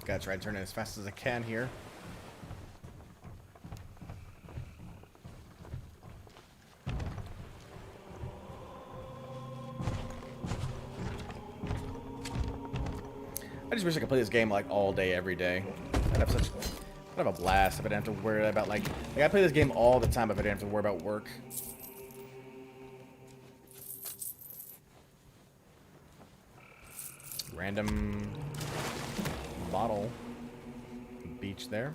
Gotta try to turn it as fast as I can here. I just wish I could play this game like all day, every day. I'd have a blast if I didn't have to worry about like I play this game all the time if I didn't have to worry about work. Random bottle beach there.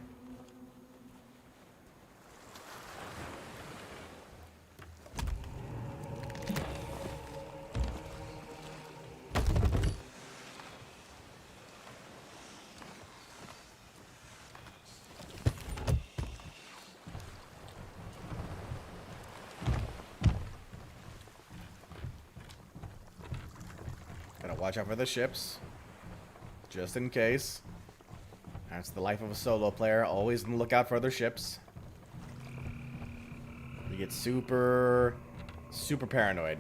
Gotta watch out for the ships, just in case. That's the life of a solo player, always on the lookout for other ships. You get super paranoid.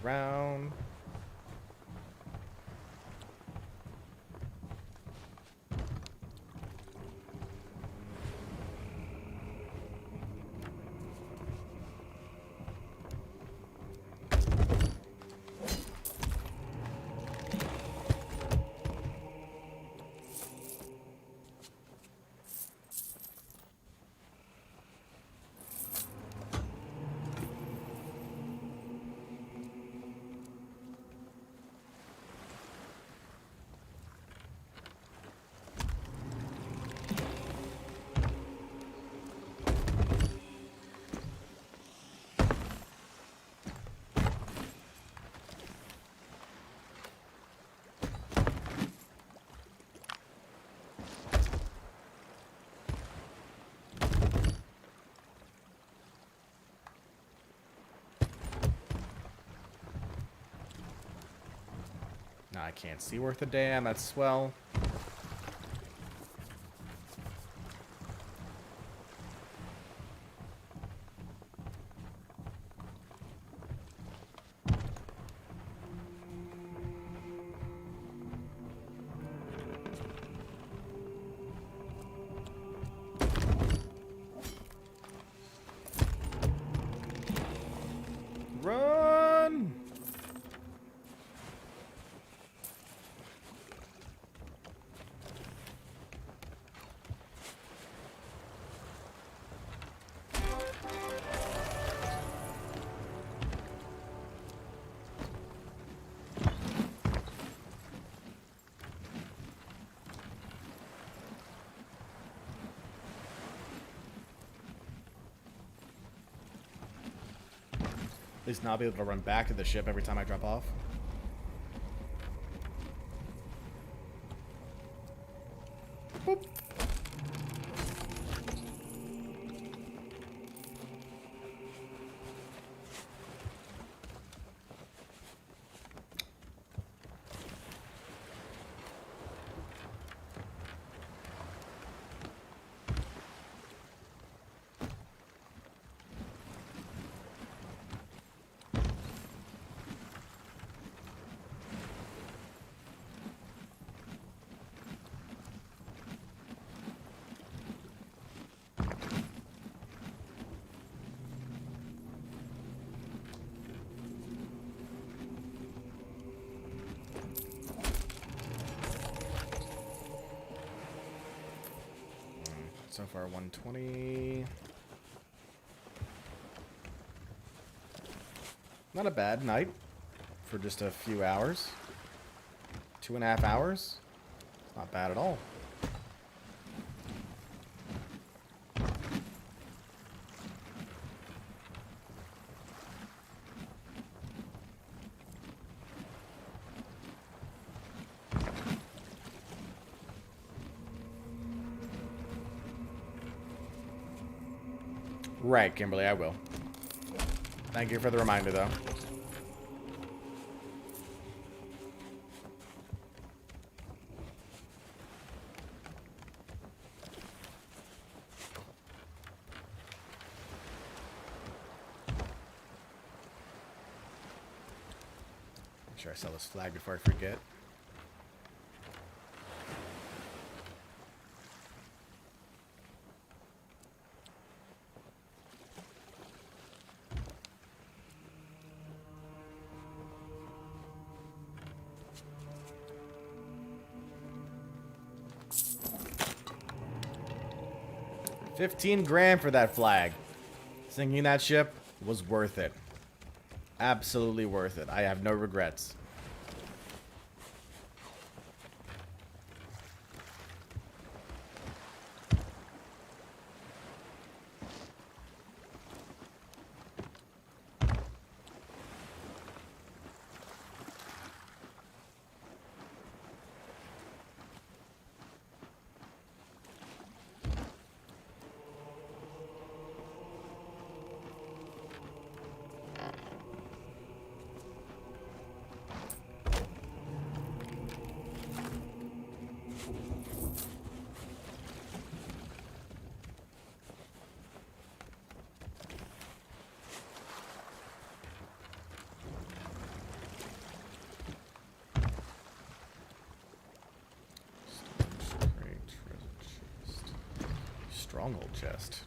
Around. Now I can't see worth a damn, that's swell. Run! At least not be able to run back to the ship every time I drop off. Boop. So far, 120. Not a bad night for just a few hours. 2.5 hours. Not bad at all. Right, Kimberly, I will. Thank you for the reminder, though. Make sure I sell this flag before I forget. $15,000 for that flag. Sinking that ship was worth it. Absolutely worth it. I have no regrets. Stronghold chest.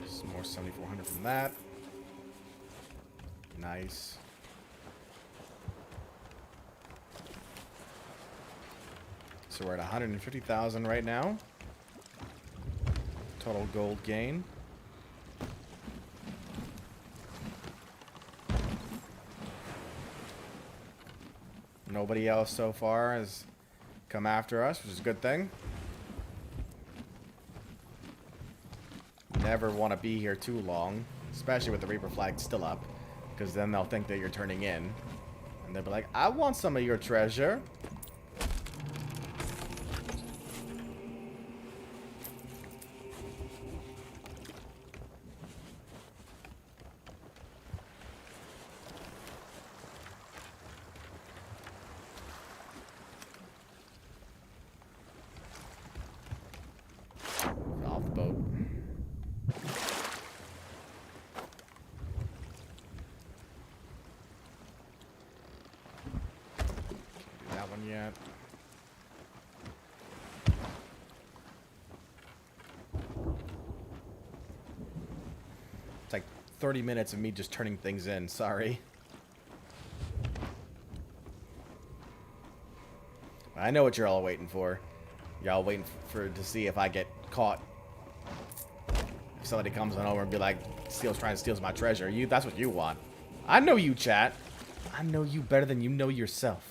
Some more 7,400 from that. Nice. So we're at 150,000 right now. Total gold gain. Nobody else so far has come after us, which is a good thing. Never want to be here too long, especially with the Reaper flag still up, because then they'll think that you're turning in. And they'll be like, I want some of your treasure. boat. Can't do that one yet. It's like 30 minutes of me just turning things in. Sorry. I know what you're all waiting for. Y'all waiting to see if I get caught. If somebody comes on over and be like, trying to steal my treasure. That's what you want. I know you, chat. I know you better than you know yourself.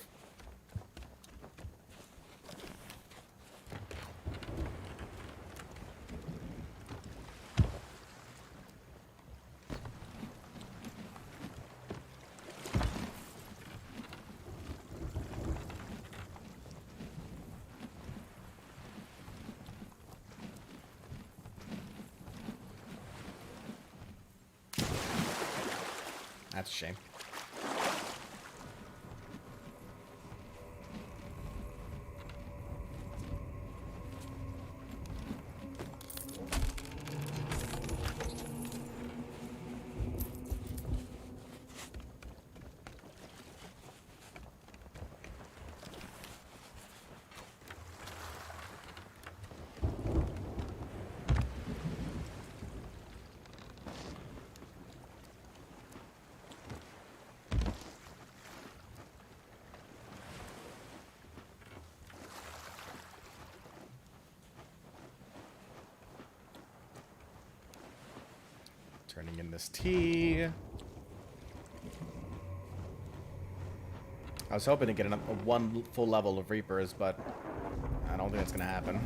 That's a shame. Turning in this tea. I was hoping to get one full level of Reapers, but I don't think it's gonna happen.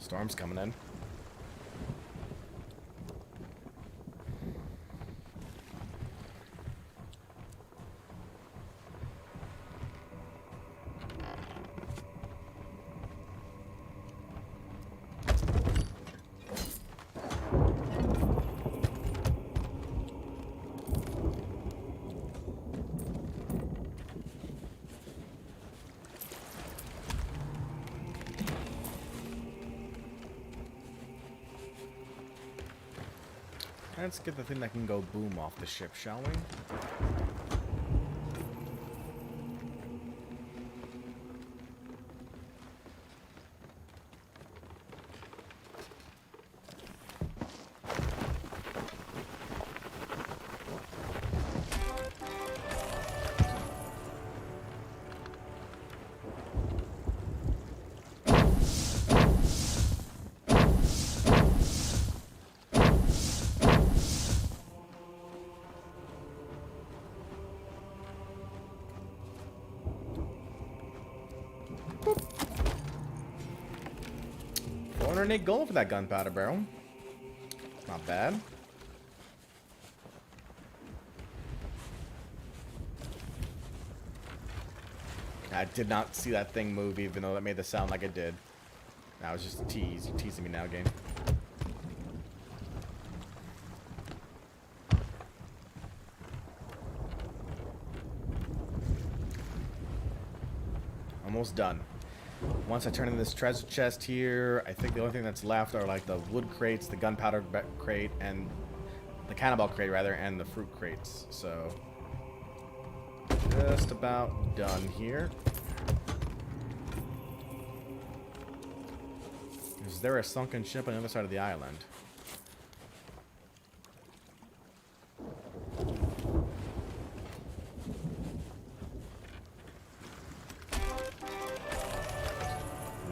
Storm's coming in. Let's get the thing that can go boom off the ship, shall we? $408 gold for that gunpowder barrel. Not bad. I did not see that thing move, even though that made the sound like it did. That was just a tease. You're teasing me now, game. Almost done. Once I turn in this treasure chest here, I think the only thing that's left are like the wood crates, the gunpowder crate, and the cannonball crate rather, and the fruit crates. So just about done here. Is there a sunken ship on the other side of the island?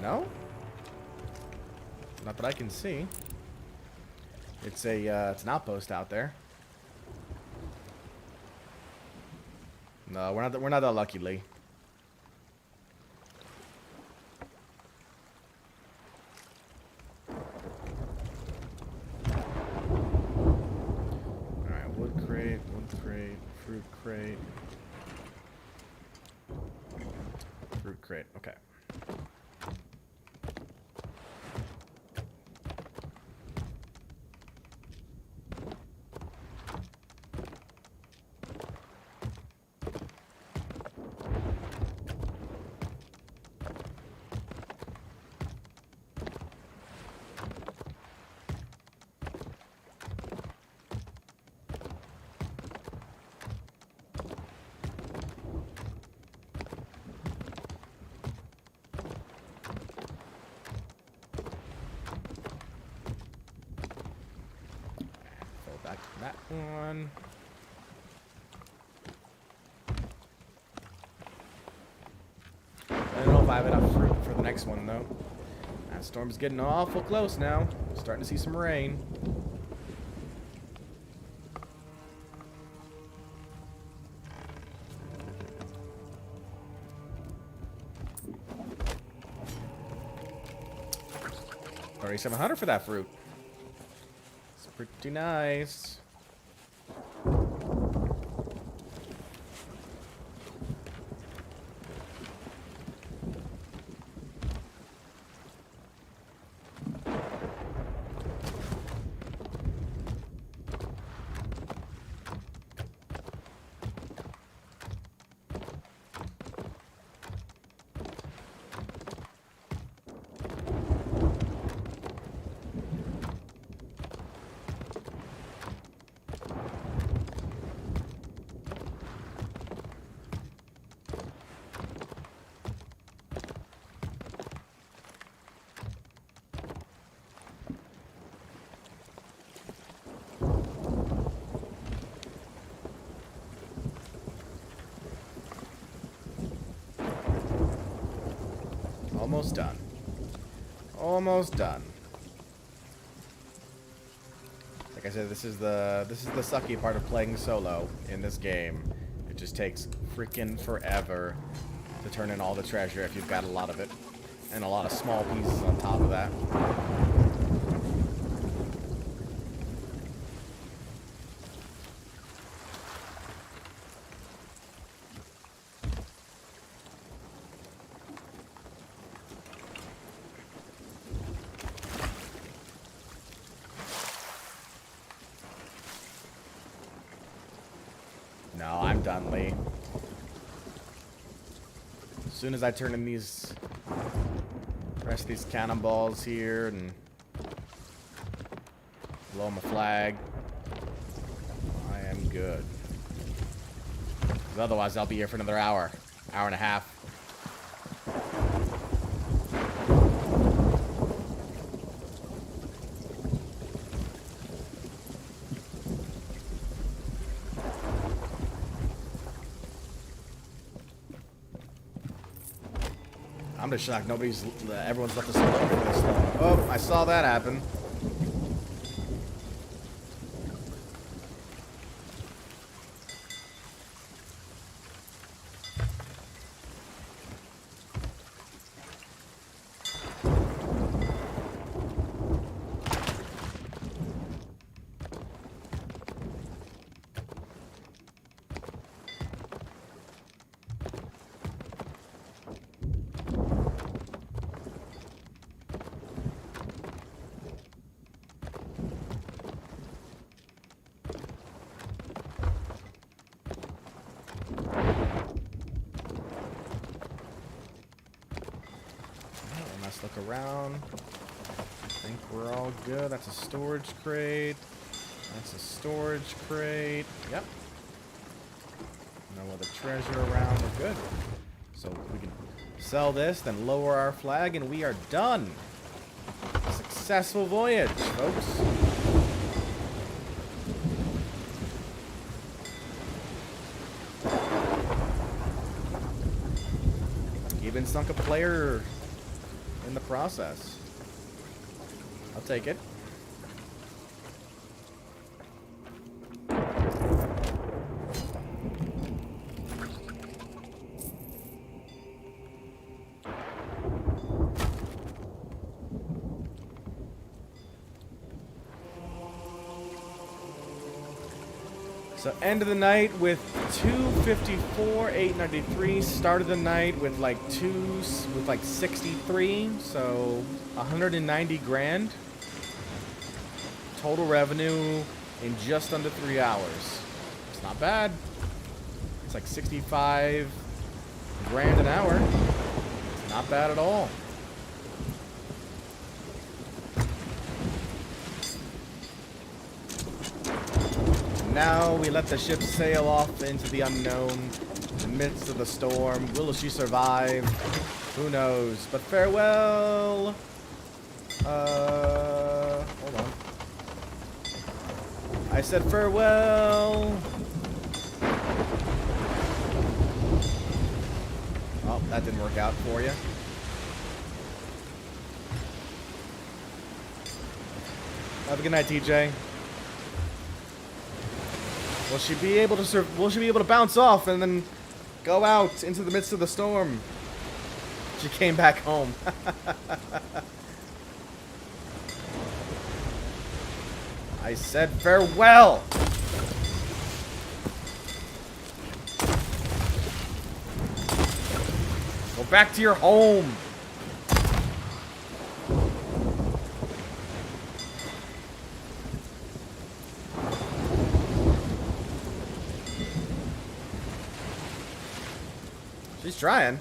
No? Not that I can see. It's it's an outpost out there. No, we're not that lucky, Lee. That one. I don't know if I have enough fruit for the next one, though. That storm's getting awful close now. Starting to see some rain. $3,700 for that fruit. It's pretty nice. Almost done. Almost done. Like I said, this is the sucky part of playing solo in this game. It just takes freaking forever to turn in all the treasure if you've got a lot of it. And a lot of small pieces on top of that. No, I'm done, Lee. As soon as I turn in these rest of these cannonballs here and blow them a flag, I am good. 'Cause otherwise, I'll be here for another hour, hour and a half. I'm just shocked everyone's left us alone for this long. Oh, I saw that happen. Let's look around. I think we're all good. That's a storage crate. That's a storage crate. Yep. No other treasure around. We're good. So we can sell this, then lower our flag, and we are done. Successful voyage, folks. Even sunk a player in the process. I'll take it. So end of the night with 254, 893. Started the night with like 63. So 190 grand. Total revenue in just under 3 hours. It's not bad. It's like 65 grand an hour. Not bad at all. Now we let the ship sail off into the unknown, in the midst of the storm. Will she survive? Who knows? But farewell. Hold on. I said farewell. Oh, that didn't work out for you. Have a good night, TJ. Will she be able to will she be able to bounce off and then go out into the midst of the storm? She came back home. I said farewell. Go back to your home. She's trying.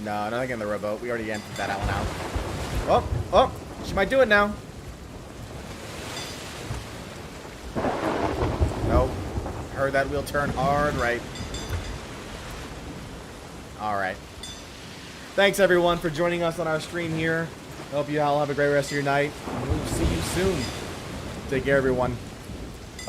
No, nothing in the rowboat. We already emptied that one out. Oh, oh, she might do it now. Nope. Heard that wheel turn hard right. Alright. Thanks, everyone, for joining us on our stream here. I hope you all have a great rest of your night. And we'll see you soon. Take care, everyone.